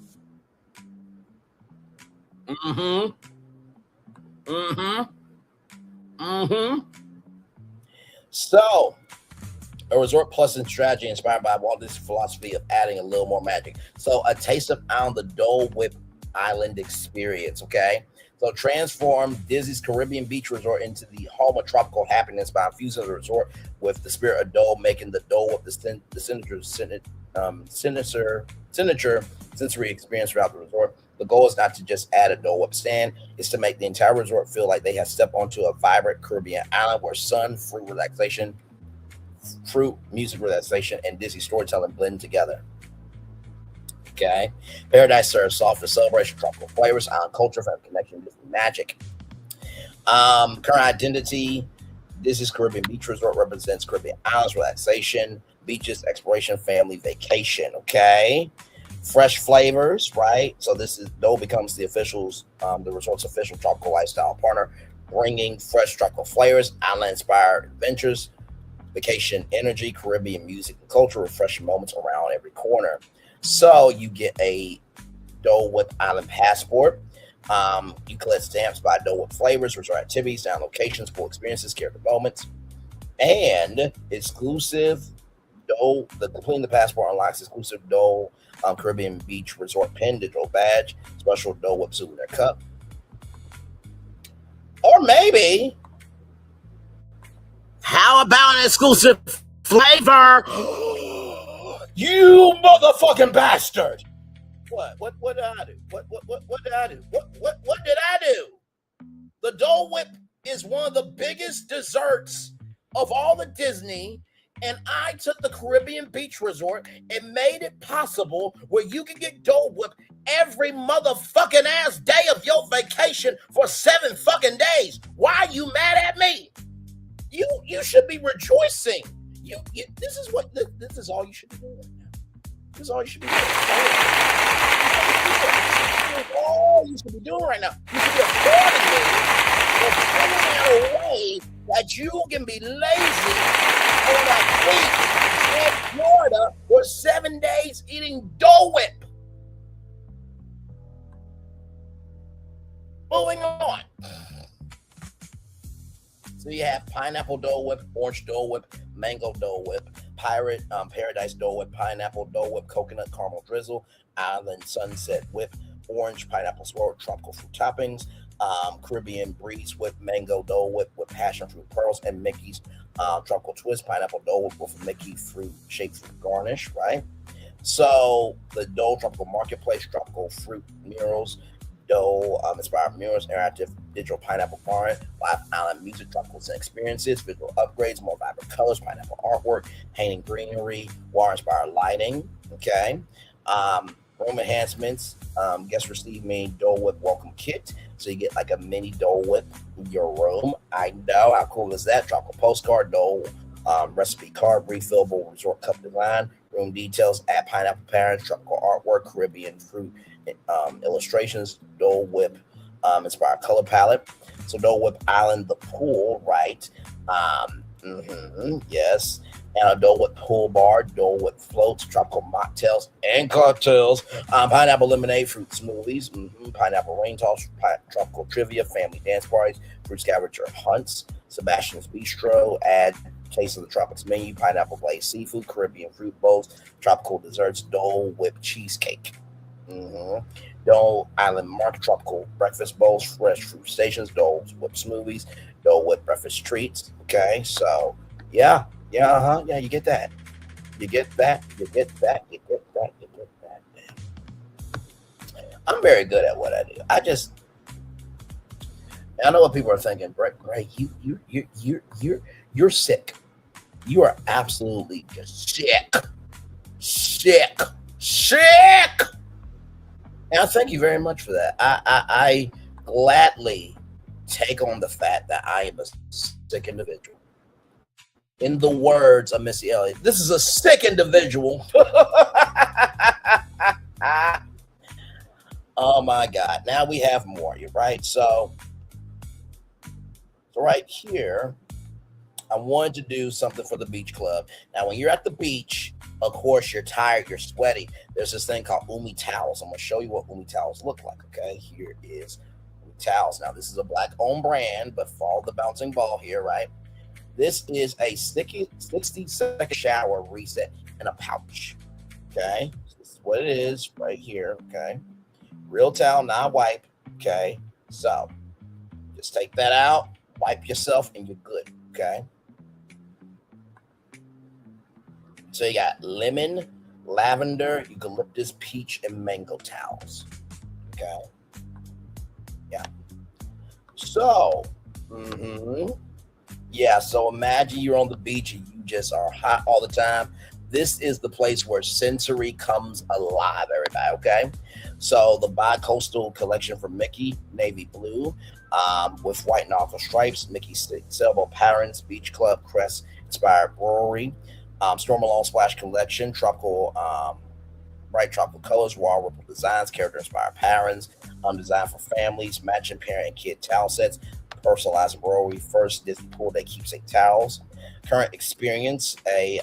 So, a Resort Plus and strategy inspired by Walt Disney's philosophy of adding a little more magic. So, a taste of Island, the Dole Whip Island experience, okay? So, transform Disney's Caribbean Beach Resort into the home of tropical happiness by infusing the resort with the spirit of Dole, making the Dole Whip the signature sensory experience throughout the resort. The goal is not to just add a Dole Whip stand, it's to make the entire resort feel like they have stepped onto a vibrant Caribbean island where sun, fruit, music relaxation, and Disney storytelling blend together. Okay. Paradise serves soft for celebration, tropical flavors, island culture, family connection, Disney magic. Current identity: Disney's Caribbean Beach Resort represents Caribbean islands, relaxation, beaches, exploration, family vacation. Okay. Fresh flavors, right? So Dole becomes the resort's official tropical lifestyle partner, bringing fresh tropical flavors, island-inspired adventures, vacation energy, Caribbean music and culture, refreshing moments around every corner. So you get a Dole Whip Island passport. You collect stamps by Dole Whip flavors, resort activities, down locations, cool experiences, character moments, and exclusive Dole. Completing the passport unlocks exclusive Dole Caribbean Beach Resort pin, digital badge, special Dole Whip souvenir cup, or maybe, how about an exclusive flavor? You motherfucking bastard! What did I do? What did I do? What did I do? The Dole Whip is one of the biggest desserts of all the Disney, and I took the Caribbean Beach Resort and made it possible where you can get Dole Whip every motherfucking ass day of your vacation for 7 fucking days. Why are you mad at me? You should be rejoicing. This is all you should be doing right now. This is all you should be doing. This is all you should be doing right now. You should be applauding me for figuring out a way that you can be lazy for a week in Florida for 7 days eating Dole Whip. Moving on. So you have pineapple Dole Whip, orange Dole Whip, mango Dole Whip, paradise Dole Whip, pineapple Dole Whip, coconut caramel drizzle, island sunset whip, orange pineapple swirl, tropical fruit toppings, Caribbean breeze whip, mango Dole Whip with passion fruit pearls, and Mickey's tropical twist, pineapple Dole Whip with a Mickey fruit shaped fruit garnish, right? So the Dole Tropical Marketplace, tropical fruit murals, Dole inspired murals, interactive digital pineapple barn, live island music, tropical experiences, visual upgrades, more vibrant colors, pineapple artwork, hanging greenery, water inspired lighting. Okay. Room enhancements. Guest receive mini Dole Whip welcome kit. So you get like a mini Dole Whip in your room. I know. How cool is that? Tropical postcard, Dole recipe card, refillable resort cup design, room details, add pineapple patterns, tropical artwork, Caribbean fruit illustrations, Dole Whip inspired color palette. So Dole Whip Island, the pool, right? Yes. And a Dole Whip pool bar, Dole Whip floats, tropical mocktails and cocktails, pineapple lemonade, fruit smoothies, pineapple rain toss, tropical trivia, family dance parties, fruit scavenger hunts, Sebastian's Bistro, add Taste of the Tropics menu, pineapple glazed seafood, Caribbean fruit bowls, tropical desserts, Dole Whip cheesecake. Dole Island Market, tropical breakfast bowls, fresh fruit stations, Dole Whip smoothies, Dole Whip breakfast treats. Okay, so yeah, you get that. You get that. I'm very good at what I do. I know what people are thinking. Gray, you're sick. You are absolutely just sick. And I thank you very much for that. I gladly take on the fact that I am a sick individual. In the words of Missy Elliott, this is a sick individual. Oh my God. Now we have more, right? So right here, I wanted to do something for the beach club. Now, when you're at the beach, of course, you're tired, you're sweaty. There's this thing called Umi towels. I'm going to show you what Umi towels look like, okay? Here is Umi towels. Now, this is a black-owned brand, but follow the bouncing ball here, right? This is a 60-second shower reset in a pouch, okay? So this is what it is right here, okay? Real towel, not wipe, okay? So just take that out, wipe yourself, and you're good, okay? So you got lemon, lavender, eucalyptus, peach, and mango towels. Okay. Yeah. So, yeah, so imagine you're on the beach and you just are hot all the time. This is the place where sensory comes alive, everybody, okay? So the bi-coastal collection from Mickey, navy blue, with white nautical stripes, Mickey sailboat patterns, beach club crest inspired brewery, Storm Alone Splash collection, tropical, bright tropical colors, raw ripple designs, character inspired patterns, designed for families, matching parent and kid towel sets, personalized embroidery, first Disney pool day keepsake towels. Current experience, a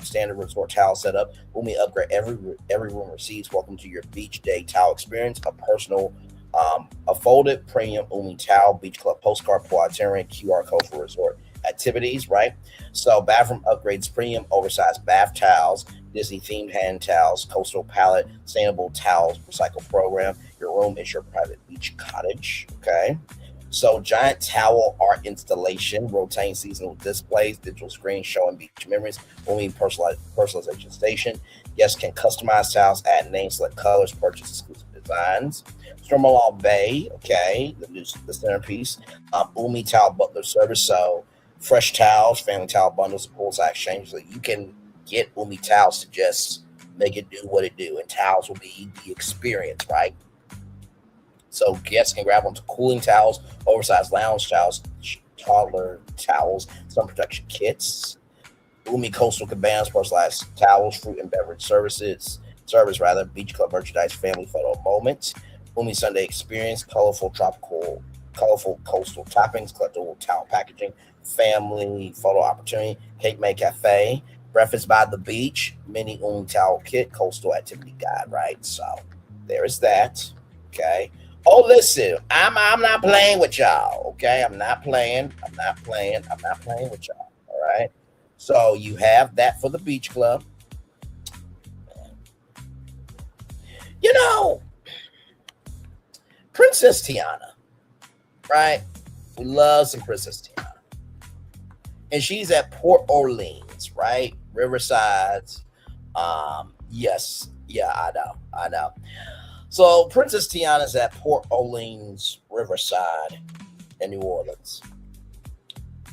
standard resort towel setup. When we upgrade, every room receives welcome to your beach day towel experience, a personal, a folded premium Umi towel, beach club postcard, pool itinerary, QR code for resort activities, right? So bathroom upgrades, premium oversized bath towels, Disney themed hand towels, coastal palette, sustainable towels recycle program. Your room is your private beach cottage, okay? So giant towel art installation, rotating seasonal displays, digital screens showing beach memories, only personalization station. Guests can customize towels, add names, select colors, purchase exclusive designs. Stormalong Bay, okay, the centerpiece. Umi Towel Butler Service, so fresh towels, family towel bundles, poolside exchange. So you can get Umi towels to just make it do what it do, and towels will be the experience, right? So guests can grab onto cooling towels, oversized lounge towels, toddler towels, sun protection kits, Umi Coastal Cabanas, personalized towels, fruit and beverage service, beach club merchandise, family photo moments, Umi Sunday experience, colorful coastal toppings, collectible towel packaging, family photo opportunity, Cake Made Cafe, breakfast by the beach, mini Umi towel kit, coastal activity guide, right? So there is that, okay? Oh, listen, I'm not playing with y'all, okay? I'm not playing with y'all, all right? So you have that for the beach club. You know, Princess Tiana, right? We love some Princess Tiana. And she's at Port Orleans, right? Riverside. Yes. Yeah, I know. So Princess Tiana's at Port Orleans, Riverside, in New Orleans.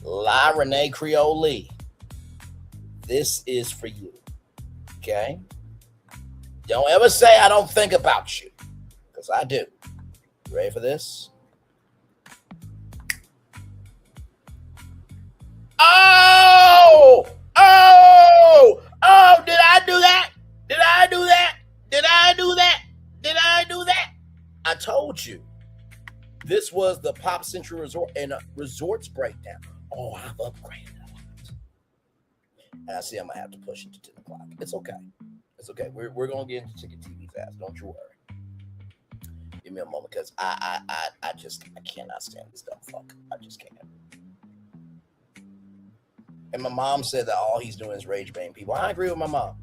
La Renee Creole, this is for you, okay? Don't ever say I don't think about you, because I do. You ready for this? Oh! Oh! Oh! Did I do that? Did I do that? Did I do that? Did I do that? I told you. This was the Pop Century Resort and Resorts breakdown. Oh, I've upgraded a lot. And I see I'm going to have to push it to 10 o'clock. It's okay. It's okay. We're going to get into Ticket TV fast. Don't you worry. Give me a moment, because I cannot stand this dumb fuck. I just can't. And my mom said that all he's doing is rage baiting people. I agree with my mom.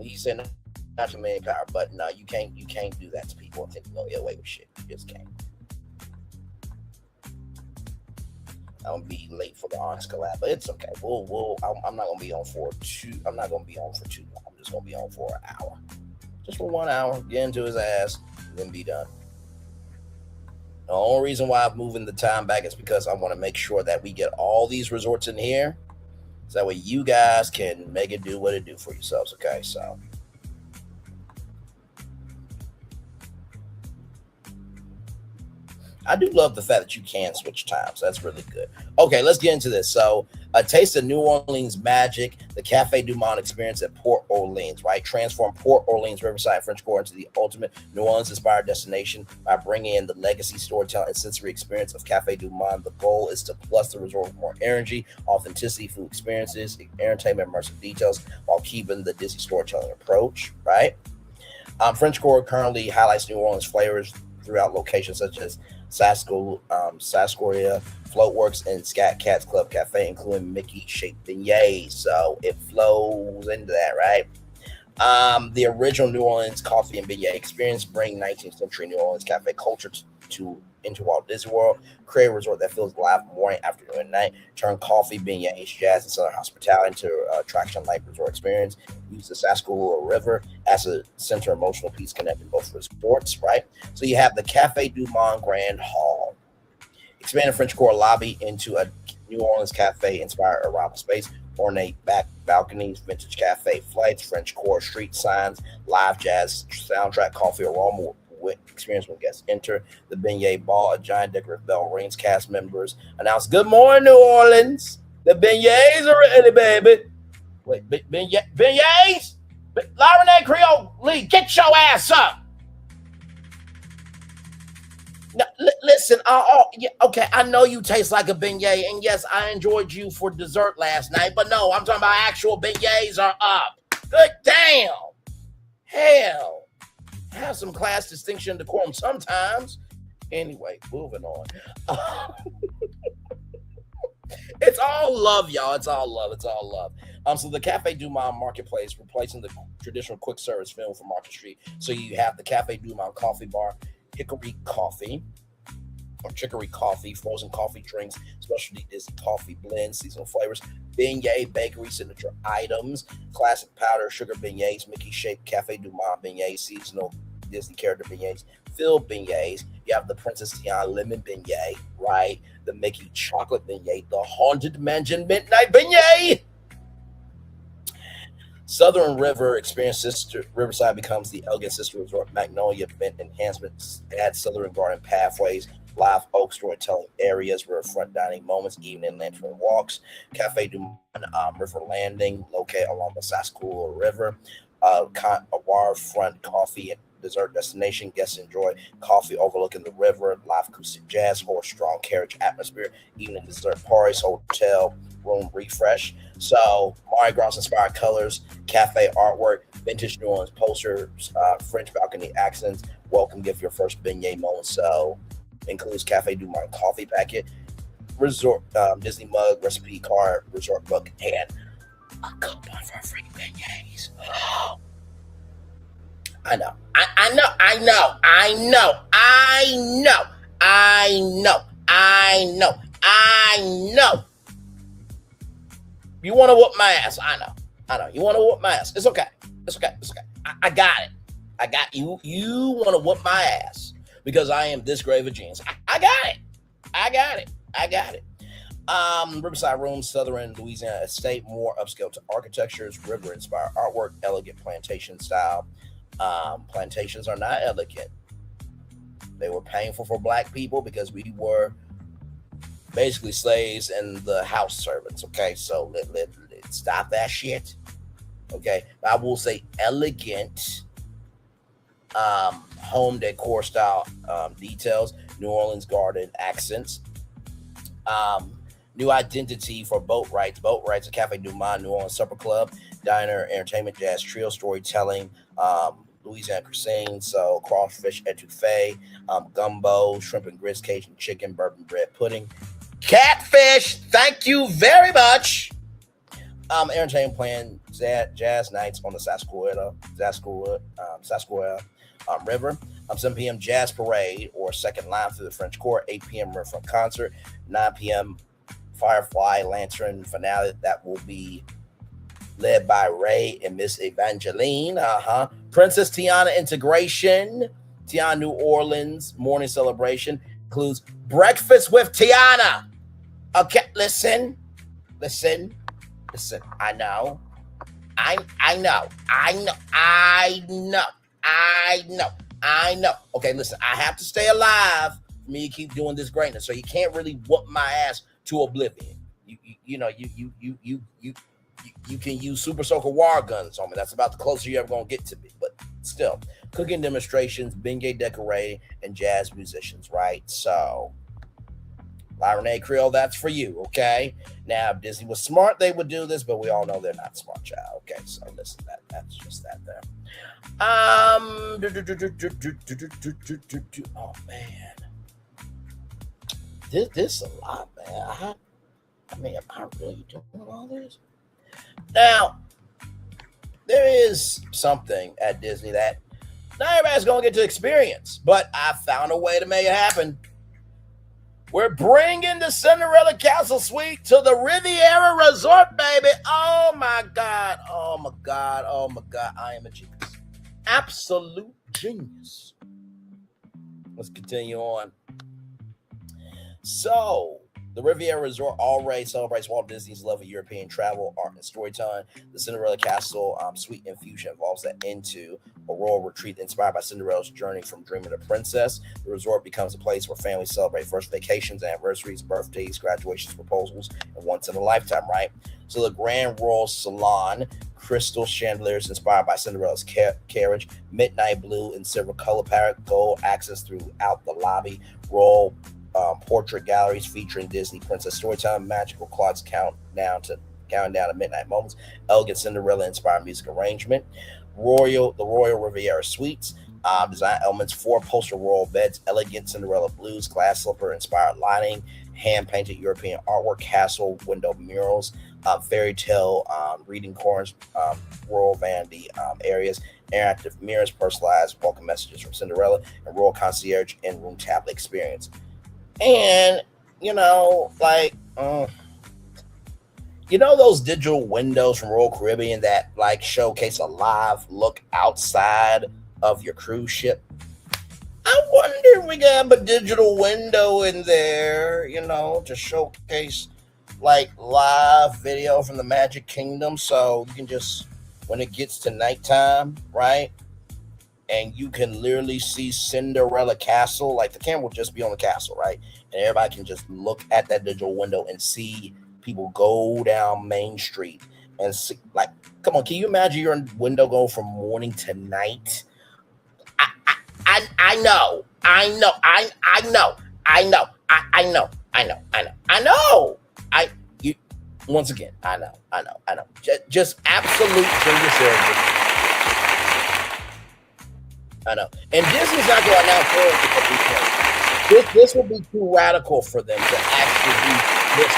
He said not to manpower, but no, you can't do that to people and think you're gonna get away with shit. You just can't. I'm gonna be late for the honest collab, but it's okay. I'm not gonna be on for too long. I'm just gonna be on for an hour. Just for 1 hour, get into his ass, and then be done. The only reason why I'm moving the time back is because I want to make sure that we get all these resorts in here, so that way you guys can make it do what it do for yourselves. Okay, so. I do love the fact that you can switch times. That's really good. Okay, let's get into this. So, a taste of New Orleans magic, the Cafe Du Monde experience at Port Orleans, right? Transform Port Orleans Riverside French Quarter into the ultimate New Orleans-inspired destination by bringing in the legacy storytelling and sensory experience of Cafe Du Monde. The goal is to plus the resort with more energy, authenticity, food experiences, entertainment, immersive details, while keeping the Disney storytelling approach, right? French Quarter currently highlights New Orleans flavors throughout locations such as Saskoria, Floatworks, and Scat Cats Club Cafe, including Mickey-shaped beignets. So it flows into that, right? The original New Orleans coffee and beignet experience bring 19th century New Orleans cafe culture into Walt Disney World. Create a resort that feels alive morning, afternoon, and night. Turn coffee, beignets, jazz, and southern hospitality into attraction-like resort experience. Use the Saskoria River as a center emotional piece connecting both resorts, right? So you have the Cafe Du Monde Grand Hall. Expanded French Quarter lobby into a New Orleans cafe-inspired arrival space. Ornate back balconies, vintage cafe flights, French Quarter street signs, live jazz soundtrack, coffee aroma experience when guests enter. The beignet ball, a giant decorative bell rings. Cast members announce, "Good morning, New Orleans. The beignets are ready, baby." Wait, beignets? Lauren Creole Lee, get your ass up. Now, listen, okay, I know you taste like a beignet, and yes, I enjoyed you for dessert last night, but no, I'm talking about actual beignets are up. Good damn. Hell. Have some class, distinction, decorum sometimes. Anyway, moving on. It's all love, y'all. It's all love. It's all love. So the Cafe Du Monde Marketplace, replacing the traditional quick service film from Market Street. So you have the Cafe Du Monde Coffee Bar, Hickory Coffee, or Chicory Coffee, frozen coffee drinks, specialty Disney coffee blends, seasonal flavors, beignet, bakery signature items, classic powder, sugar beignets, Mickey-shaped Cafe Du Monde beignets, seasonal Disney character beignets, filled beignets. You have the Princess Tiana lemon beignet, right? The Mickey chocolate beignet, the Haunted Mansion midnight beignet. Southern River Experience Riverside becomes the elegant sister resort. Magnolia event enhancements add Southern Garden pathways, live oak storytelling areas, riverfront dining moments, evening lantern walks. Cafe Du Monde River Landing, located along the Saskoria River. A waterfront coffee and dessert destination. Guests enjoy coffee overlooking the river, live acoustic jazz, horse-drawn carriage atmosphere, evening dessert parties, hotel room refresh. So Mardi Gras inspired colors, cafe artwork, vintage New Orleans posters, French balcony accents, welcome gift your first beignet moment. So includes Cafe Du Monde coffee packet, resort Disney mug, recipe card, resort book, and a coupon for free beignets. I know. You want to whoop my ass. I know. You want to whoop my ass. It's okay. I got it. I got you. You want to whoop my ass because I am this grave of genius. I got it. Riverside Rooms, Southern Louisiana Estate, more upscale to architectures, river-inspired artwork, elegant plantation style, Plantations are not elegant. They were painful for black people because we were basically slaves and the house servants. Okay, so let stop that shit. Okay, I will say elegant home decor style details, New Orleans garden accents, new identity for Boat Rights, a Cafe Du Monde, New Orleans Supper Club, diner, entertainment, jazz trio, storytelling, Louisiana cuisine, so crawfish etouffee, gumbo, shrimp and grits, Cajun chicken, bourbon bread pudding, catfish. Thank you very much. Entertainment plan, jazz nights on the Sarsaparilla River. 7 p.m. jazz parade or second line through the French Court. 8 p.m. riverfront concert. 9 p.m. Firefly Lantern finale that will be led by Ray and Miss Evangeline. Princess Tiana integration. Tiana New Orleans morning celebration includes breakfast with Tiana. Okay, listen. I know. Okay, listen. I have to stay alive for me to keep doing this greatness. So you can't really whoop my ass to oblivion. You can use Super Soaker war guns on me. That's about the closest you're ever gonna get to me. But still, cooking demonstrations, beignet decorating, and jazz musicians. Right. So, La Renee Creole, that's for you, okay? Now, if Disney was smart, they would do this, but we all know they're not smart, child. Okay, so listen, that's just that there. Oh, man. This is a lot, man. I mean, am I really doing all this? Now, there is something at Disney that not everybody's going to get to experience, but I found a way to make it happen. We're bringing the Cinderella Castle Suite to the Riviera Resort, baby. Oh, my God. Oh, my God. Oh, my God. I am a genius. Absolute genius. Let's continue on. So, the Riviera Resort already celebrates Walt Disney's love of European travel, art, and storytelling. The Cinderella Castle Suite Infusion evolves that into a royal retreat inspired by Cinderella's journey from dreaming to princess. The resort becomes a place where families celebrate first vacations, anniversaries, birthdays, graduations, proposals, and once in a lifetime, right? So the Grand Royal Salon, crystal chandeliers inspired by Cinderella's carriage, midnight blue and silver color palette, gold access throughout the lobby, royal portrait galleries featuring Disney princess storytelling, magical clocks counting down to midnight moments, elegant Cinderella inspired music arrangement, the Royal Riviera Suites, design elements, 4 upholstered royal beds, elegant Cinderella blues, glass slipper inspired lighting, hand painted European artwork, castle window murals, fairy tale reading corners, royal vanity areas, interactive mirrors, personalized welcome messages from Cinderella, and royal concierge in-room tablet experience. And, those digital windows from Royal Caribbean that showcase a live look outside of your cruise ship? I wonder if we can have a digital window in there, to showcase live video from the Magic Kingdom. So you can just, when it gets to nighttime, right? And you can literally see Cinderella Castle. The camera will just be on the castle, right? And everybody can just look at that digital window and see people go down Main Street and see, come on, can you imagine your window go from morning to night? I know. Once again, I know. Just absolute genius. I know. And Disney's not going to announce it. This will be too radical for them to actually do this.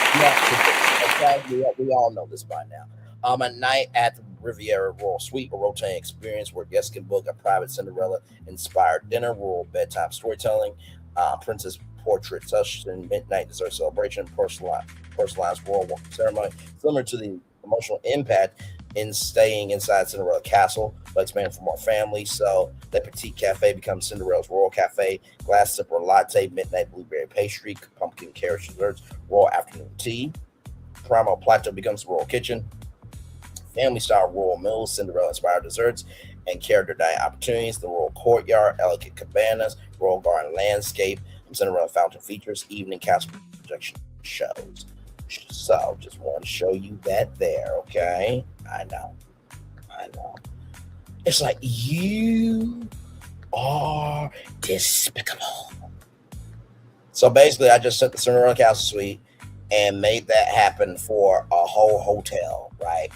Okay? We all know this by now. A night at the Riviera Royal Suite, a rotating experience where guests can book a private Cinderella-inspired dinner, royal bedtime storytelling, princess portrait session, midnight dessert celebration, personalized royal welcome ceremony, similar to the emotional impact in staying inside Cinderella Castle, but expanding for more families. So the Petite Cafe becomes Cinderella's Royal Cafe, glass sipper latte, midnight blueberry pastry, pumpkin carrot desserts, royal afternoon tea. Primo Plateau becomes the Royal Kitchen, family style royal meals, Cinderella inspired desserts, and character dining opportunities. The Royal Courtyard, elegant cabanas, Royal Garden landscape, Cinderella fountain features, evening castle projection shows. So just want to show you that there, okay? I know. It's like you are despicable. So basically, I just took the Cinderella Castle Suite and made that happen for a whole hotel, right?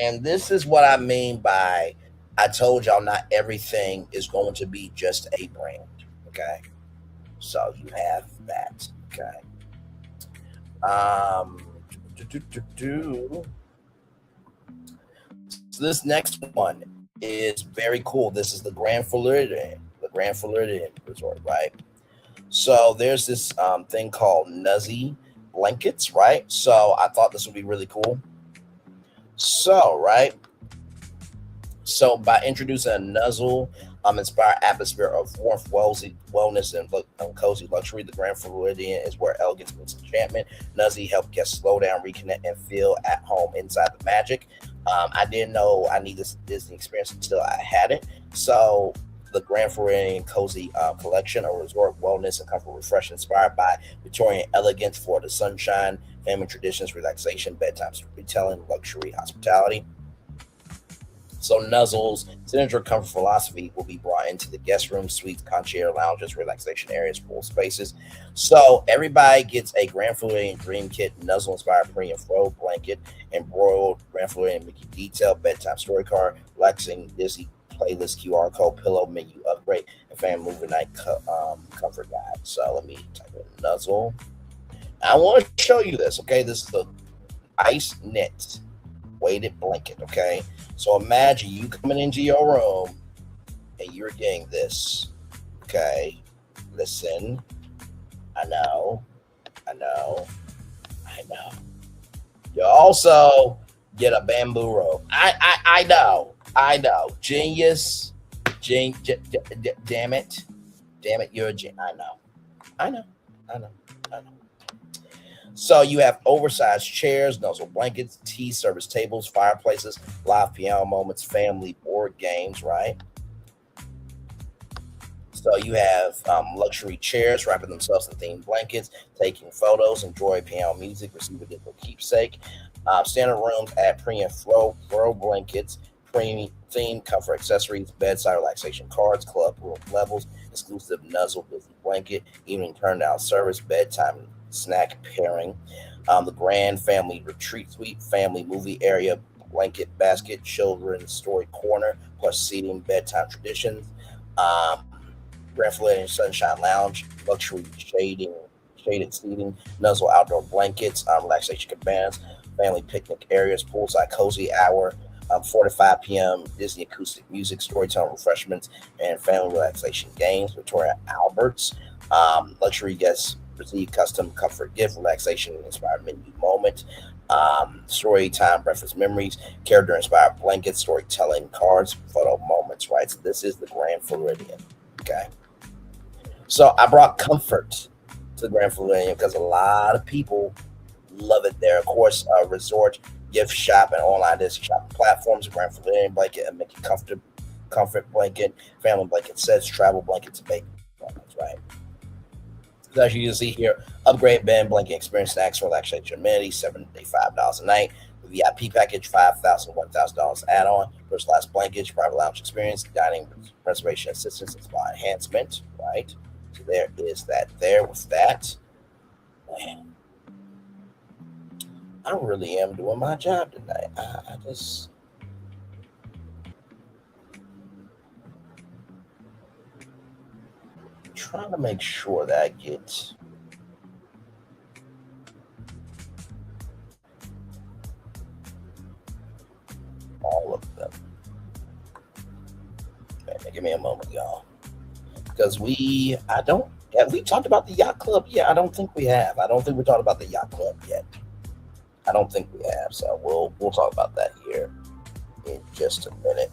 And this is what I mean by I told y'all not everything is going to be just a brand, okay? So you have that, okay? So this next one is very cool. This is the Grand Floridian Resort, right? So there's this thing called Nuzzy blankets, right? So I thought this would be really cool. So by introducing a nuzzle inspired atmosphere of warmth, wellness, and cozy luxury, the Grand Floridian is where elegance meets enchantment. Nuzzy help guests slow down, reconnect, and feel at home inside the magic. I didn't know I needed this Disney experience until I had it. So the Grand Floridian Cozy Collection, a resort wellness and comfort refresh inspired by Victorian elegance, Florida sunshine, family traditions, relaxation, bedtime storytelling, luxury, hospitality. So Nuzzle's signature comfort philosophy will be brought into the guest room, suites, concierge lounges, relaxation areas, pool spaces. So everybody gets a Grand Floridian Dream Kit, Nuzzle-inspired premium throw blanket, embroidered Grand Floridian Mickey detail, bedtime story card, relaxing Disney playlist, QR code, pillow, menu upgrade, and family movie night comfort guide. So let me type in Nuzzle. I want to show you this, okay? This is the ice knit weighted blanket, okay? So imagine you coming into your room and you're getting this, okay? Listen, I know. You also get a bamboo rope. I know. Genius. Damn it, you're a genius. I know. So you have oversized chairs, nuzzle blankets, tea service tables, fireplaces, live piano moments, family board games, right? So you have luxury chairs wrapping themselves in themed blankets, taking photos, enjoy piano music, receive a digital keepsake. Standard rooms add premium throw blankets, premium themed comfort accessories, bedside relaxation cards, club room levels, exclusive nuzzle Disney blanket, evening turn-down service, bedtime snack pairing, the Grand Family Retreat Suite, family movie area, blanket basket, children's story corner, plus seating, bedtime traditions, Grand Floridian Sunshine Lounge, luxury shaded seating, nuzzle outdoor blankets, relaxation cabanas, family picnic areas, poolside cozy hour, 4 to 5 p.m. Disney acoustic music, storytelling refreshments, and family relaxation games. Victoria Albert's luxury guests receive custom comfort gift, relaxation inspired menu moment, story time breakfast memories, character inspired blankets, storytelling cards, photo moments, right? So this is the Grand Floridian, okay? So I brought comfort to the Grand Floridian because a lot of people love it there. Of course, resort, gift shop, and online Disney shopping platforms, Grand Floridian blanket, a Mickey comfort blanket, family blanket sets, travel blankets, and baby blankets, right? So as you can see here, upgrade bed, blanket experience, snacks, relaxation amenities, $75 a night. The VIP package, $5,000, $1,000 add-on. First class blankets, private lounge experience, dining, reservation assistance, and spa enhancement, right? So there is that there with that. Man, I really am doing my job tonight. I just... trying to make sure that I get all of them. Man, give me a moment, y'all. Because have we talked about the yacht club yet? I don't think we have. I don't think we talked about the yacht club yet. I don't think we have. So we'll talk about that here in just a minute.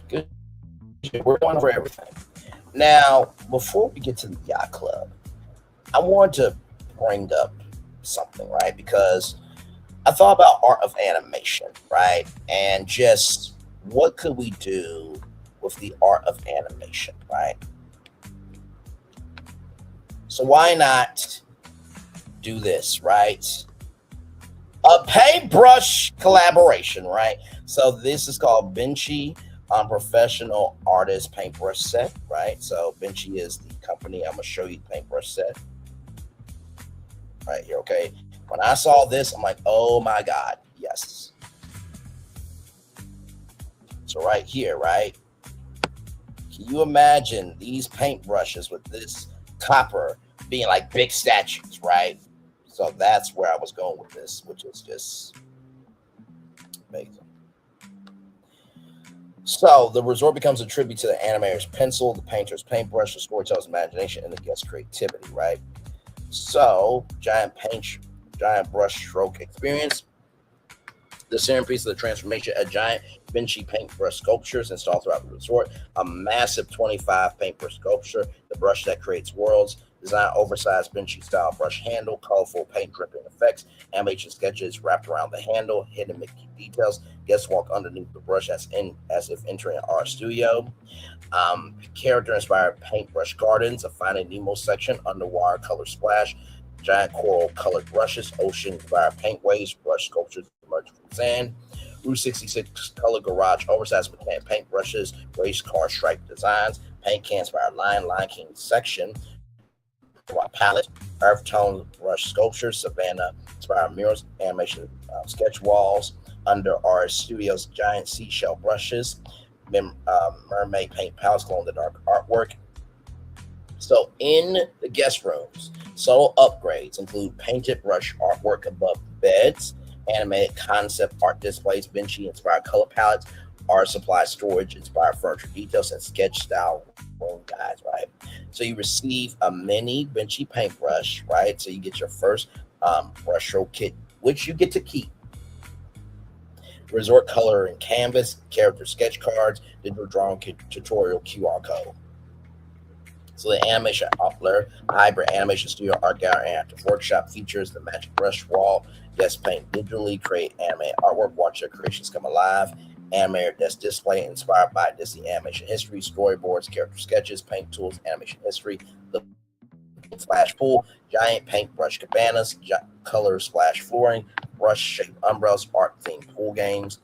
Good. We're going over everything. Now, before we get to the yacht club, I want to bring up something, right? Because I thought about art of animation, right? And just what could we do with the art of animation, right? So why not do this, right? A paintbrush collaboration, right? So this is called Benchy Professional Artist Paintbrush Set, right? So Benchy is the company. I'm gonna show you the paintbrush set right here, okay? When I saw this, I'm like, oh my God, yes. So right here, right? Can you imagine these paintbrushes with this copper being like big statues, right? So that's where I was going with this, which is just amazing. So the resort becomes a tribute to the animator's pencil, the painter's paintbrush, the storyteller's imagination, and the guest's creativity, right? So giant brush stroke experience. The centerpiece of the transformation, a giant Benchy paintbrush sculptures installed throughout the resort, a massive 25 paintbrush sculpture, the brush that creates worlds, design oversized Benchy style brush handle, colorful paint dripping effects, animation sketches wrapped around the handle, hidden Mickey details. Guests walk underneath the brush as if entering an art studio. Character-inspired paintbrush gardens, a Finding Nemo section, underwater color splash, giant coral colored brushes, ocean-inspired paintways, brush sculptures emerging from sand. Route 66 color garage, oversized mechanic paintbrushes, race car stripe designs, paint can inspired Lion King section, palette, earth tone brush sculptures, Savannah inspired murals, animation sketch walls, under our studio's giant seashell brushes, mermaid paint palettes, glow in the dark artwork. So in the guest rooms, subtle upgrades include painted brush artwork above beds, animated concept art displays, Benchy inspired color palettes, art supply storage, inspired furniture details, and sketch style room guides, right? So you receive a mini Benchy paintbrush, right? So you get your first brush stroke kit, which you get to keep. Resort color and canvas, character sketch cards, digital drawing kit, tutorial QR code. So the animation upler, hybrid animation studio, art gallery, and active workshop features the magic brush wall. Guests paint digitally, create animated artwork, watch their creations come alive. Animator desk display inspired by Disney animation history, storyboards, character sketches, paint tools, animation history, the splash pool, giant paintbrush cabanas, color splash flooring, brush shaped umbrellas, art themed pool games,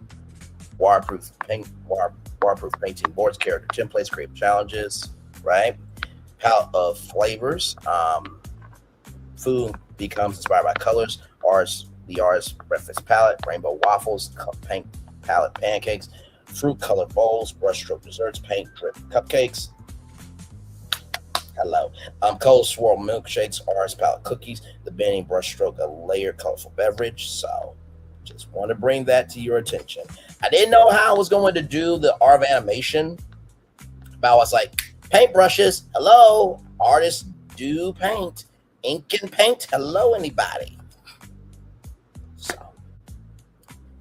waterproof painting boards, character templates, creative challenges, right? Palette of flavors. Food becomes inspired by colors. The artist's breakfast palette, rainbow waffles, paint palette pancakes, fruit colored bowls, brushstroke desserts, paint drip cupcakes. Hello. Color swirl milkshakes, artist palette cookies, the bending brushstroke, a layered colorful beverage. So just want to bring that to your attention. I didn't know how I was going to do the art of animation, but I was like, paintbrushes, hello. Artists do paint. Ink and paint, hello, anybody. So,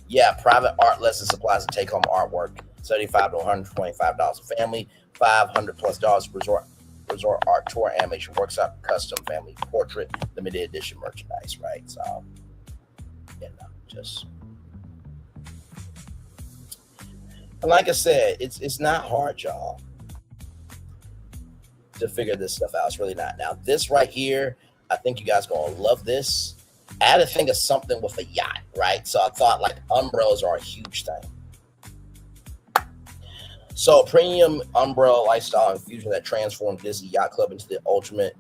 yeah, private art lesson supplies and take-home artwork, $75 to $125 a family, $500+ resort art tour, animation workshop, custom family portrait, limited edition merchandise, right? So, you know, just. And like I said, it's not hard, y'all, to figure this stuff out. It's really not. Now, this right here, I think you guys are going to love this. I had to think of something with a yacht, right? So I thought like umbrellas are a huge thing. So premium umbrella lifestyle infusion that transformed Disney Yacht Club into the ultimate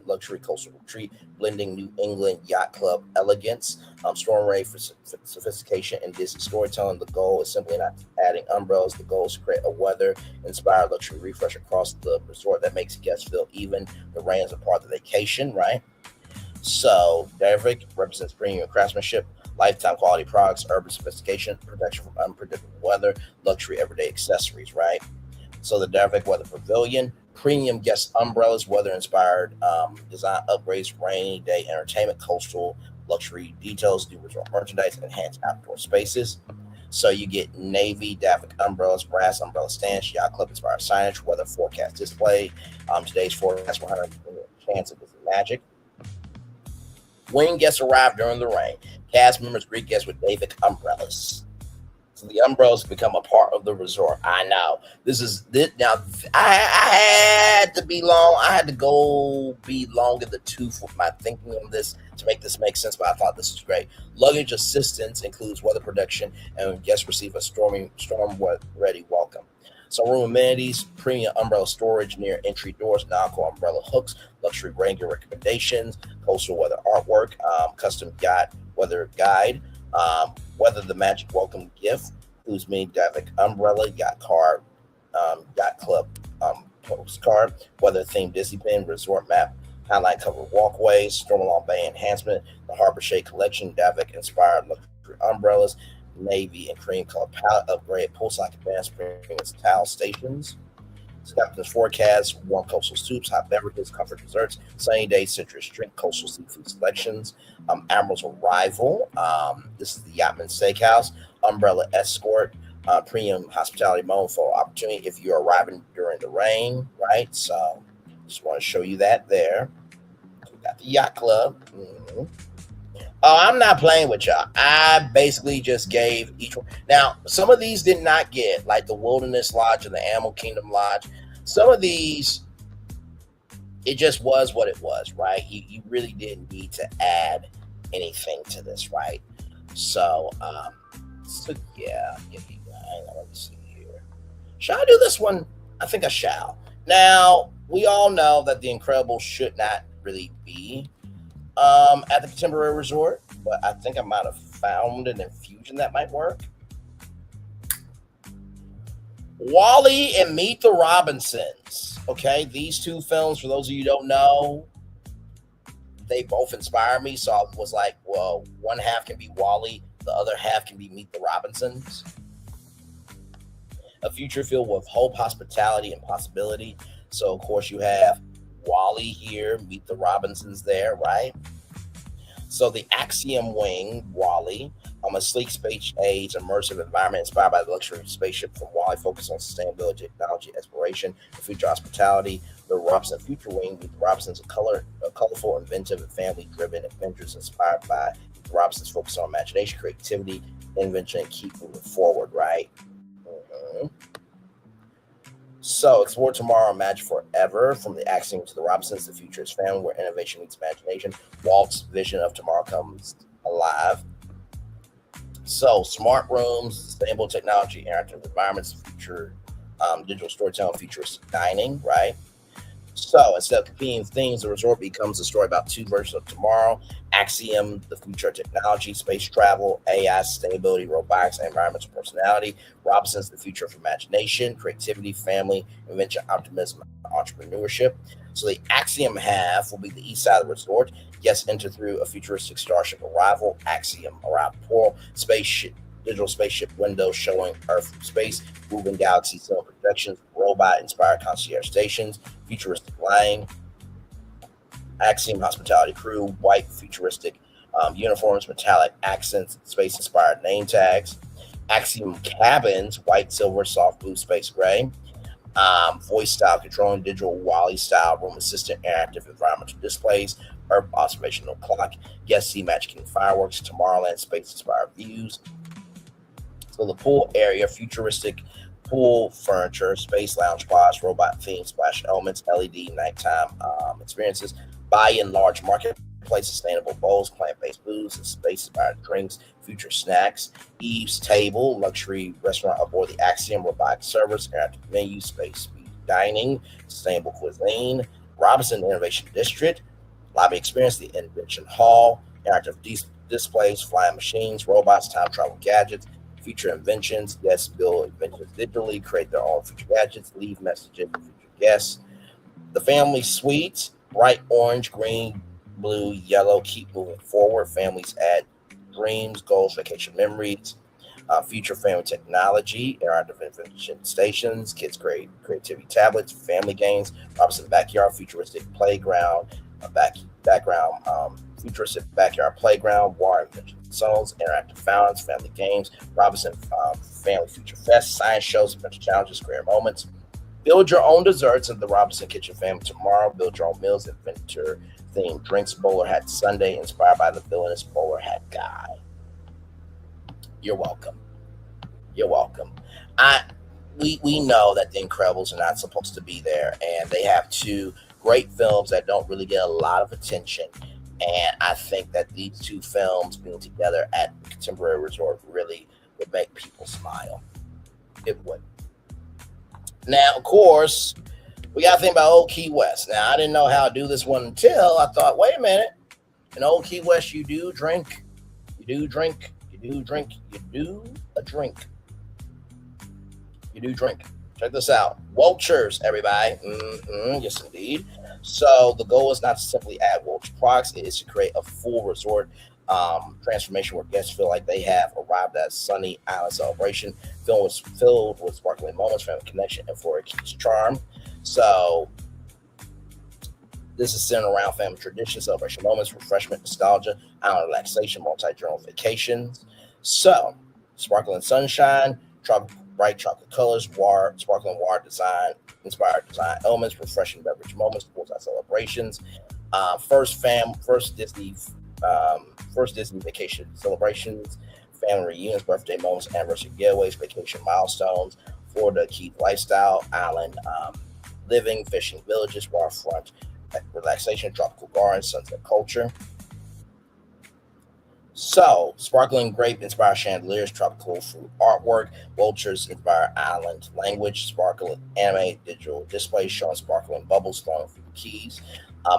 luxury coastal retreat, blending New England Yacht Club elegance, storm ready for sophistication and Disney storytelling. The goal is simply not adding umbrellas. The goal is to create a weather-inspired luxury refresh across the resort that makes guests feel even the rain is a part of the vacation, right? So Derrick represents premium craftsmanship, lifetime quality products, urban sophistication, protection from unpredictable weather, luxury everyday accessories, right? So the Derrick Weather Pavilion, premium guest umbrellas, weather-inspired design upgrades, rainy day entertainment, coastal luxury details, new resort merchandise, enhanced outdoor spaces. So you get navy Derrick umbrellas, brass umbrella stands, yacht club inspired signage, weather forecast display. Today's forecast 100% chance of Disney magic. When guests arrive during the rain, cast members greet guests with David umbrellas. So the umbrellas become a part of the resort. I know this is this now. I had to be long. I had to go be long in the tooth with my thinking on this to make this make sense. But I thought this was great. Luggage assistance includes weather protection, and guests receive a storm ready welcome. So room amenities, premium umbrella storage near entry doors, nautical umbrella hooks, luxury rain gear recommendations, coastal weather artwork, custom weather guide. Whether the magic welcome gift includes mini graphic umbrella, yacht card, yacht club postcard, weather themed Disney pin, resort map, highlight covered walkways, Stormalong Bay enhancement, the Harbor Shade collection, Davik inspired luxury umbrellas, navy and cream color palette, upgraded poolside advanced premium towel stations. Captain's forecast, warm coastal soups, hot beverages, comfort desserts, sunny day citrus drink, coastal seafood selections, Admiral's Arrival. This is the Yachtman Steakhouse, umbrella escort, premium hospitality mode for opportunity if you're arriving during the rain, right? So just want to show you that there. We got the yacht club. Mm-hmm. Oh, I'm not playing with y'all. I basically just gave each one. Now, some of these did not get, like the Wilderness Lodge and the Animal Kingdom Lodge. Some of these, it just was what it was, right? You really didn't need to add anything to this, right? So yeah. Let me see here. Shall I do this one? I think I shall. Now, we all know that the Incredibles should not really be at the Contemporary Resort, but I think I might have found an infusion that might work. WALL-E and Meet the Robinsons. Okay, these two films, for those of you who don't know, they both inspire me. So I was like, well, one half can be WALL-E, the other half can be Meet the Robinsons. A future filled with hope, hospitality, and possibility. So, of course, you have WALL-E here, Meet the Robinsons there, right? So the Axiom Wing, WALL-E, a sleek space age immersive environment inspired by the luxury spaceship from WALL-E, focused on sustainability, technology, exploration, and future hospitality. The Robinson Future Wing, Meet the Robinsons, a colorful, inventive, and family-driven adventures inspired by the Robinsons, focused on imagination, creativity, invention, and keep moving forward, right? Mm-hmm. So, Explore Tomorrow, Imagine Forever, from the Axiom to the Robinsons, the future is found where innovation meets imagination. Walt's vision of tomorrow comes alive. So, smart rooms, sustainable technology, interactive environments, future digital storytelling, futuristic dining, right? So, instead of competing themes, the resort becomes a story about two versions of tomorrow. Axiom, the future of technology, space travel, AI, sustainability, robotics, and environmental personality. Robinsons, the future of imagination, creativity, family, invention, optimism, and entrepreneurship. So the Axiom half will be the east side of the resort. Guests enter through a futuristic starship arrival, Axiom arrival portal, spaceship, digital spaceship window showing Earth from space, moving galaxy cell projections, robot-inspired concierge stations, futuristic line, Axiom hospitality crew, white futuristic uniforms, metallic accents, space-inspired name tags, Axiom cabins, white, silver, soft blue, space gray, voice style controlling digital WALL-E style room assistant interactive environmental displays, Earth observational clock, guest see magic and fireworks, Tomorrowland space-inspired views. So the pool area, futuristic pool furniture, space lounge bars, robot themed splash elements, LED nighttime experiences, buy-in large marketplace, sustainable bowls, plant-based foods, and space-inspired drinks, future snacks, Eve's Table, luxury restaurant aboard the Axiom, robotic servers, interactive menu, space dining, sustainable cuisine, Robinson Innovation District, lobby experience, the Invention Hall, interactive displays, flying machines, robots, time travel gadgets, future inventions, guests build inventions digitally, create their own future gadgets, leave messages for future guests. The family suites, bright orange, green, blue, yellow, keep moving forward. Families add dreams, goals, vacation memories. Future family technology, interactive invention stations, kids create creativity tablets, family games, Robinson backyard, futuristic playground, futuristic backyard playground, water invention zones, interactive fountains, family games, Robinson Family Future Fest, science shows, adventure challenges, career moments, Build your own desserts at the Robinson Kitchen family tomorrow. Build your own meals, inventor-themed drinks, bowler hat Sunday, inspired by the villainous bowler hat guy. You're welcome. You're welcome. We know that The Incredibles are not supposed to be there, and they have two great films that don't really get a lot of attention. And I think that these two films being together at Contemporary Resort really would make people smile. It would. Now, of course, we got to think about Old Key West. Now, I didn't know how to do this one until I thought, wait a minute. In Old Key West, you do drink. You do drink. You do drink. You do a drink. You do drink. Check this out. Vultures, everybody. Yes, indeed. So the goal is not to simply add Vulture products. It is to create a full resort transformation where guests feel like they have arrived at a sunny island celebration filled with sparkling moments, family connection, and Florida Keys charm. So this is centered around family tradition, celebration moments, refreshment, nostalgia, island relaxation, multi-journal vacations. So sparkling sunshine, bright chocolate colors, sparkling water design, inspired design elements, refreshing beverage moments, poolside celebrations, first Disney vacation celebrations, family reunions, birthday moments, anniversary getaways, vacation milestones, Florida Keys lifestyle, island living, fishing villages, waterfront relaxation, tropical gardens, sunset culture. So, sparkling grape inspired chandeliers, tropical fruit artwork, vultures inspired island language, sparkling anime digital displays showing sparkling bubbles flowing through the keys.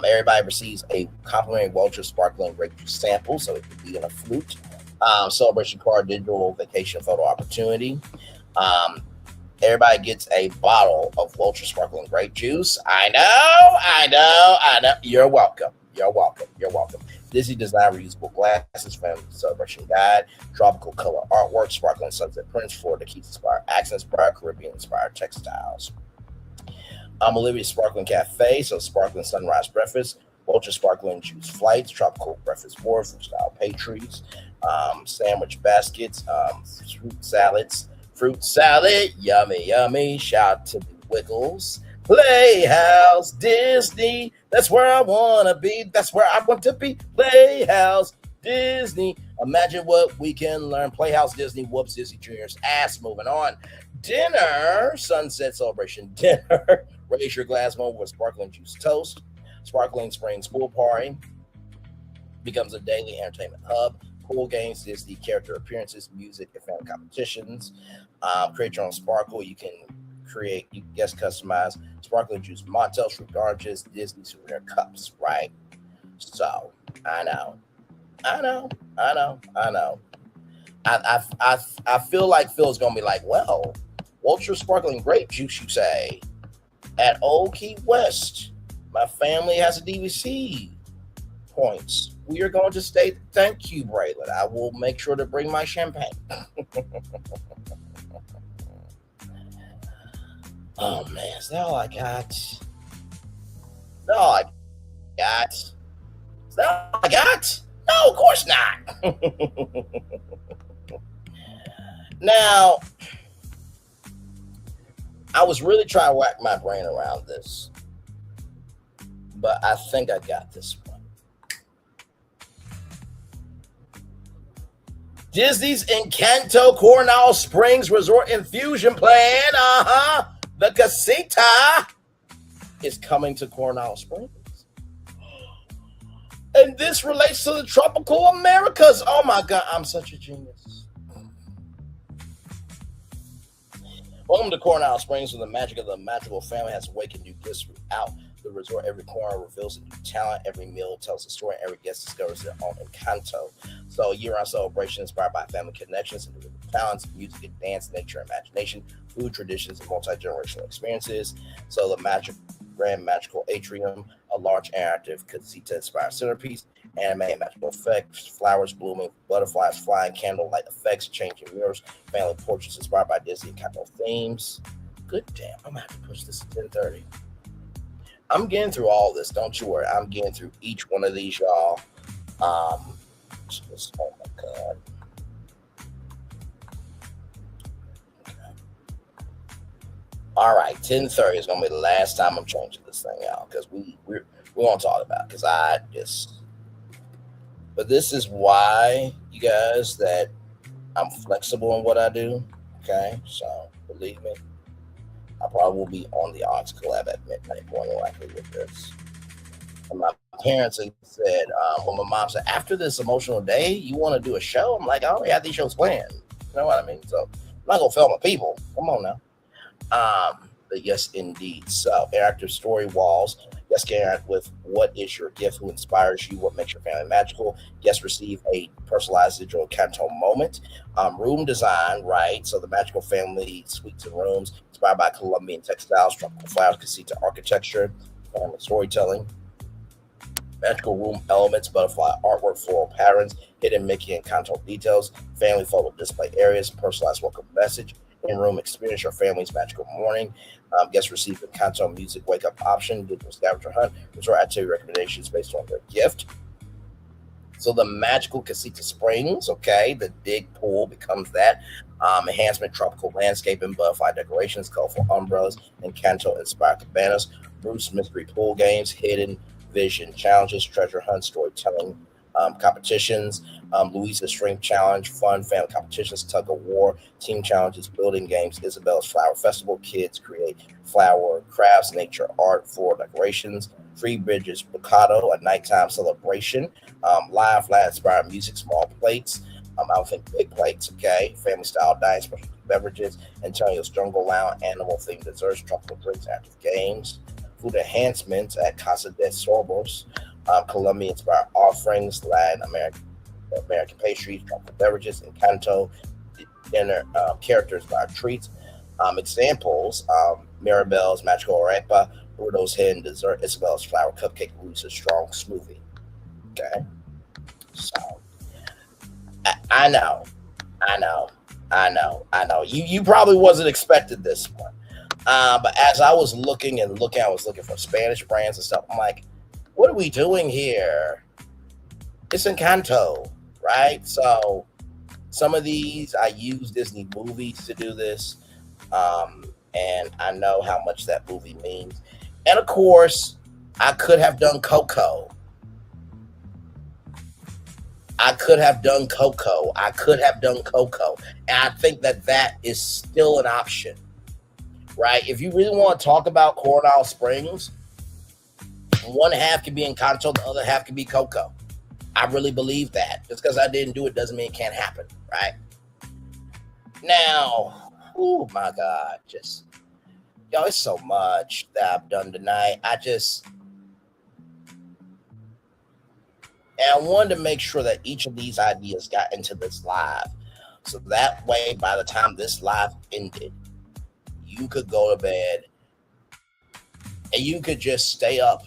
Everybody receives a complimentary vulture sparkling grape juice sample, so it could be in a flute. Celebration card, digital vacation photo opportunity. Everybody gets a bottle of vulture sparkling grape juice. I know. You're welcome. Disney design reusable glasses, family celebration guide, tropical color artwork, sparkling sunset prints, Florida Keys inspired accents, inspired Caribbean inspired textiles. Olivia Sparkling Cafe, so sparkling sunrise breakfast, Vulture sparkling juice flights, tropical breakfast board, fruit style pastries, sandwich baskets, fruit salad, yummy. Shout out to the Wiggles. Playhouse Disney, that's where I want to be. Playhouse Disney. Imagine what we can learn. Playhouse Disney whoops Disney Jr.'s ass. Moving on. Dinner, sunset celebration dinner. Raise your glass moment with sparkling juice toast. Sparkling Springs pool party becomes a daily entertainment hub. Pool games, Disney character appearances, music, and family competitions. Create your own sparkle. You can guest customize sparkling juice mocktails, fruit oranges, Disney souvenir cups, right? So I know. I feel like Phil's gonna be like, well, Vulture sparkling grape juice, you say, at Old Key West. My family has a DVC points. We are going to stay. Thank you, Braylon. I will make sure to bring my champagne. Oh man, is that all I got? Is that all I got? No, of course not. Now, I was really trying to whack my brain around this, but I think I got this one. Disney's Encanto Coronado Springs Resort Infusion Plan, the casita, is coming to Coronado Springs. And this relates to the tropical Americas. Oh my God, I'm such a genius. Welcome to Coronado Springs, where the magic of the magical family has awakened new gifts throughout the resort. Every corner reveals a new talent. Every meal tells a story. Every guest discovers their own Encanto. So year-round celebration inspired by family connections, individual talents, music and dance, nature and imagination, food traditions, and multi-generational experiences. So the grand magical atrium, a large interactive casita-inspired centerpiece, anime and magical effects, flowers blooming, butterflies flying, candlelight effects, changing mirrors, family portraits inspired by Disney Encanto themes. Good damn, I'm gonna have to push this to 10:30. I'm getting through all this. Don't you worry. I'm getting through each one of these, y'all. Oh my God. Okay. All right, 10:30 is gonna be the last time I'm changing this thing out because we won't talk about it because I just. But this is why, you guys, that I'm flexible in what I do. Okay, so believe me, I probably will be on the Ox collab at midnight more than likely with this. And my parents said, when my mom said, after this emotional day, you want to do a show? I'm like, I already have these shows planned. You know what I mean? So I'm not gonna fail my people. Come on now. But yes, indeed. So interactive story walls. Yes, can interact with what is your gift, who inspires you, what makes your family magical. Yes, receive a personalized digital Canto moment. Room design, right? So the magical family suites and rooms inspired by Colombian textiles, tropical flowers, casita architecture, family storytelling. Magical room elements, butterfly artwork, floral patterns, hidden Mickey and Canto details, family photo display areas, personalized welcome message, in-room experience your family's magical morning. Guests receive a Canto music wake-up option, digital scavenger hunt, resort activity recommendations based on their gift. So the magical Casita Springs, okay, the dig pool becomes that. Enhancement, tropical landscaping, butterfly decorations, colorful umbrellas, and Canto-inspired cabanas. Bruce mystery pool games, hidden vision challenges, treasure hunt, storytelling competitions, Louisa's Strength Challenge, fun family competitions, tug of war, team challenges, building games, Isabel's Flower Festival, kids create flower crafts, nature art, floral decorations, Free Bridges Bocado, a nighttime celebration, live flat inspired music, small plates, I don't think big plates, okay, family style dining, special beverages, Antonio's Jungle Lounge, animal themed desserts, tropical drinks, active games, food enhancements at Casa de Sorbos, Colombian inspired offerings, Latin American pastries, tropical beverages, Encanto, dinner characters by treats. Examples: Mirabelle's Magical Arepa, Bruno's Hidden Dessert, Isabel's Flower Cupcake, Luisa's Strong Smoothie. Okay, so I know. You probably wasn't expecting this one. But as I was looking, I was looking for Spanish brands and stuff. I'm like, what are we doing here? It's Encanto, right? So some of these, I use Disney movies to do this. And I know how much that movie means. And of course, I could have done Coco. And I think that is still an option. Right? If you really want to talk about Coronado Springs, one half can be Encanto, the other half can be Coco. I really believe that. Just because I didn't do it doesn't mean it can't happen, right? Now, oh my God, it's so much that I've done tonight. And I wanted to make sure that each of these ideas got into this live. So that way, by the time this live ended, you could go to bed and you could just stay up,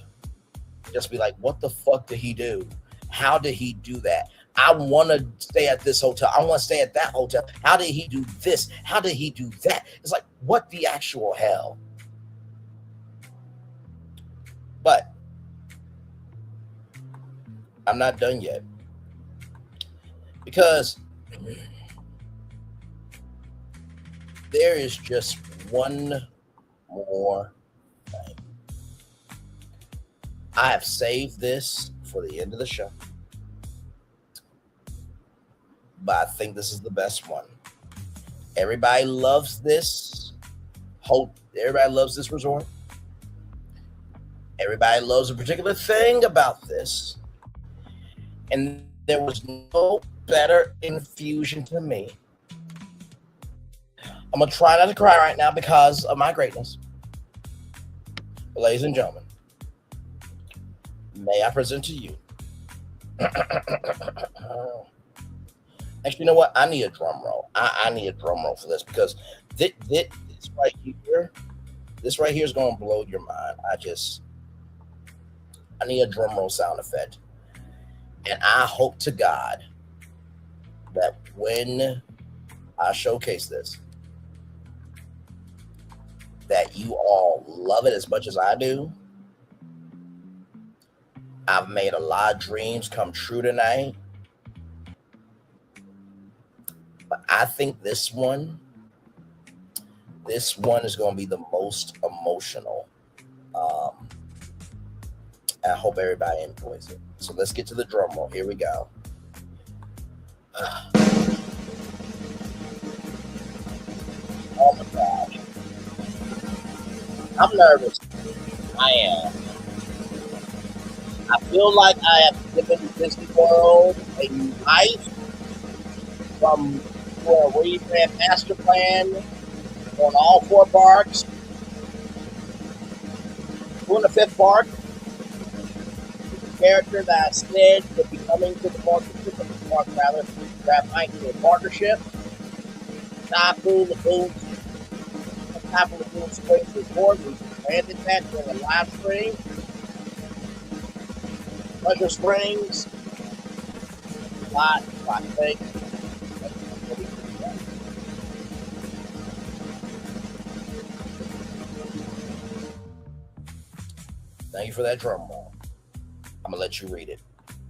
just be like, what the fuck did he do? How did he do that? I want to stay at this hotel. I want to stay at that hotel. How did he do this? How did he do that? It's like, what the actual hell? But I'm not done yet, because there is just one more thing. I have saved this for the end of the show, but I think this is the best one. Everybody loves this. Everybody loves this resort. Everybody loves a particular thing about this. And there was no better infusion to me. I'm going to try not to cry right now because of my greatness. But ladies and gentlemen, may I present to you. Actually, you know what? I need a drum roll. I need a drum roll for this, because this right here is going to blow your mind. I need a drum roll sound effect. And I hope to God that when I showcase this, that you all love it as much as I do. I've made a lot of dreams come true tonight. But I think this one This one is going to be the most emotional. I hope everybody enjoys it. So let's get to the drum roll. Here we go. Oh my gosh. I'm nervous. I am. I feel like I have given Disney World a new life from a rebrand master plan on all 4 parks. Doing the 5th park. The character that I said would be coming to the park rather, that might be a partnership. Typhoon Lagoon Springs Resort. We branded that during a live stream. Pleasure Springs. Lot, I think. Thank you for that drum roll. I'm gonna let you read it.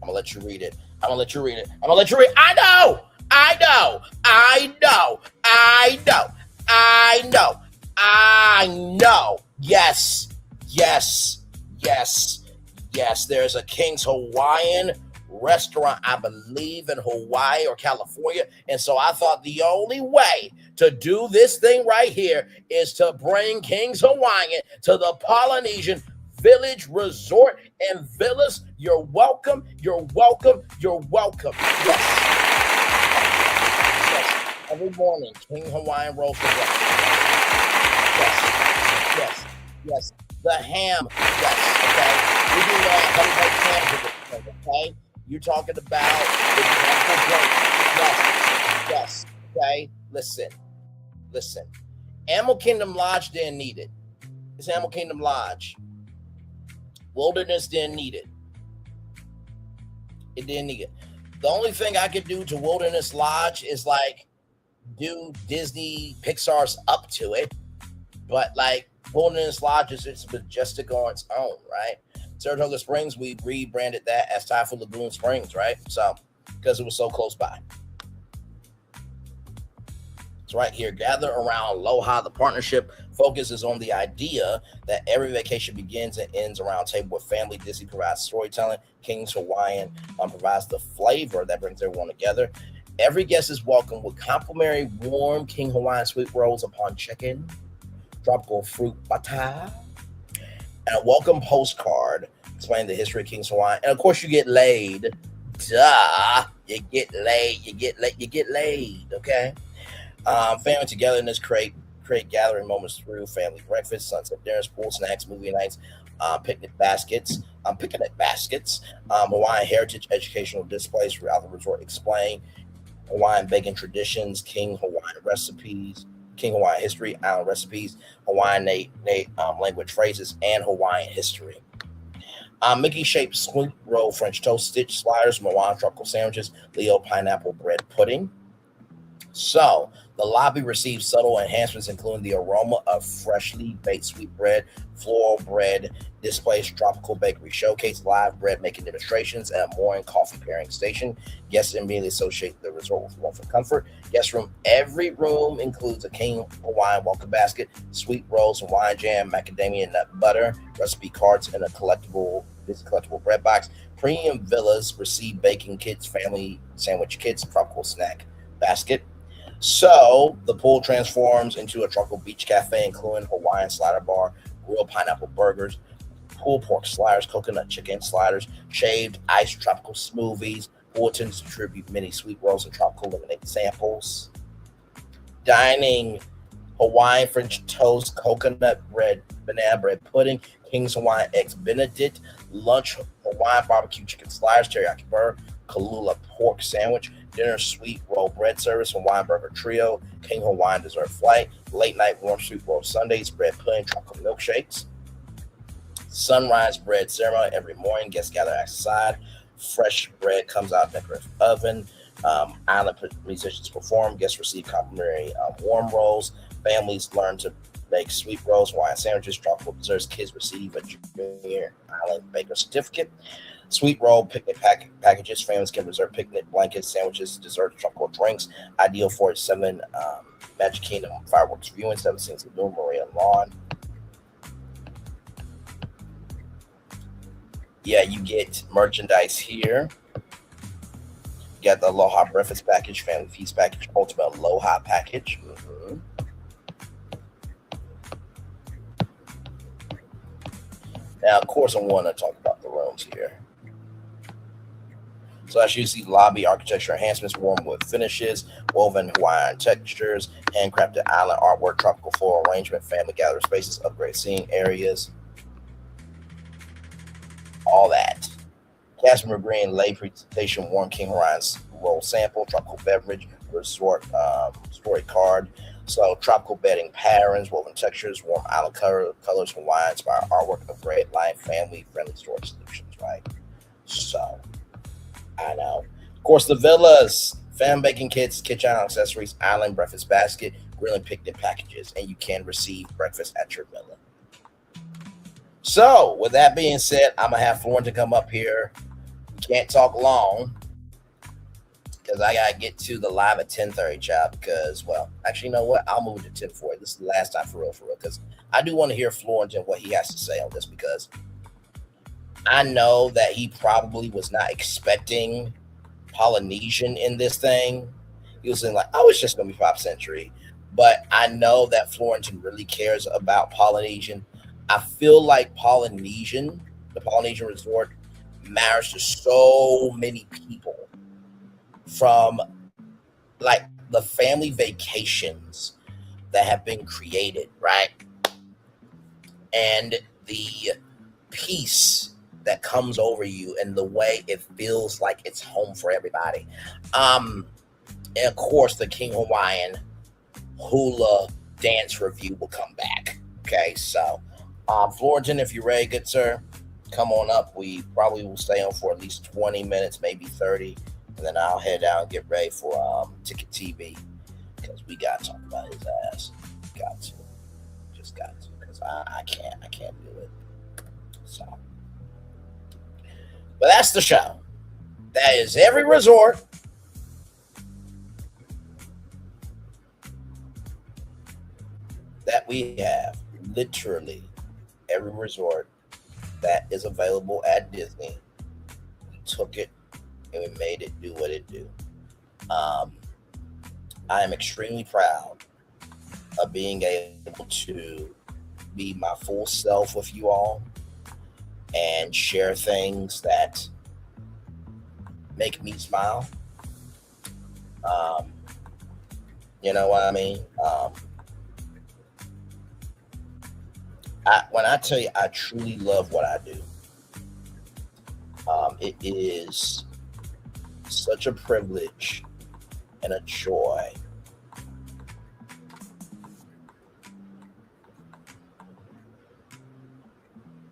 I'm gonna let you read it. I'm gonna let you read it. I'm gonna let you read it. I know. I know. I know. I know. I know. I know. Yes. Yes. Yes. Yes. There's a King's Hawaiian restaurant, I believe, in Hawaii or California. And so I thought the only way to do this thing right here is to bring King's Hawaiian to the Polynesian Village Resort and Villas. You're welcome. You're welcome. You're welcome. Yes. Yes. Every morning, King Hawaiian rolls for breakfast. Yes. Yes. Yes. The ham. Yes. Okay. We do that. Everybody can. Okay. You're talking about the break. Yes. Yes. Okay. Listen. Animal Kingdom Lodge didn't need it. It's Animal Kingdom Lodge. Wilderness didn't need it. It didn't need it. The only thing I could do to Wilderness Lodge is like do Disney Pixar's Up to it, but like Wilderness Lodge is just majestic on its own, right? Saratoga Springs, we rebranded that as Typhoon Lagoon Springs, right? So because it was so close by. It's right here. Gather around Aloha. The partnership focuses on the idea that every vacation begins and ends around a table with family. Disney provides storytelling. King's Hawaiian provides the flavor that brings everyone together. Every guest is welcome with complimentary warm King Hawaiian sweet rolls upon check-in, tropical fruit bata, and a welcome postcard explaining the history of King's Hawaiian. And of course, you get laid. Duh. You get laid. Okay. Family togetherness, create gathering moments through family breakfast, sunset dinners, pool snacks, movie nights, picnic baskets, Hawaiian heritage educational displays throughout the resort. Explain Hawaiian baking traditions, King Hawaiian recipes, King Hawaiian history, island recipes, Hawaiian language phrases, and Hawaiian history. Mickey-shaped sweet roll French toast, stitch sliders, Moana tropical sandwiches, Leo pineapple bread pudding. So the lobby receives subtle enhancements, including the aroma of freshly baked sweet bread, floral bread displays, tropical bakery showcase, live bread making demonstrations, and a morning coffee pairing station. Guests immediately associate the resort with warmth and comfort. Guest room. Every room includes a King Hawaiian welcome basket, sweet rolls, Hawaiian jam, macadamia nut butter, recipe cards, and a collectible bread box. Premium villas receive baking kits, family sandwich kits, tropical snack basket. So the pool transforms into a tropical beach cafe, including Hawaiian slider bar, grilled pineapple burgers, pulled pork sliders, coconut chicken sliders, shaved ice tropical smoothies. Pool attendants distribute mini sweet rolls and tropical lemonade samples. Dining, Hawaiian French toast, coconut bread, banana bread pudding, King's Hawaiian eggs Benedict. Lunch, Hawaiian barbecue chicken sliders, teriyaki burger, Kalula pork sandwich. Dinner, sweet roll bread service, Hawaiian burger trio, King Hawaiian dessert flight. Late night warm sweet roll sundaes, bread pudding, chocolate milkshakes. Sunrise bread ceremony every morning. Guests gather outside. Fresh bread comes out of decorative oven. Island musicians perform. Guests receive complimentary warm rolls. Families learn to make sweet rolls, Hawaiian sandwiches, tropical desserts. Kids receive a junior island baker certificate. Sweet roll picnic packages. Families can reserve picnic blankets, sandwiches, desserts, tropical drinks. Ideal for 7 Magic Kingdom fireworks viewing, 7 Scenes Lagoon, Maria Lawn. Yeah, you get merchandise here. You got the Aloha Breakfast Package, Family Feast Package, Ultimate Aloha Package. Now, of course, I want to talk about the rooms here. So as you see, lobby architecture enhancements, warm wood finishes, woven Hawaiian textures, handcrafted island artwork, tropical floral arrangement, family gathering spaces, upgrade seating areas, all that. Cashmere green lay presentation, warm King Hawaiian's roll sample, tropical beverage, resort story card. So tropical bedding patterns, woven textures, warm island colors, Hawaiian inspired artwork, upgrade life, family friendly storage solutions, right? So I know. Of course, the villas, fan baking kits, kitchen accessories, island breakfast basket, grilling picnic packages, and you can receive breakfast at your villa. So, with that being said, I'm going to have Florentin come up here. Can't talk long because I got to get to the live at 10:30, child, because, well, actually, you know what? I'll move it to 10:40. This is the last time for real, because I do want to hear Florentin what he has to say on this, because I know that he probably was not expecting Polynesian in this thing. He was saying like, oh, it's just going to be Pop Century. But I know that Florentin really cares about Polynesian. I feel like Polynesian, the Polynesian Resort, matters to so many people, from like the family vacations that have been created, right? And the peace that comes over you and the way it feels like it's home for everybody. And of course, the King Hawaiian hula dance review will come back. Okay, so Florentin, if you're ready, good sir, come on up. We probably will stay on for at least 20 minutes, maybe 30, and then I'll head out and get ready for Ticket TV, because we got to talk about his ass. Got to. Just got to, because I can't do it. So, but that's the show. That is every resort that we have. Literally every resort that is available at Disney. We took it and we made it do what it do. I am extremely proud of being able to be my full self with you all and share things that make me smile. You know what I mean? When I tell you I truly love what I do, it is such a privilege and a joy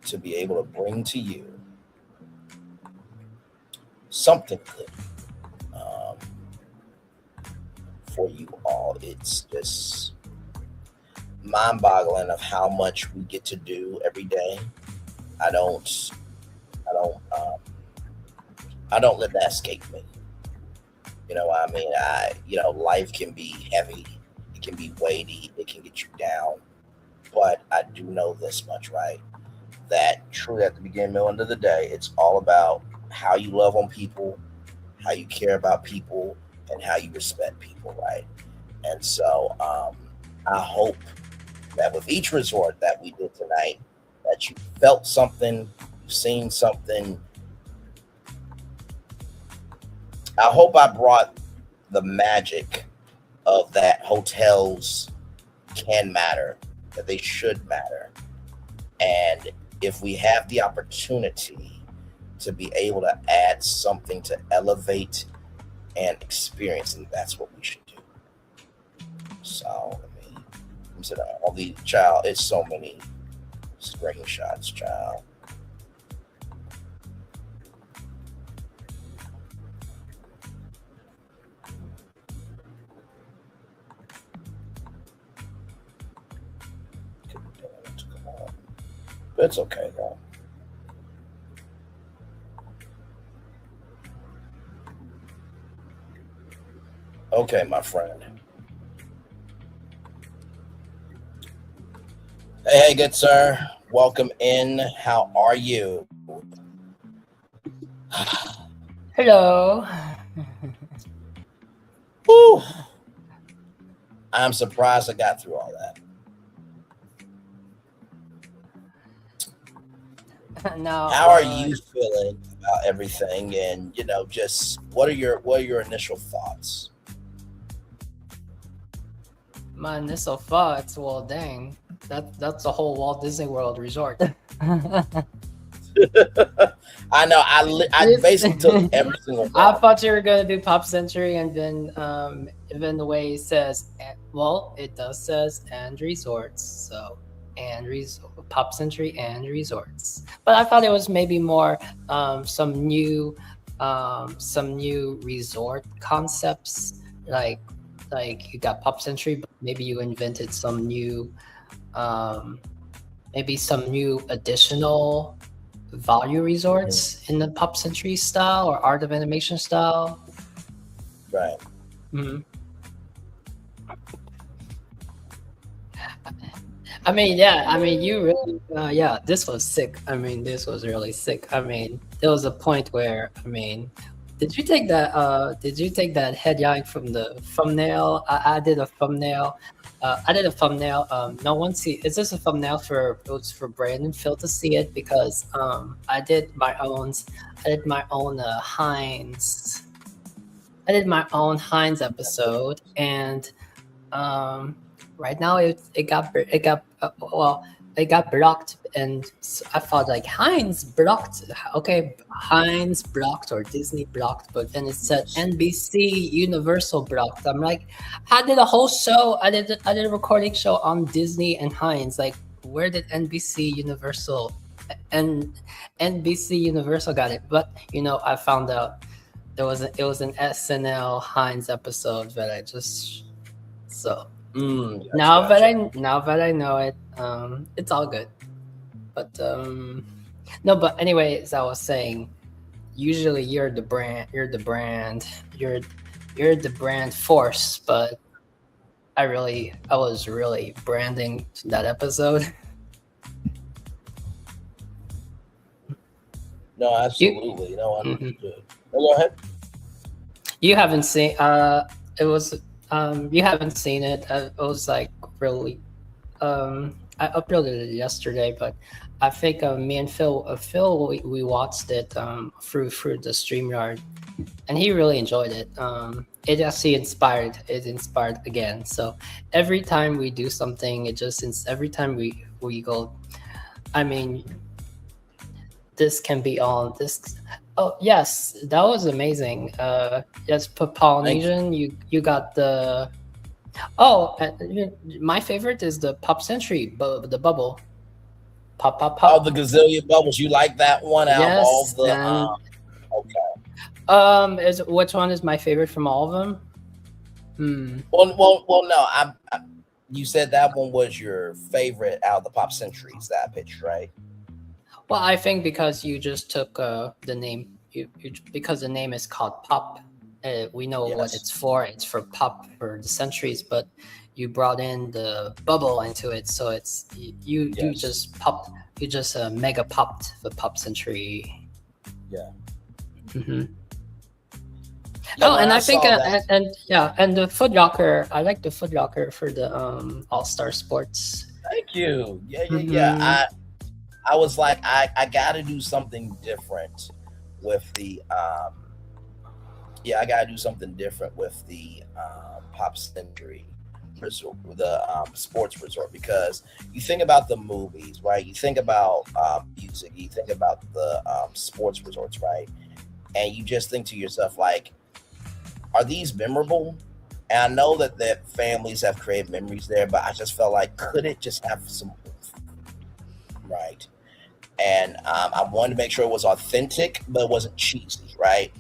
to be able to bring to you something good for you all. It's just mind-boggling of how much we get to do every day. I don't let that escape me. You know what I mean? Life can be heavy, it can be weighty, it can get you down. But I do know this much, right? That truly at the beginning, middle, end of the day, it's all about how you love on people, how you care about people, and how you respect people, right? And so I hope that with each resort that we did tonight, that you felt something, you've seen something. I hope I brought the magic of that hotels can matter, that they should matter. And if we have the opportunity to be able to add something to elevate and experience, and that's what we should do. So, I'm saying all the child, it's so many screenshots, child. It's okay though. Okay, my friend. Hey, good sir. Welcome in. How are you? Hello. Whew. I'm surprised I got through all that. No. How are you feeling about everything? And just what are your initial thoughts? My initial thoughts. Well, dang, that's a whole Walt Disney World resort. I know. I basically took every single one. I thought you were gonna do Pop Century, and then even the way it says, well, it does says and resorts, so and Pop Century and resorts. But I thought it was maybe more some new resort concepts, like you got Pop Century, but maybe you invented some new additional value resorts in the Pop Century style or Art of Animation style. Right. Mm-hmm. I mean, you really, this was sick. I mean, this was really sick. I mean, there was a point where, did you take that head yank from the thumbnail? I did a thumbnail. No one see. Is this a thumbnail for Brandon and Phil to see it? Because I did my own Heinz. I did my own Heinz episode, and right now it got blocked, and I thought like Heinz blocked. Okay, Heinz blocked or Disney blocked, but then it said NBC Universal blocked. I'm like, I did a whole show. I did a recording show on Disney and Heinz. Like, where did NBC Universal got it? But I found out it was an SNL Heinz episode that I just now that I know it, it's all good. But no, but anyways, I was saying, usually you're the brand force, but I was really branding that episode. No, absolutely. Go ahead. You haven't seen you haven't seen it. It was like really. I uploaded it yesterday, but I think me and Phil, we watched it through the StreamYard, and he really enjoyed it. It actually inspired again. So every time we do something, every time we go. I mean, this can be on this. Oh yes, that was amazing. Yes, Polynesian. You got the. Oh, my favorite is the Pop Century, the bubble. Pop. Oh, the gazillion bubbles. You like that one out of all the? Okay. Which one is my favorite from all of them? Well, no. You said that one was your favorite out of the Pop Centuries that I pitched, right? Well, I think because you just took the name, because the name is called Pop. We know what it's for. It's for Pop for the centuries, but you brought in the bubble into it, so it's you just popped. You just mega popped the Pop Century. Yeah. Mm-hmm. And I think and the Foot Locker. I like the Foot Locker for the All Star Sports. Thank you. Yeah. I was like, I got to do something different with the Pop Century resort, the sports resort, because you think about the movies, right? You think about music, you think about the sports resorts, right? And you just think to yourself, like, are these memorable? And I know that families have created memories there, but I just felt like, could it just have some oomph, right? And I wanted to make sure it was authentic, but it wasn't cheesy, right?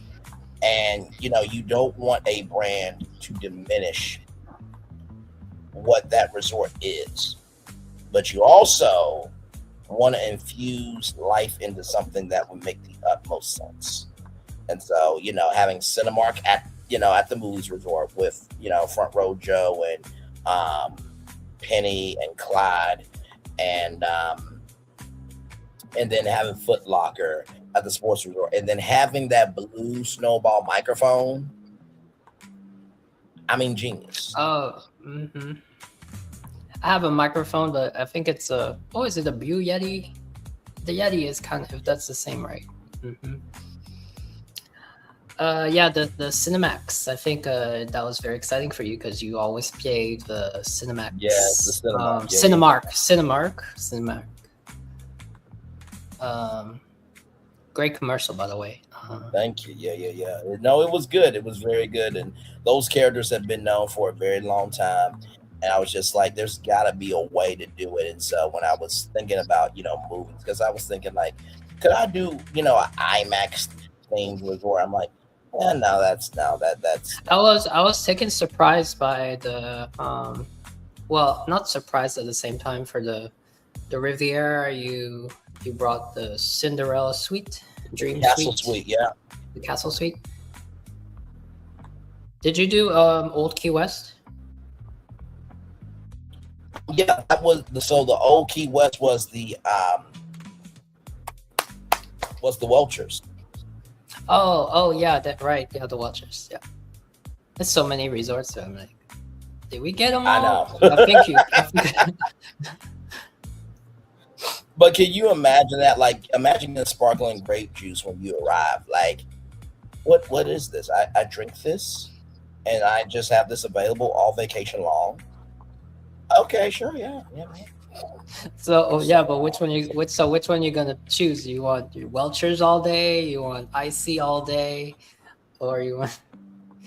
And, you don't want a brand to diminish what that resort is. But you also want to infuse life into something that would make the utmost sense. And so, having Cinemark at the movies resort with, Front Row Joe and Penny and Clyde and then having Foot Locker at the sports resort, and then having that blue snowball microphone. I mean, genius. Oh, I have a microphone, but I think it's is it a Blue Yeti? The Yeti is kind of, if that's the same, right? Yeah, the Cinemax. I think that was very exciting for you because you always played the Cinemax. Yes, the Cinemark. Cinemark. Great commercial, by the way. Thank you. Yeah. No, it was good. It was very good, and those characters have been known for a very long time. And I was just like, there's got to be a way to do it. And so when I was thinking about, movies, because I was thinking like, could I do, an IMAX thing where I'm like, that's. I was taken surprised by the not surprised at the same time for the Riviera. You brought the Cinderella Suite, Dream Castle Suite, yeah, the Castle Suite. Did you do Old Key West? Yeah, that was the Old Key West was the Welchers. Oh yeah, that right. Yeah, the Welchers. Yeah, there's so many resorts. So I'm like, did we get them all? I know. I think you. But can you imagine that? Like, imagine the sparkling grape juice when you arrive. Like, what is this? I drink this, and I just have this available all vacation long. Okay, sure, yeah. So but which one you gonna choose? You want your Welchers all day? You want icy all day, or you want?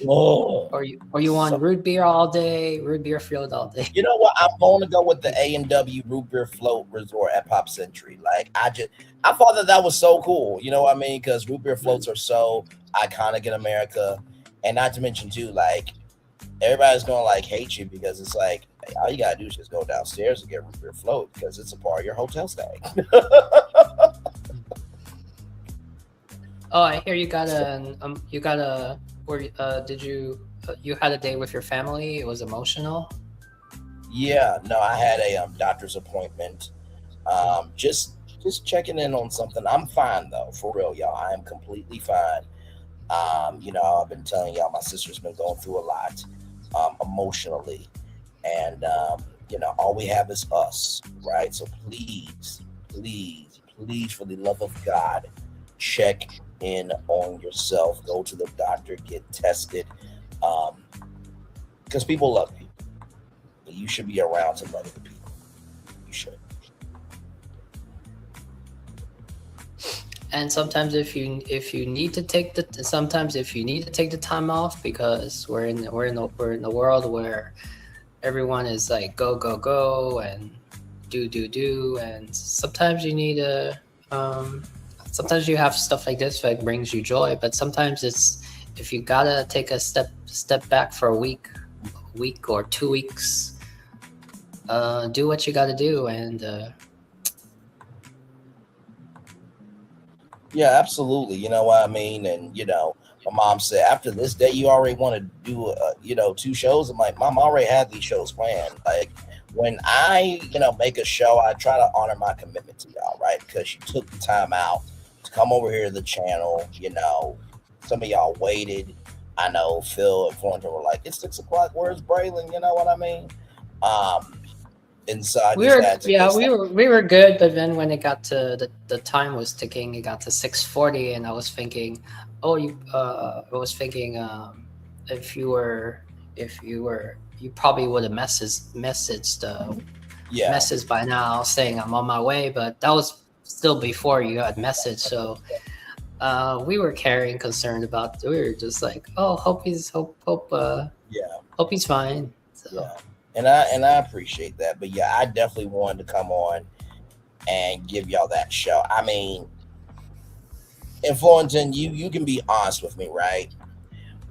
Or you want root beer all day, root beer float all day. You know what? I'm going to go with the A&W root beer float resort at Pop Century. Like I thought that was so cool. You know what I mean? Because root beer floats are so iconic in America, and not to mention too, like everybody's gonna like hate you because it's like all you gotta do is just go downstairs and get root beer float because it's a part of your hotel stay. Oh, I hear you had a day with your family? It was emotional. Yeah, no, I had a doctor's appointment. Just checking in on something. I'm fine though, for real, y'all. I am completely fine. I've been telling y'all my sister's been going through a lot emotionally, and all we have is us, right? So please, for the love of God, check in on yourself. Go to the doctor, get tested, because people love you. You should be around to love other people. You should. And sometimes if you need to take the time off because we're in the world where everyone is like go and do, and sometimes you need sometimes you have stuff like this that brings you joy, but sometimes it's if you gotta take a step back for a week or 2 weeks, do what you gotta do. And yeah, absolutely. You know what I mean? And my mom said after this day you already want to do 2 shows. I'm like, Mom, I already had these shows planned. Like when I make a show, I try to honor my commitment to y'all, right? Because you took the time out to come over here to the channel. Some of y'all waited. I know Phil and Florentin were like, it's 6 o'clock. Where's Braylon? You know what I mean? And so we were good, but then when it got to the time was ticking, it got to 6:40, and I was thinking, if you probably would have messaged message by now saying I'm on my way, but that was still before you had messaged. So we were caring, concerned about. We were just like, hope he's fine. So. Yeah, and I appreciate that. But yeah, I definitely wanted to come on and give y'all that show. I mean, and Florentin, you can be honest with me, right?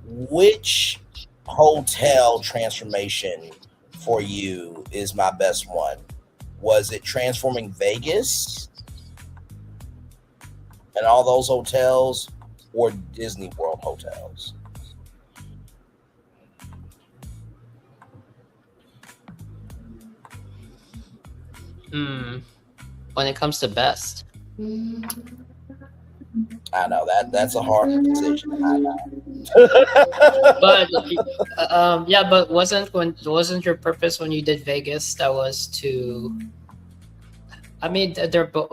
Which hotel transformation for you is my best one? Was it transforming Vegas and all those hotels, or Disney World hotels? When it comes to best, I know that's a hard decision. I know. but yeah, but wasn't your purpose when you did Vegas that was to? I mean,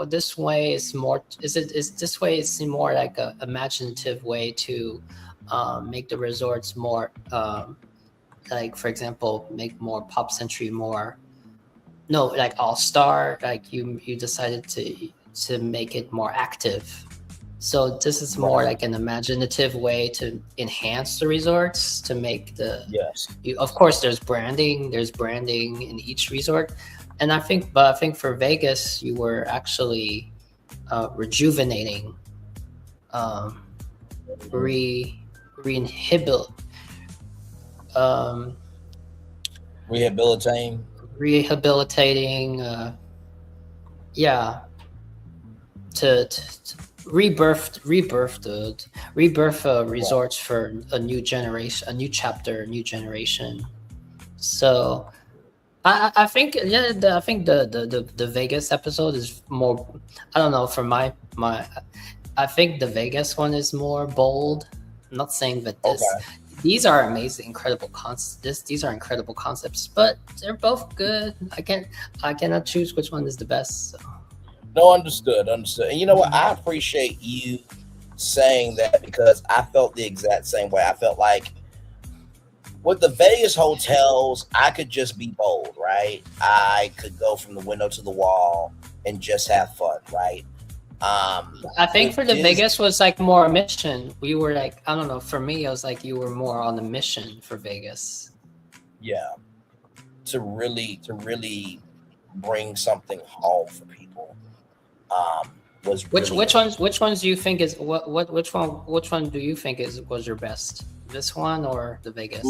this way is more. Is this way? It's more like a imaginative way to make the resorts more, like for example, make more Pop Century more. No, like All-Star. Like you decided to make it more active. So this is more like an imaginative way to enhance the resorts to make the of course there's branding in each resort, and I think for Vegas you were actually rejuvenating, rehabilitating, to rebirth resorts for a new generation, a new chapter, a new generation. So I think I think the Vegas episode is more, I don't know, for my I think the Vegas one is more bold. I'm not saying that these are amazing, incredible concepts. These are incredible concepts, but they're both good. I cannot choose which one is the best. So. No, understood. And you know what? I appreciate you saying that because I felt the exact same way. I felt like with the Vegas hotels, I could just be bold, right? I could go from the window to the wall and just have fun, right? I think for the Vegas was like more a mission. We were like, I don't know. For me, it was like you were more on a mission for Vegas. Yeah, to really bring something home for people. Was which ones do you think is which one do you think was your best? This one or the Vegas?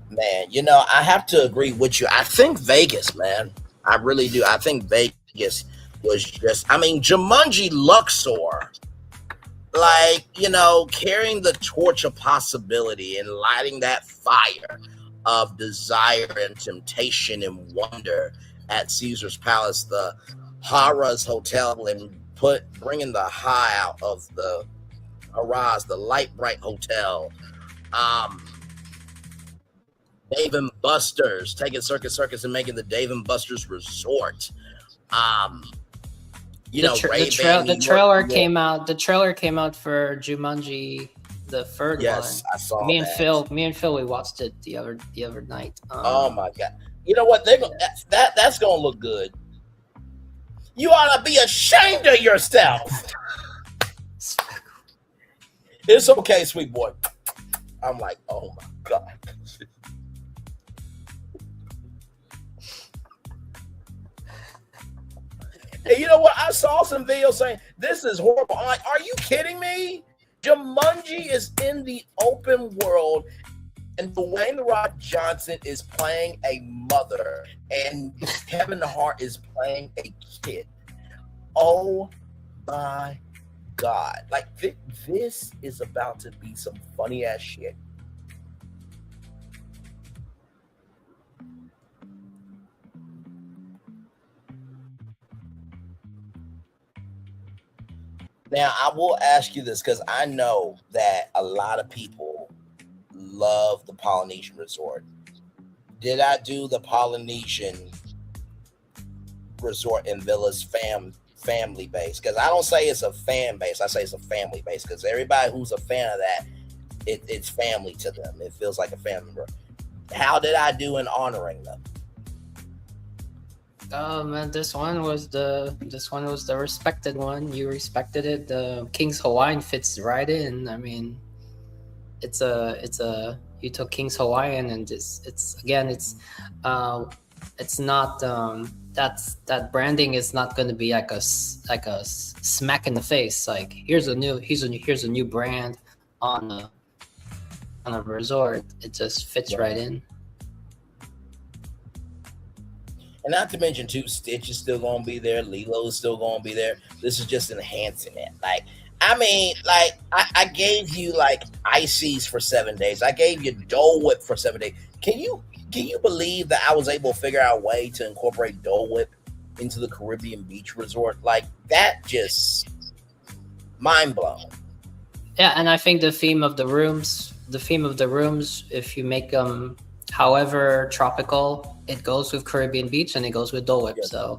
Man, you know, I have to agree with you. I think Vegas, man. I really do. I think Vegas was just, I mean, Jumanji Luxor, like, you know, carrying the torch of possibility and lighting that fire of desire and temptation and wonder at Caesar's Palace, the Harrah's Hotel, and bringing the high out of the Harrah's, the Light Bright Hotel, Dave and Buster's, taking Circus and making the Dave and Buster's Resort. You know, the trailer came out. The trailer came out for Jumanji, the third one. Yes, I saw me that. Me and Phil, we watched it the other night. Oh my God! You know what? That's gonna look good. You ought to be ashamed of yourself. It's okay, sweet boy. I'm like, oh my God. And you know what? I saw some videos saying this is horrible. I'm like, are you kidding me? Jumanji is in the open world, and Dwayne "The Rock" Johnson is playing a mother, and Kevin Hart is playing a kid. Oh my God! Like this is about to be some funny ass shit. Now, I will ask you this because I know that a lot of people love the Polynesian Resort. Did I do the Polynesian Resort and Villas family base? Because I don't say it's a fan base. I say it's a family base because everybody who's a fan of that, it's family to them. It feels like a family member. How did I do in honoring them? Oh man, this one was the respected one. You respected it. The King's Hawaiian fits right in. I mean, it's you took King's Hawaiian and it's not that branding is not going to be like a smack in the face. Like here's a new brand on a resort. It just fits right in. And not to mention, too, Stitch is still going to be there. Lilo is still going to be there. This is just enhancing it. Like, I mean, like, I gave you, like, ices for 7 days. I gave you Dole Whip for 7 days. Can you Can you believe that I was able to figure out a way to incorporate Dole Whip into the Caribbean beach resort? Like, that just mind blown. Yeah, and I think the theme of the rooms, if you make them however tropical, it goes with Caribbean beach and it goes with Dole Whip. Yes. So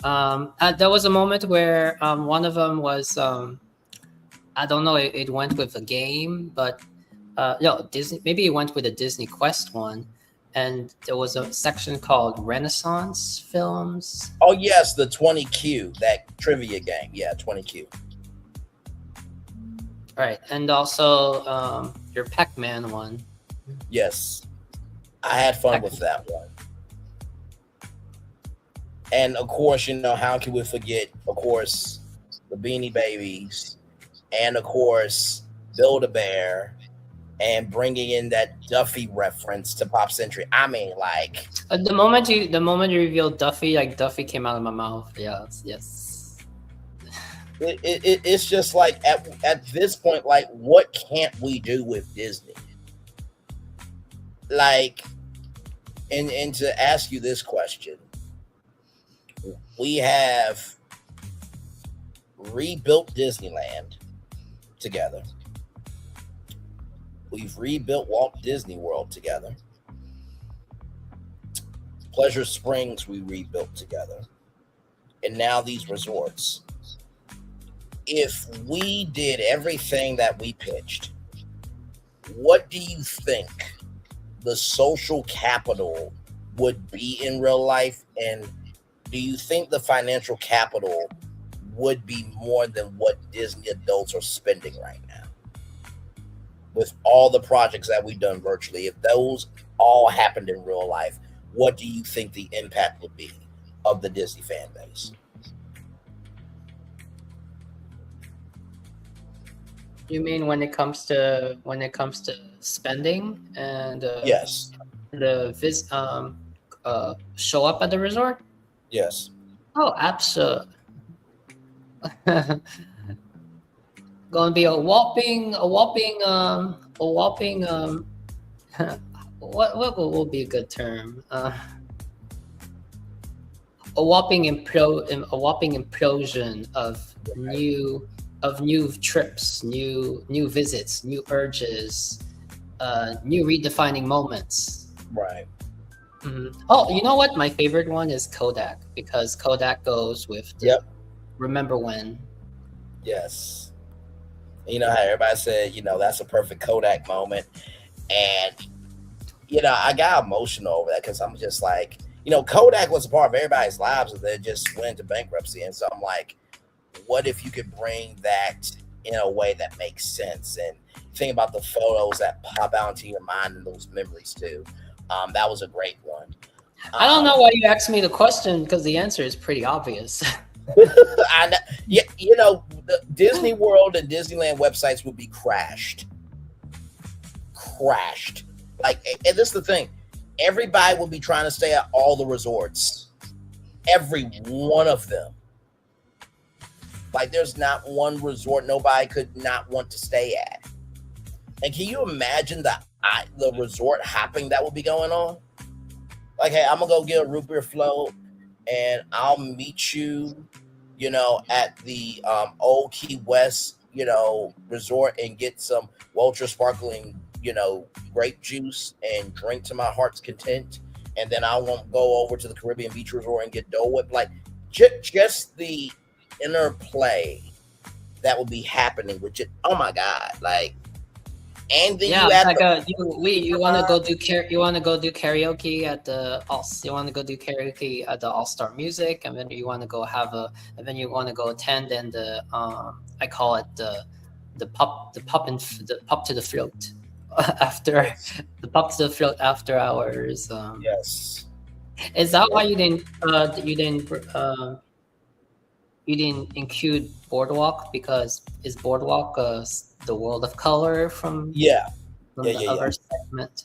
there was a moment where one of them was, I don't know, it went with a game, but Disney, maybe it went with a Disney Quest one. And there was a section called Renaissance Films. Oh, yes, the 20Q, that trivia game. Yeah, 20Q. Right, and also your Pac-Man one. Yes, I had fun with that one. And, of course, how can we forget, of course, the Beanie Babies, and, of course, Build-A-Bear, and bringing in that Duffy reference to Pop Century. I mean, like the moment you revealed Duffy, like Duffy came out of my mouth. Yes. It's just like at this point, like, what can't we do with Disney? Like, and to ask you this question, we have rebuilt Disneyland together. We've rebuilt Walt Disney World together. Pleasure Springs we rebuilt together. And now these resorts. If we did everything that we pitched, what do you think the social capital would be in real life? And do you think the financial capital would be more than what Disney adults are spending right now? With all the projects that we've done virtually, if those all happened in real life, what do you think the impact would be of the Disney fan base? You mean when it comes to spending and yes, the show up at the resort? Yes. Oh, absolutely. Gonna be a whopping what will be a good term? A whopping implosion of new trips, new visits, new urges, new redefining moments. Right. Mm-hmm. Oh, you know what? My favorite one is Kodak, because Kodak goes with Remember When. Yes. You know how everybody said, that's a perfect Kodak moment. And, I got emotional over that because I'm just like, Kodak was a part of everybody's lives and they just went into bankruptcy. And so I'm like, what if you could bring that in a way that makes sense? And think about the photos that pop out into your mind and those memories too. That was a great one. I don't know why you asked me the question, because the answer is pretty obvious. I know, the Disney World and Disneyland websites would be crashed. Like, and this is the thing, everybody will be trying to stay at all the resorts, every one of them. Like, there's not one resort nobody could not want to stay at. And can you imagine the resort hopping that would be going on? Like, hey, I'm gonna go get a root beer float, and I'll meet you, at the Old Key West, resort, and get some ultra sparkling, grape juice and drink to my heart's content. And then I won't go over to the Caribbean Beach Resort and get Dole Whip. Like, just the interplay that would be happening with it. Oh my God! Like, and then you want to go do karaoke at the All-Star Music, and then you want to go attend and the I call it the pop to the float after the pop to the float after hours. Yes. Is that why you didn't include Boardwalk? Because is Boardwalk the World of Color from the other segment?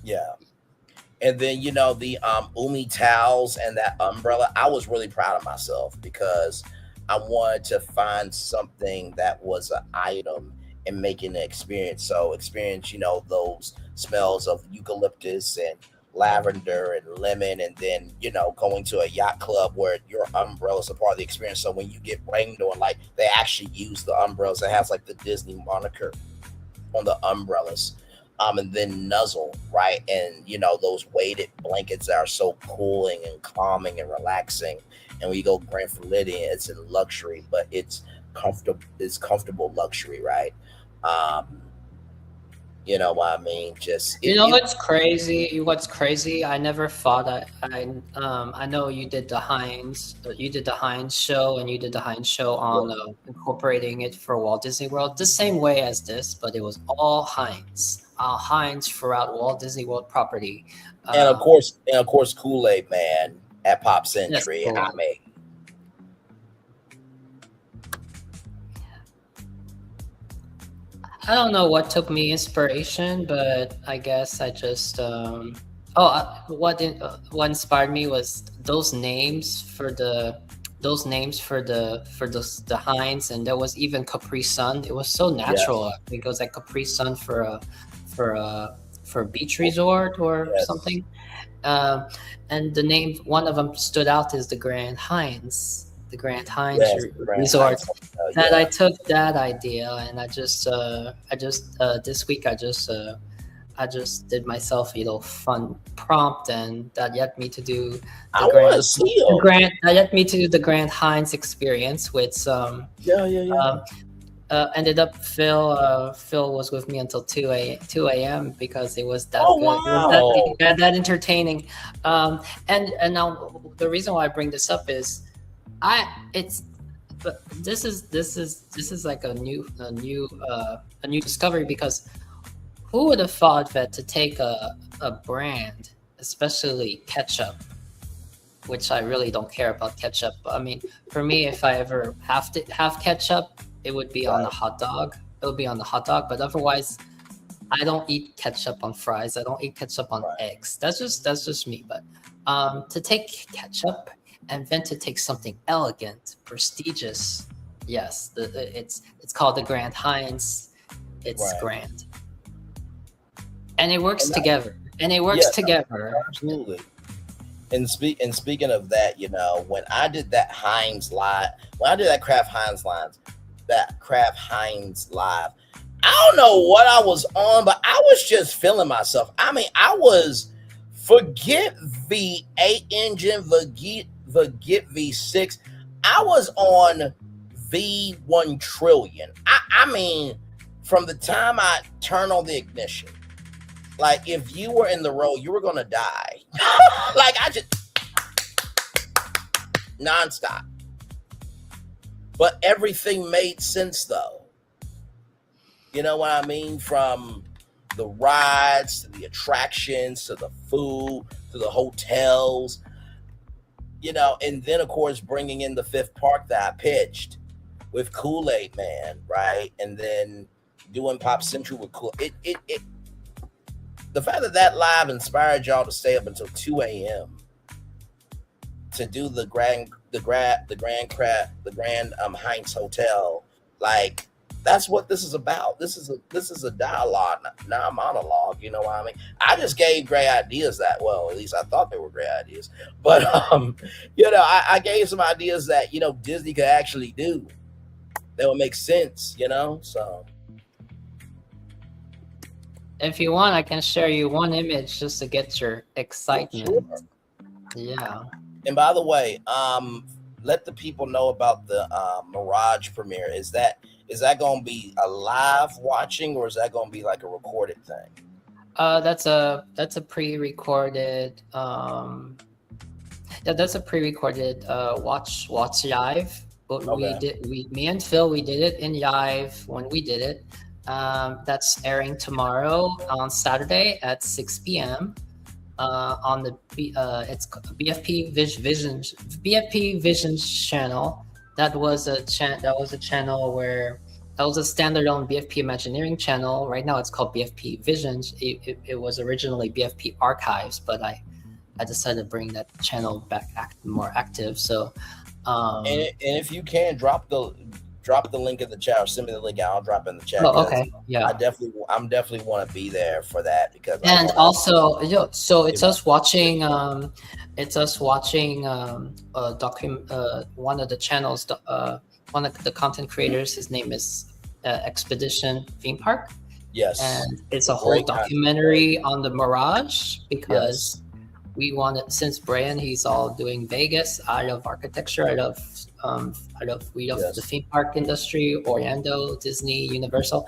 Yeah. And then the Umi towels and that umbrella, I was really proud of myself because I wanted to find something that was an item and making an experience. So experience, those smells of eucalyptus and lavender and lemon, and then going to a yacht club where your umbrellas are part of the experience. So when you get rained on, like they actually use the umbrellas. It has like the Disney moniker on the umbrellas. And then Nuzzle, right? And those weighted blankets that are so cooling and calming and relaxing. And when you go Grand Floridian, it's in luxury, but it's comfortable. It's comfortable luxury, right? You know what I mean? Just what's crazy? What's crazy? I never thought I know you did the Heinz. You did the Heinz show, and you did the Heinz show on incorporating it for Walt Disney World, the same way as this, but it was all Heinz. Heinz throughout Walt Disney World property, and of course, Kool-Aid Man at Pop Century. Cool. I mean, I don't know what took me inspiration, but I guess I just what inspired me was those names for the Heinz, and there was even Capri Sun. It was so natural. Yes. I think it was like Capri Sun for a beach resort or something. And the name, one of them stood out, is the Grand Heinz. The Grand Heinz Resort. That I took that idea, and I just this week I just did myself a little fun prompt, and that led me to do the Grand Heinz experience with some. Ended up Phil was with me until 2 a.m. because it was that good. Wow. It was that entertaining. And now the reason why I bring this up is this is like a new discovery, because who would have thought that to take a brand, especially ketchup, which I really don't care about ketchup. I mean, for me, if I ever have to have ketchup, it would be on the hot dog. It would be on the hot dog, but otherwise, I don't eat ketchup on fries. I don't eat ketchup on eggs. That's just me. But to take ketchup and then to take something elegant, prestigious, yes, it's called the Grand Heinz. It's grand, and it works together. And it works together. Absolutely. And speaking of that, when I did that Heinz live, Kraft Heinz live, I don't know what I was on, but I was just feeling myself. I mean, forget V8 engine, forget V6. I was on V1 trillion. I mean, from the time I turned on the ignition, like if you were in the road, you were gonna die. Like I just nonstop. But everything made sense though. You know what I mean? From the rides to the attractions to the food to the hotels, and then of course bringing in the fifth park that I pitched with Kool-Aid Man, right? And then doing Pop Central with Kool-Aid. The fact that live inspired y'all to stay up until 2 a.m. to do the grand Heinz Hotel, like that's what this is about. This is a dialogue, not a monologue. You know what I mean? I just gave great ideas at least I thought they were great ideas. But I gave some ideas that Disney could actually do that would make sense. So. If you want, I can share you one image just to get your excitement. Sure. Yeah. And by the way, let the people know about the Mirage premiere. Is that going to be a live watching, or is that going to be like a recorded thing? That's a pre-recorded. That's a pre-recorded watch live. But me and Phil, we did it in live when we did it. That's airing tomorrow on Saturday at 6 p.m. On the it's BFP Visions channel. That was a channel where that was a standalone BFP Imagineering channel. Right now it's called BFP Visions. It was originally BFP Archives, but I decided to bring that channel back more active. So and if you can drop drop the link in the chat or send me the link. I'll drop it in the chat. Oh, okay. Yeah. I'm definitely want to be there for that because. And also, so it's us watching. It's us watching one of the channels. One of the content creators. His name is Expedition Theme Park. Yes. And it's a whole documentary on the Mirage because we wanted, since Brian, he's all doing Vegas. I love architecture. We love the theme park industry, Orlando, Disney, Universal.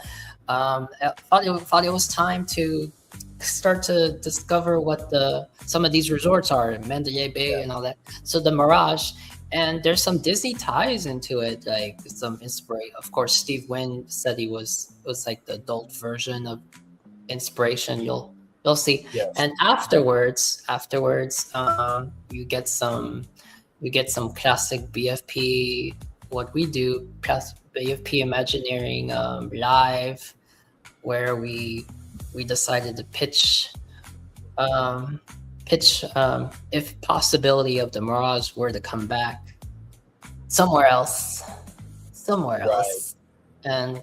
I thought it was time to start to discover what some of these resorts are, Mandalay Bay and all that. So the Mirage, and there's some Disney ties into it, like some inspiration. Of course, Steve Wynn said it was like the adult version of inspiration. You'll see. Yes. And afterwards, you get some classic BFP. What we do, BFP Imagineering live, where we decided to pitch if possibility of the Mirage were to come back somewhere else, and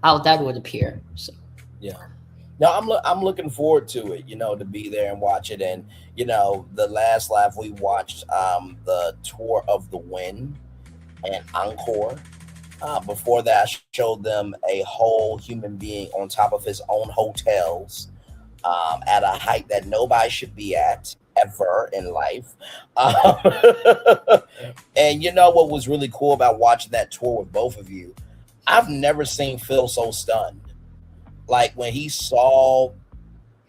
how that would appear. So I'm looking forward to it, to be there and watch it. And the last live we watched the Tour of the Wind and Encore. Before that, I showed them a whole human being on top of his own hotels at a height that nobody should be at ever in life. And what was really cool about watching that tour with both of you? I've never seen Phil so stunned. Like when he saw,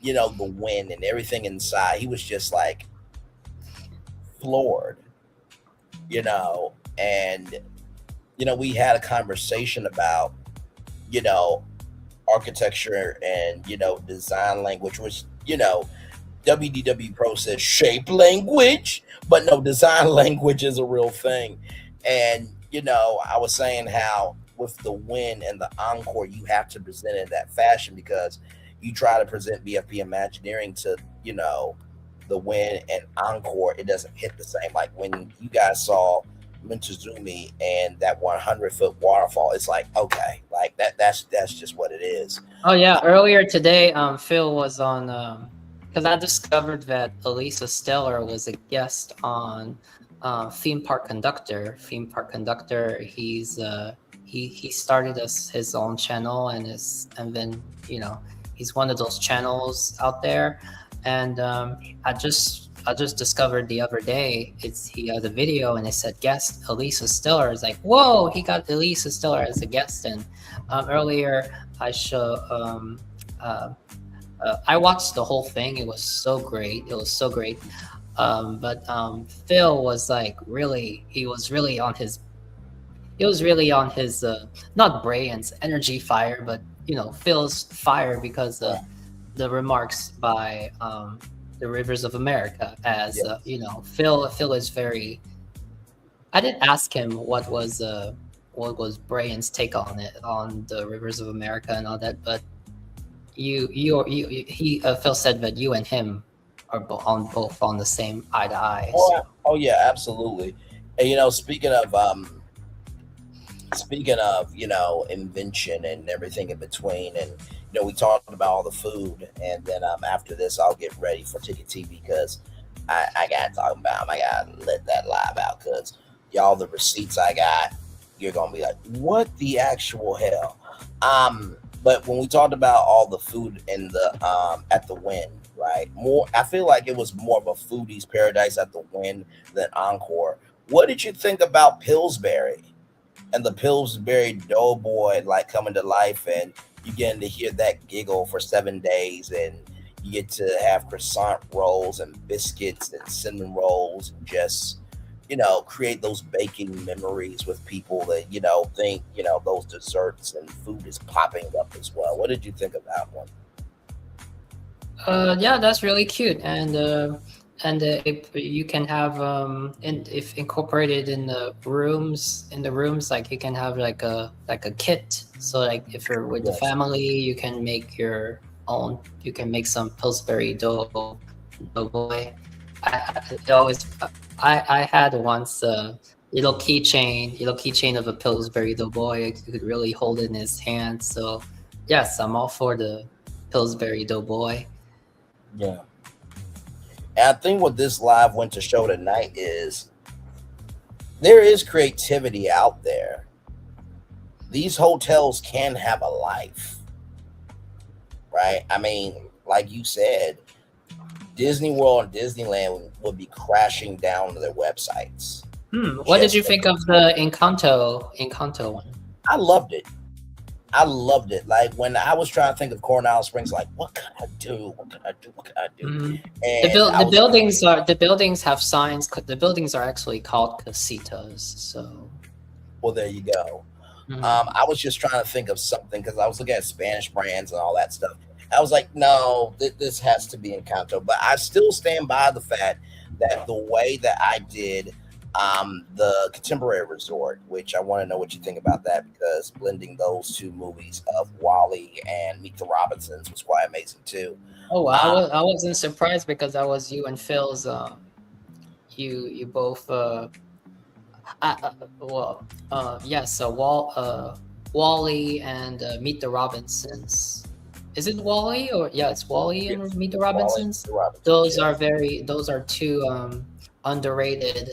the wind and everything inside, he was just like floored, and we had a conversation about, architecture and, design language, which, WDW Pro says shape language, but no, design language is a real thing. And, I was saying how with the Win and the Encore, you have to present it in that fashion because you try to present BFP Imagineering to, the Win and Encore, it doesn't hit the same. Like when you guys saw Montezuma and that 100-foot waterfall, it's like, okay, like that's just what it is. Oh yeah, earlier today Phil was on because I discovered that Elisa Stellar was a guest on Theme Park Conductor. He's he started his own channel and then he's one of those channels out there, and I just discovered the other day he had a video and it said guest Elisa Stellar. It's like, whoa, he got Elisa Stellar as a guest. And earlier I I watched the whole thing. It was so great. But Phil was like he was really on his not Brian's energy fire, but Phil's fire because the remarks by the Rivers of America, as Phil is very. I didn't ask him what was Brian's take on it, on the Rivers of America and all that, but Phil said that you and him are both on the same eye to eye. Oh yeah, absolutely. And speaking of invention and everything in between, and we talked about all the food, and then after this I'll get ready for Ticket TV because I gotta talk about I gotta let that live out because y'all, the receipts I got, you're gonna be like, what the actual hell? But when we talked about all the food in the at the Wynn, right? I feel like it was more of a foodie's paradise at the Wynn than Encore. What did you think about Pillsbury and the Pillsbury Doughboy like coming to life, and you getting to hear that giggle for 7 days, and you get to have croissant rolls and biscuits and cinnamon rolls and just create those baking memories with people that think those desserts and food is popping up as well. What did you think of that one? Yeah, that's really cute, and if you can have if incorporated in the rooms, like you can have like a kit. So like if you're with the family, you can make your own. You can make some Pillsbury Doughboy. I had once little keychain of a Pillsbury Doughboy. You could really hold it in his hand. So yes, I'm all for the Pillsbury Doughboy. Yeah. And I think what this live went to show tonight is there is creativity out there. These hotels can have a life, right? I mean, like you said, Disney World and Disneyland would be crashing down to their websites. What did you think of the Encanto one? I loved it. Like when I was trying to think of Coronado Springs, like what can I do? What can I do? Mm-hmm. And the buildings have signs. The buildings are actually called casitas. So, well, there you go. Mm-hmm. I was just trying to think of something because I was looking at Spanish brands and all that stuff. I was like, no, this has to be Encanto. But I still stand by the fact that the way that I did the Contemporary Resort, which I want to know what you think about that, because blending those two movies of Wall-E and Meet the Robinsons was quite amazing too. Oh, I wasn't surprised because that was you and Phil's. You both. Yes. Wall-E and Meet the Robinsons. Is it Wall-E or it's Wall-E and Meet the Robinsons? Those are two underrated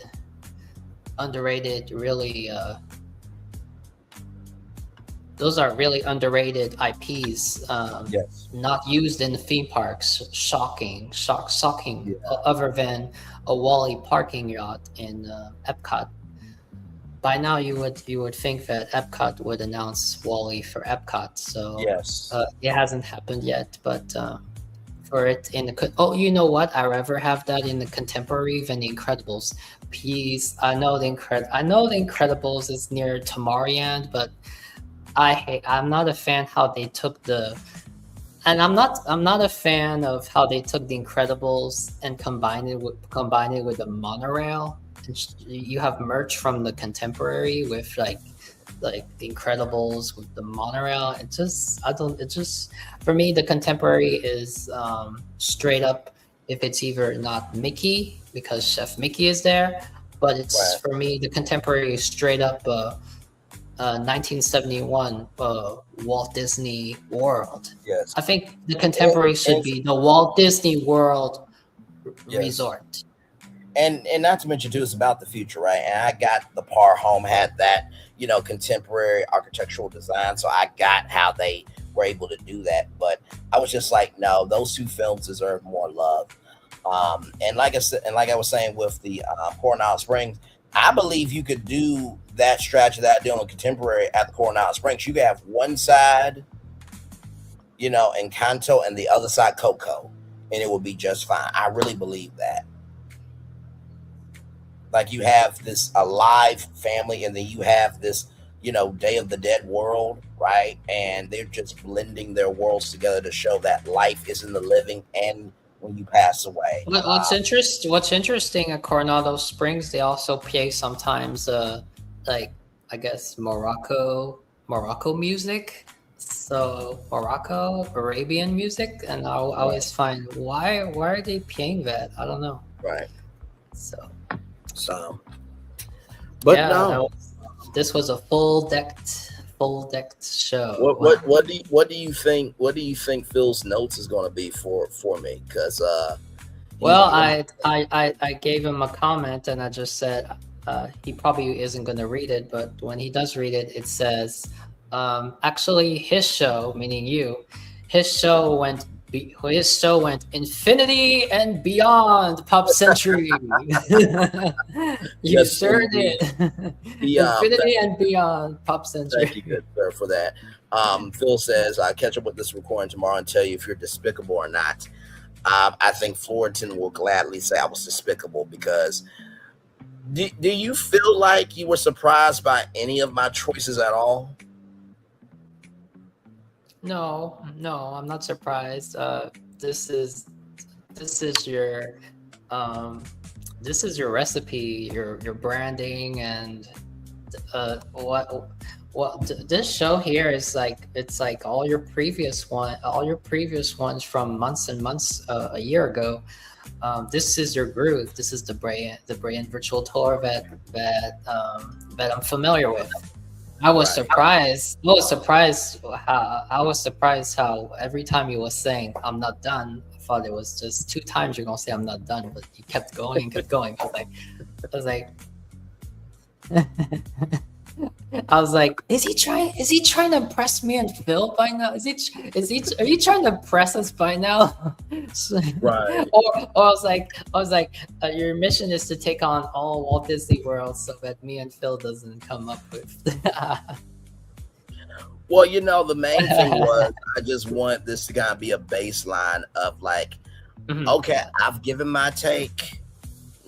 really those are really underrated IPs, not used in the theme parks. Shocking, other than a Wall-E parking yacht in Epcot. By now you would think that Epcot would announce Wall-E for Epcot, so it hasn't happened yet, but for it in the you know what, I'd rather have that in the Contemporary than the Incredibles. Please, I know the Incredibles is near Tomorrowland, but I'm not a fan how they took I'm not a fan of how they took the Incredibles and combined it with the monorail. You have merch from the Contemporary with like the Incredibles with the monorail. For me, the Contemporary is straight up, if it's either not Mickey because Chef Mickey is there, but it's for me, the Contemporary is straight up 1971 Walt Disney World. Yes, I think the Contemporary should be the Walt Disney World Resort. And not to mention too, it's about the future, right? And I got the Par Home had that, contemporary architectural design, so I got how they were able to do that. But I was just like, no, those two films deserve more love. And like I said, and like I was saying with the Coronado Springs, I believe you could do that strategy that I did on Contemporary at the Coronado Springs. You could have one side, Encanto, and the other side Coco, and it would be just fine. I really believe that. Like you have this alive family, and then you have this, Day of the Dead world, right? And they're just blending their worlds together to show that life is in the living and when you pass away. What's interesting at Coronado Springs, they also play sometimes I guess Morocco music. So Morocco, Arabian music, and I always find why are they playing that? I don't know. Right. So but yeah, no, this was a full decked show. What do you think? What do you think Phil's notes is going to be for me? Because I gave him a comment and I just said he probably isn't going to read it, but when he does read it, it says actually his show, meaning you, his show went infinity and beyond Pop Century. You sure did. Infinity and beyond Pop Century. Thank you, good sir, for that. Phil says, I'll catch up with this recording tomorrow and tell you if you're despicable or not. I think Florentin will gladly say I was despicable because do you feel like you were surprised by any of my choices at all? No, I'm not surprised. This is your recipe, your branding, and Well, this show here is like it's like all your previous ones from months and months a year ago. This is your groove. This is the Braylon virtual tour that I'm familiar with. I was surprised. I was surprised how every time you was saying "I'm not done," I thought it was just 2 times you're gonna say "I'm not done," but you kept going and kept going. I was like. I was like, is he trying to impress me and Phil by now? Are you trying to impress us by now? Right. Or I was like, your mission is to take on all Walt Disney World so that me and Phil doesn't come up with. Well, the main thing was I just want this to kind of be a baseline of like, okay, I've given my take.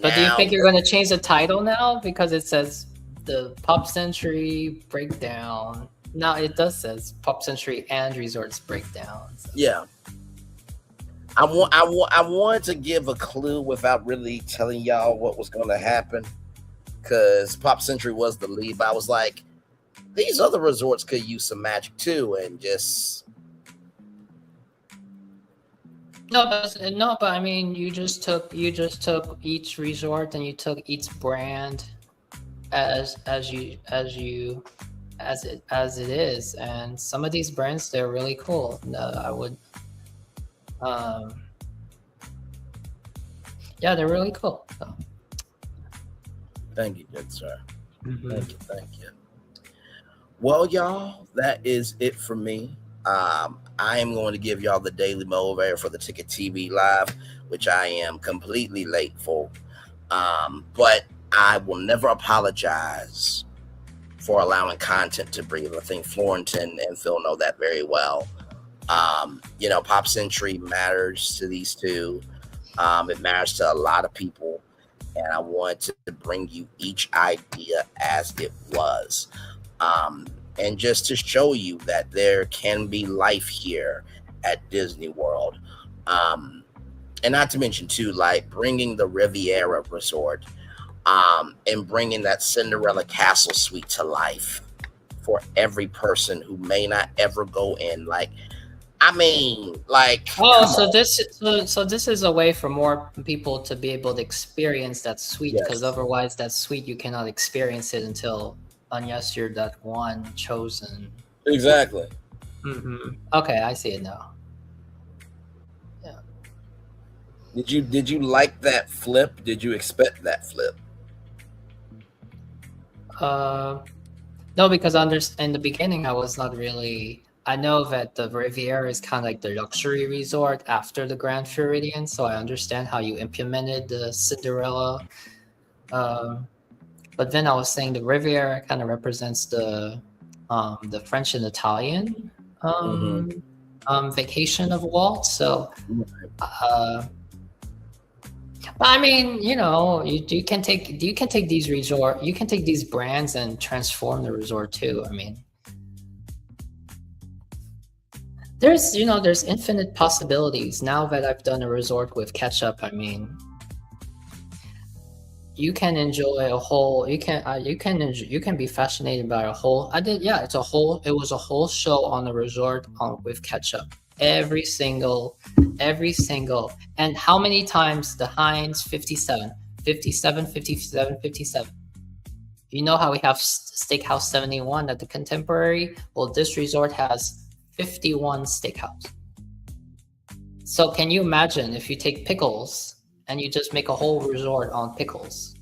But do you think you're going to change the title now because it says the Pop Century Breakdown? No, it does says Pop Century and Resorts Breakdown. So. Yeah. I wanted to give a clue without really telling y'all what was going to happen, because Pop Century was the lead. But I was like, these other resorts could use some magic too, and just no. But I mean, you just took each resort and you took each brand as it is, and some of these brands, they're really cool. I would yeah, they're really cool. So. Thank you, good sir. Thank you. Well, y'all, that is it for me. I am going to give y'all the daily motivator for the Ticket TV Live, which I am completely late for, but I will never apologize for allowing content to breathe. I think Florentin and Phil know that very well. Pop Century matters to these two. It matters to a lot of people. And I wanted to bring you each idea as it was. And just to show you that there can be life here at Disney World. And not to mention, too, like bringing the Riviera Resort and bringing that Cinderella Castle Suite to life for every person who may not ever go in. So this is a way for more people to be able to experience that suite, because otherwise that suite you cannot experience it unless you're that one chosen. Exactly. Okay, I see it now. Yeah. Did you like that flip? Did you expect that flip? No, because in the beginning I was not really. I know that the Riviera is kind of like the luxury resort after the Grand Floridian, so I understand how you implemented the Cinderella. But then I was saying the Riviera kind of represents the French and Italian vacation of Walt. So, I mean, you can take these brands and transform the resort too. I mean. There's infinite possibilities now that I've done a resort with ketchup. I mean, you can enjoy a whole. You can be fascinated by a whole. It was a whole show on the resort with ketchup. Every single, and how many times the Heinz 57. You know how we have Steakhouse 71 at the Contemporary? Well, this resort has 51 steakhouse. So can you imagine if you take pickles and you just make a whole resort on pickles?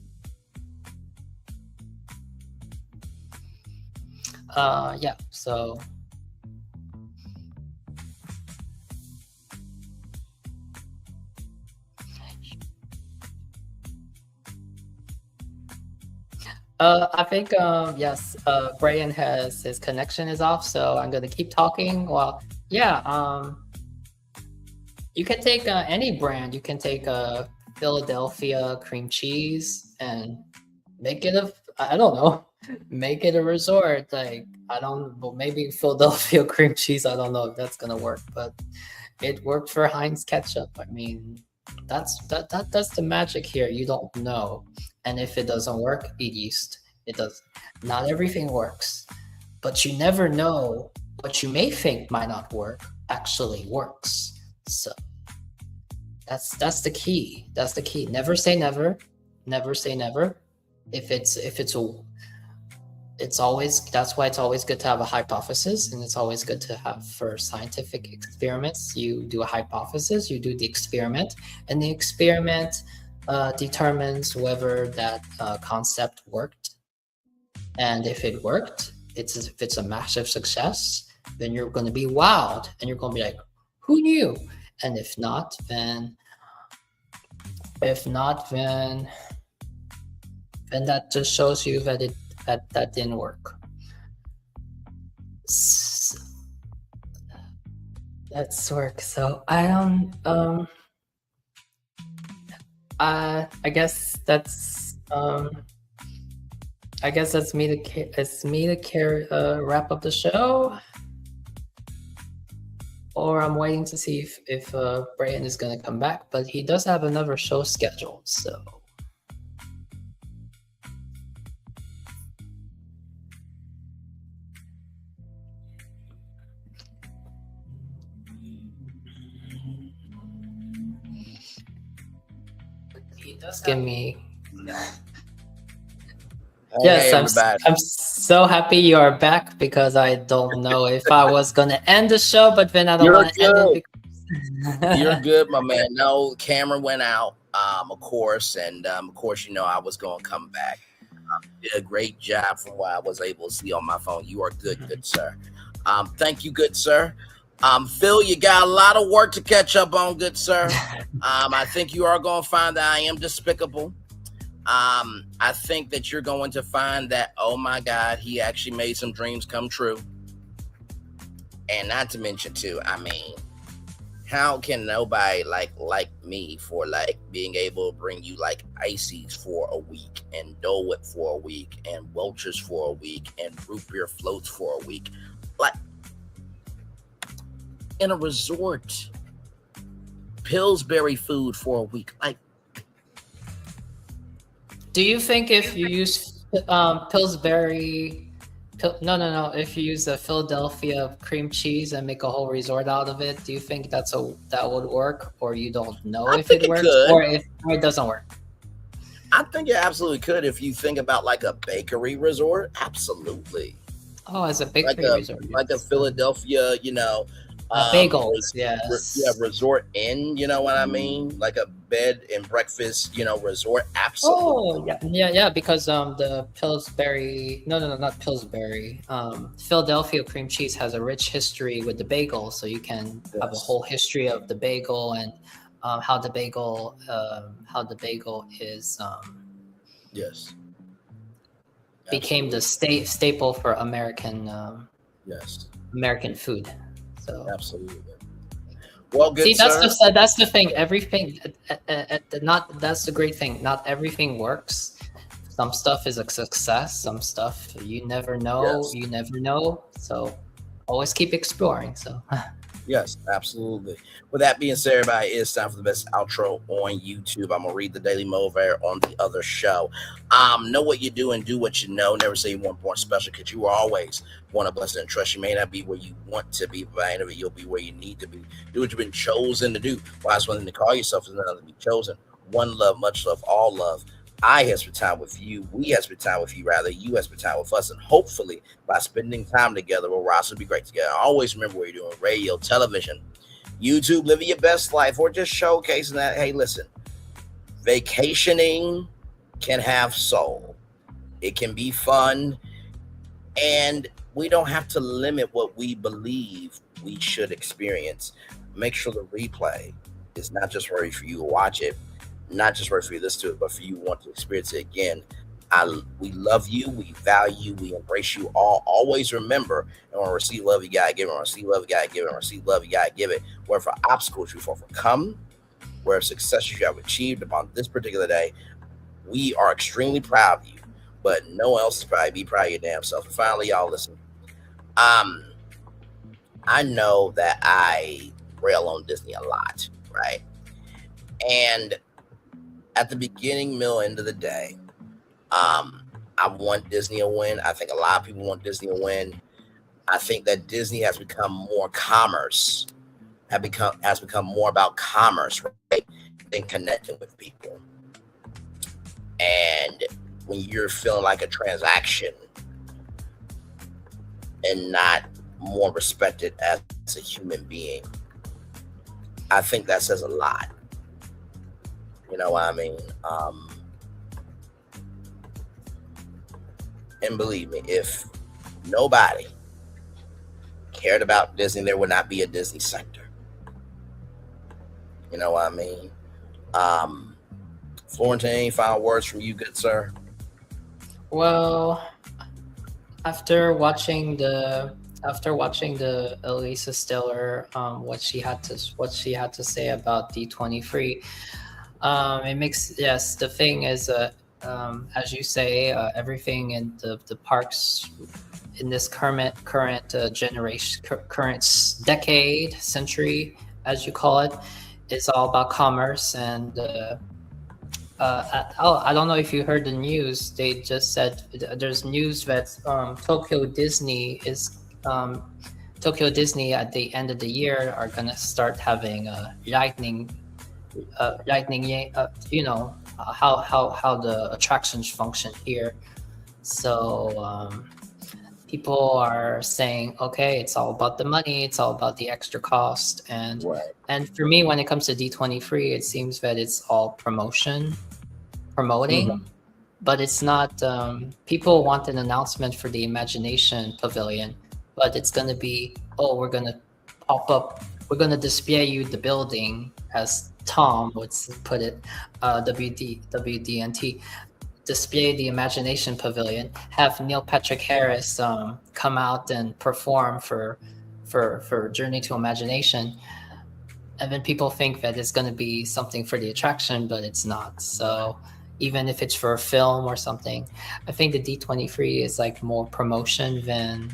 Yeah, so I think yes, Brian has his connection is off, so I'm gonna keep talking. Well, yeah, you can take any brand. You can take Philadelphia cream cheese and make it make it a resort. Maybe Philadelphia cream cheese. I don't know if that's gonna work, but it worked for Heinz ketchup. I mean, that's the magic here. You don't know. And if it doesn't work, eat yeast. It does. Not everything works. but you never know what you may think might not work actually works. So that's the key. That's the key. Never say never. Never say never. It's always, that's why it's always good to have a hypothesis, and it's always good to have, for scientific experiments, you do a hypothesis, you do the experiment, and the experiment determines whether that concept worked. And if it worked, if it's a massive success, then you're going to be wowed, and you're going to be like, who knew? And if not, then that just shows you that that didn't work. That's work. So I don't. I guess that's. I guess that's me to wrap up the show. Or I'm waiting to see if Braylon is gonna come back, but he does have another show scheduled. So. Give me. Yes, I'm so happy you are back, because I don't know if I was gonna end the show, but then I don't want to end it. Because... You're good, my man. No, camera went out, of course, and of course, I was gonna come back. Did a great job from what I was able to see on my phone. You are good sir. Thank you, good sir. Phil, you got a lot of work to catch up on, good sir. I think you are going to find that I am despicable. I think that you're going to find that, oh my God, he actually made some dreams come true. And not to mention too, I mean, how can nobody like me for being able to bring you ices for a week, and Dole Whip for a week, and Welch's for a week, and root beer floats for a week, in a resort, Pillsbury food for a week. Do you think if you use Pillsbury, if you use the Philadelphia cream cheese and make a whole resort out of it, do you think that would work, or you don't know if it works, or if it doesn't work? I think it absolutely could. If you think about a bakery resort, absolutely. Oh, as a bakery resort, like a Philadelphia, bagels, yes. Resort inn, you know what I mean? Like a bed and breakfast, resort. Absolutely. Oh, yeah, because the Pillsbury, not Pillsbury. Philadelphia cream cheese has a rich history with the bagel, so you can have a whole history of the bagel and how the bagel is yes, became the staple for American American food. So absolutely. Well, good. See, that's the thing. Everything, that's the great thing. Not everything works. Some stuff is a success. Some stuff you never know. Yes. You never know. So always keep exploring. So. Yes, absolutely. With that being said, everybody, it's time for the best outro on YouTube. I'm gonna read the Daily Mover on the other show. Know what you do and do what you know. Never say you weren't born special, because you are always one of blessed and trust. You may not be where you want to be, but by the end of it, you'll be where you need to be. Do what you've been chosen to do. Wise one thing to call yourself is another to be chosen. One love, much love, all love. I have spent time with you. We have spent time with you, rather. You have spent time with us. And hopefully, by spending time together, we'll rise to be great together. Always remember what you're doing: radio, television, YouTube, living your best life, or just showcasing that. Hey, listen, vacationing can have soul. It can be fun. And we don't have to limit what we believe we should experience. Make sure the replay is not just ready for you to watch it, not just right for you to listen to it, but for you to want to experience it again. We love you, we value you, we embrace you all. Always remember, and when I receive love, you gotta give it. When I receive love, you gotta give it. When I receive love, you gotta give it. Wherever obstacles you've overcome, where successes you have achieved upon this particular day, we are extremely proud of you. But no one else is proud. Be proud of your damn self. And finally, y'all listen. I know that I rail on Disney a lot, right? And at the beginning, middle, end of the day, I want Disney to win. I think a lot of people want Disney to win. I think that Disney has become more commerce, has become more about commerce, right, than connecting with people. And when you're feeling like a transaction and not more respected as a human being, I think that says a lot. You know what I mean? And believe me, if nobody cared about Disney, there would not be a Disney sector. You know what I mean? Florentin, any final words from you, good sir? Well, after watching the Elisa Stiller, what she had to say about D23, it makes, yes, the thing is, as you say, everything in the parks in this current generation, current decade, century, as you call it, is all about commerce. And I don't know if you heard the news. They just said there's news that Tokyo Disney at the end of the year are gonna start having lightning. You know how the attractions function here. So people are saying, okay, it's all about the money, it's all about the extra cost, and for me, when it comes to D23, it seems that it's all promoting, but it's not. People want an announcement for the Imagination Pavilion, but it's gonna be, oh, we're gonna pop up, we're gonna display you the building, as Tom would put it, WDNT, display the Imagination Pavilion, have Neil Patrick Harris come out and perform for Journey to Imagination, and then people think that it's going to be something for the attraction, but it's not. So even if it's for a film or something, I think the D23 is like more promotion than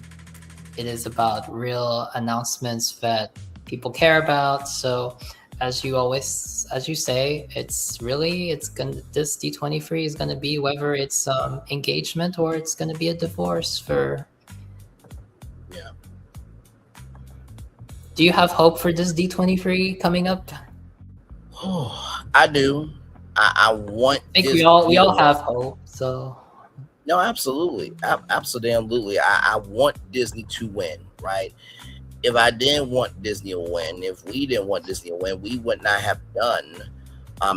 it is about real announcements that people care about. So as you say, this D23 is gonna be whether it's engagement or it's gonna be a divorce for. Yeah. Do you have hope for this D23 coming up? Oh, I do. I want. I think we all have hope. So. No, absolutely, absolutely. I want Disney to win, right? If I didn't want Disney to win, if we didn't want Disney to win, we would not have done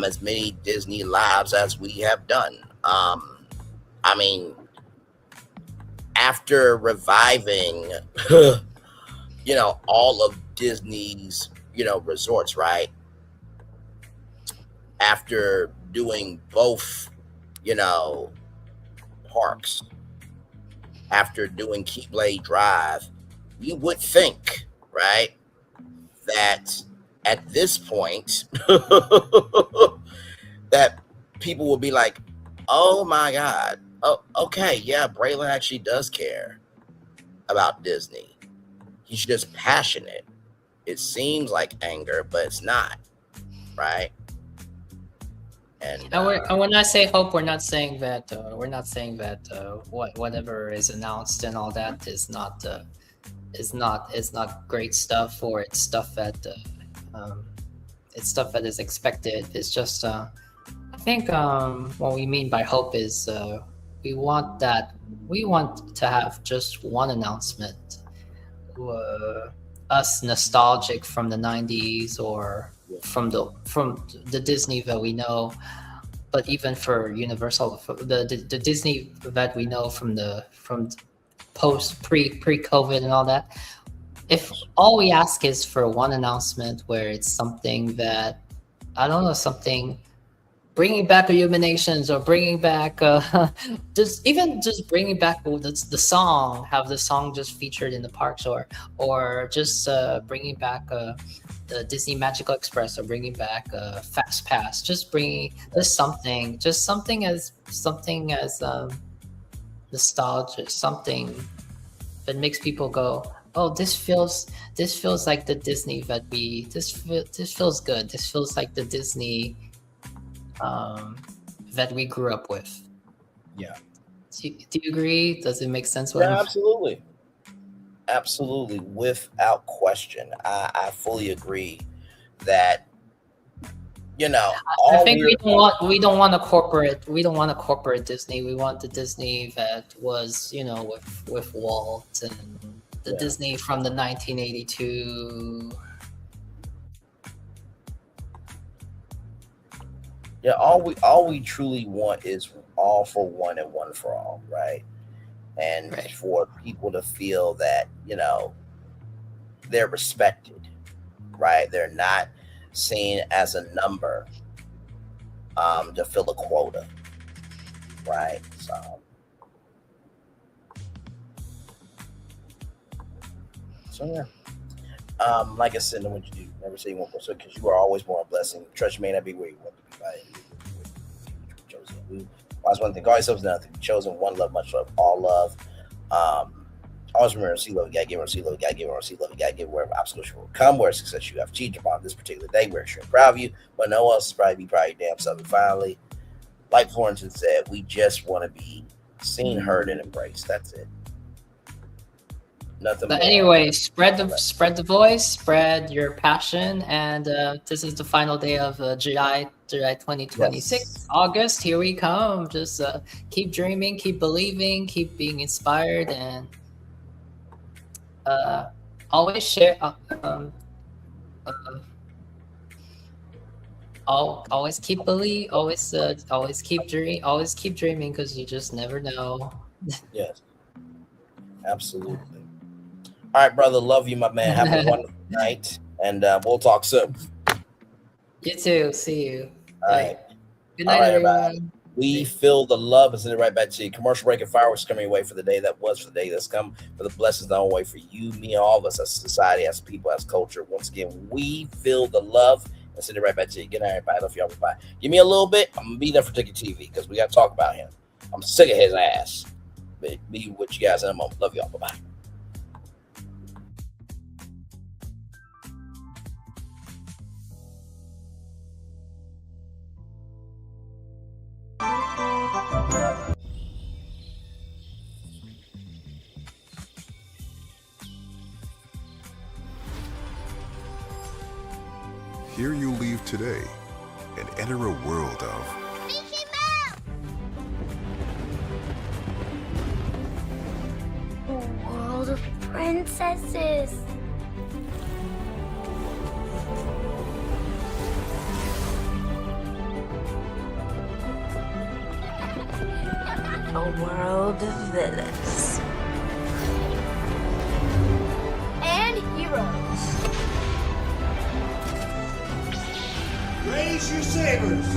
as many Disney lives as we have done. I mean, after reviving, all of Disney's, resorts, right? After doing both, parks, after doing Keyblade Drive, you would think, right, that at this point that people will be like, oh my God, oh, okay, yeah, Braylon actually does care about Disney. He's just passionate. It seems like anger, but it's not, right? And when I say hope, we're not saying that whatever is announced and all that is not great stuff, or it's stuff that is expected. It's just I think what we mean by hope is we want to have just one announcement, us nostalgic from the 90s or from the Disney that we know, but even for Universal, for the Disney that we know from pre-COVID and all that. If all we ask is for one announcement where it's something that, I don't know, something bringing back Illuminations or bringing back just bringing back the song, have the song just featured in the parks, or just bringing back the Disney Magical Express, or bringing back Fast Pass, just something as nostalgic, something that makes people go, oh, this feels like the Disney that this feels good. This feels like the Disney that we grew up with. Yeah. Do you agree? Does it make sense? Yeah, absolutely. Absolutely, without question. I fully agree that I think we don't want a corporate Disney. We want the Disney that was with Walt and the Disney from the 1982. Yeah, all we truly want is all for one and one for all, right? And for people to feel that they're respected, right? They're not seen as a number to fill a quota, right? So yeah. Like I said, what you do, never say you won't go, because you are always born a blessing. Trust you may not be where you want to be, right? Chosen. Always one thing, call yourselves nothing. Chosen, one love, much love, all love. Always remember, see love, you gotta give, see love, you gotta give, see love, you gotta give wherever obstacles will come, where success you have achieved upon this particular day. We're extremely proud of you, but no one else is probably your damn self. And finally, like Florentin said, we just want to be seen, heard, and embraced. That's it. Nothing. But anyway, spread the voice, spread your passion, and this is the final day of July 2026. Yes. August, here we come. Just keep dreaming, keep believing, keep being inspired, and always share. Always keep believe. Always keep dreaming, because you just never know. Yes, absolutely. All right, brother. Love you, my man. Have a wonderful night, and we'll talk soon. You too. See you. All right. Good night, everyone. We feel the love and send it right back to you. Commercial break and fireworks coming your way for the day that was, for the day that's come, for the blessings that on the way for you, me, and all of us as a society, as people, as culture. Once again, we feel the love and send it right back to you. Good night, everybody. Love y'all. Bye. Give me a little bit. I'm gonna be there for Ticket TV because we got to talk about him. I'm sick of his ass. But be with you guys in a moment. Love y'all. Bye. Here you leave today and enter a world of A world of princesses. A world of villains. And heroes. Raise your sabers!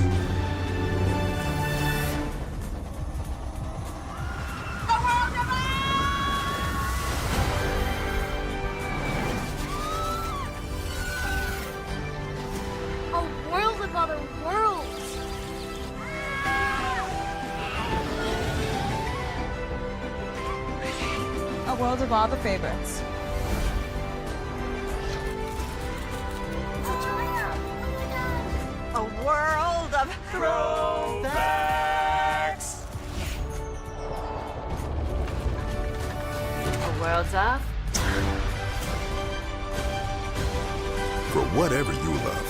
A world of other worlds. A world of all the favorites. A world of throwbacks. A world of for whatever you love.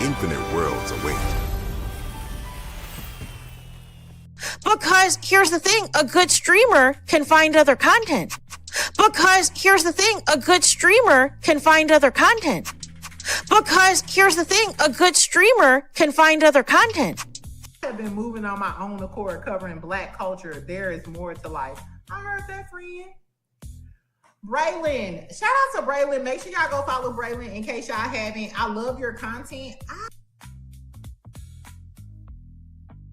Infinite worlds await. Because here's the thing, a good streamer can find other content. Because here's the thing, a good streamer can find other content. Because here's the thing, a good streamer can find other content. I've been moving on my own accord, covering Black culture. There is more to life. I heard that, friend. Braylon, shout out to Braylon. Make sure y'all go follow Braylon in case y'all haven't. I love your content.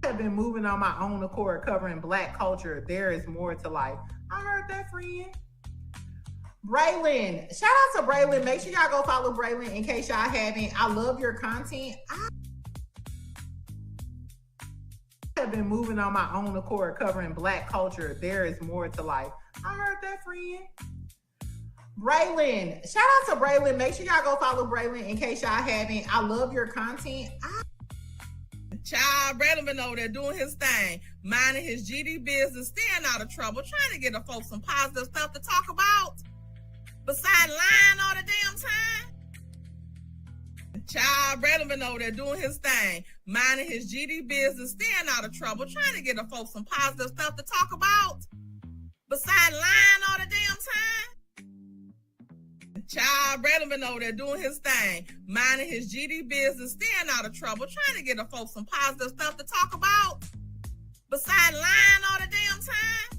I've been moving on my own accord, covering Black culture. There is more to life. I heard that, friend. Braylon, shout out to Braylon. Make sure y'all go follow Braylon in case y'all haven't. I love your content. I've been moving on my own accord, covering Black culture. There is more to life. I heard that, friend. Braylon, shout out to Braylon. Make sure y'all go follow Braylon in case y'all haven't. I love your content. Child, Braylon been over there doing his thing, minding his GD business, staying out of trouble, trying to get the folks some positive stuff to talk about, besides lying all the damn time. Child, Braylon been over there doing his thing, minding his GD business, staying out of trouble, trying to get the folks some positive stuff to talk about, besides lying all the damn time. Child, Braylon been over there doing his thing, minding his GD business, staying out of trouble, trying to get the folks some positive stuff to talk about, besides lying all the damn time.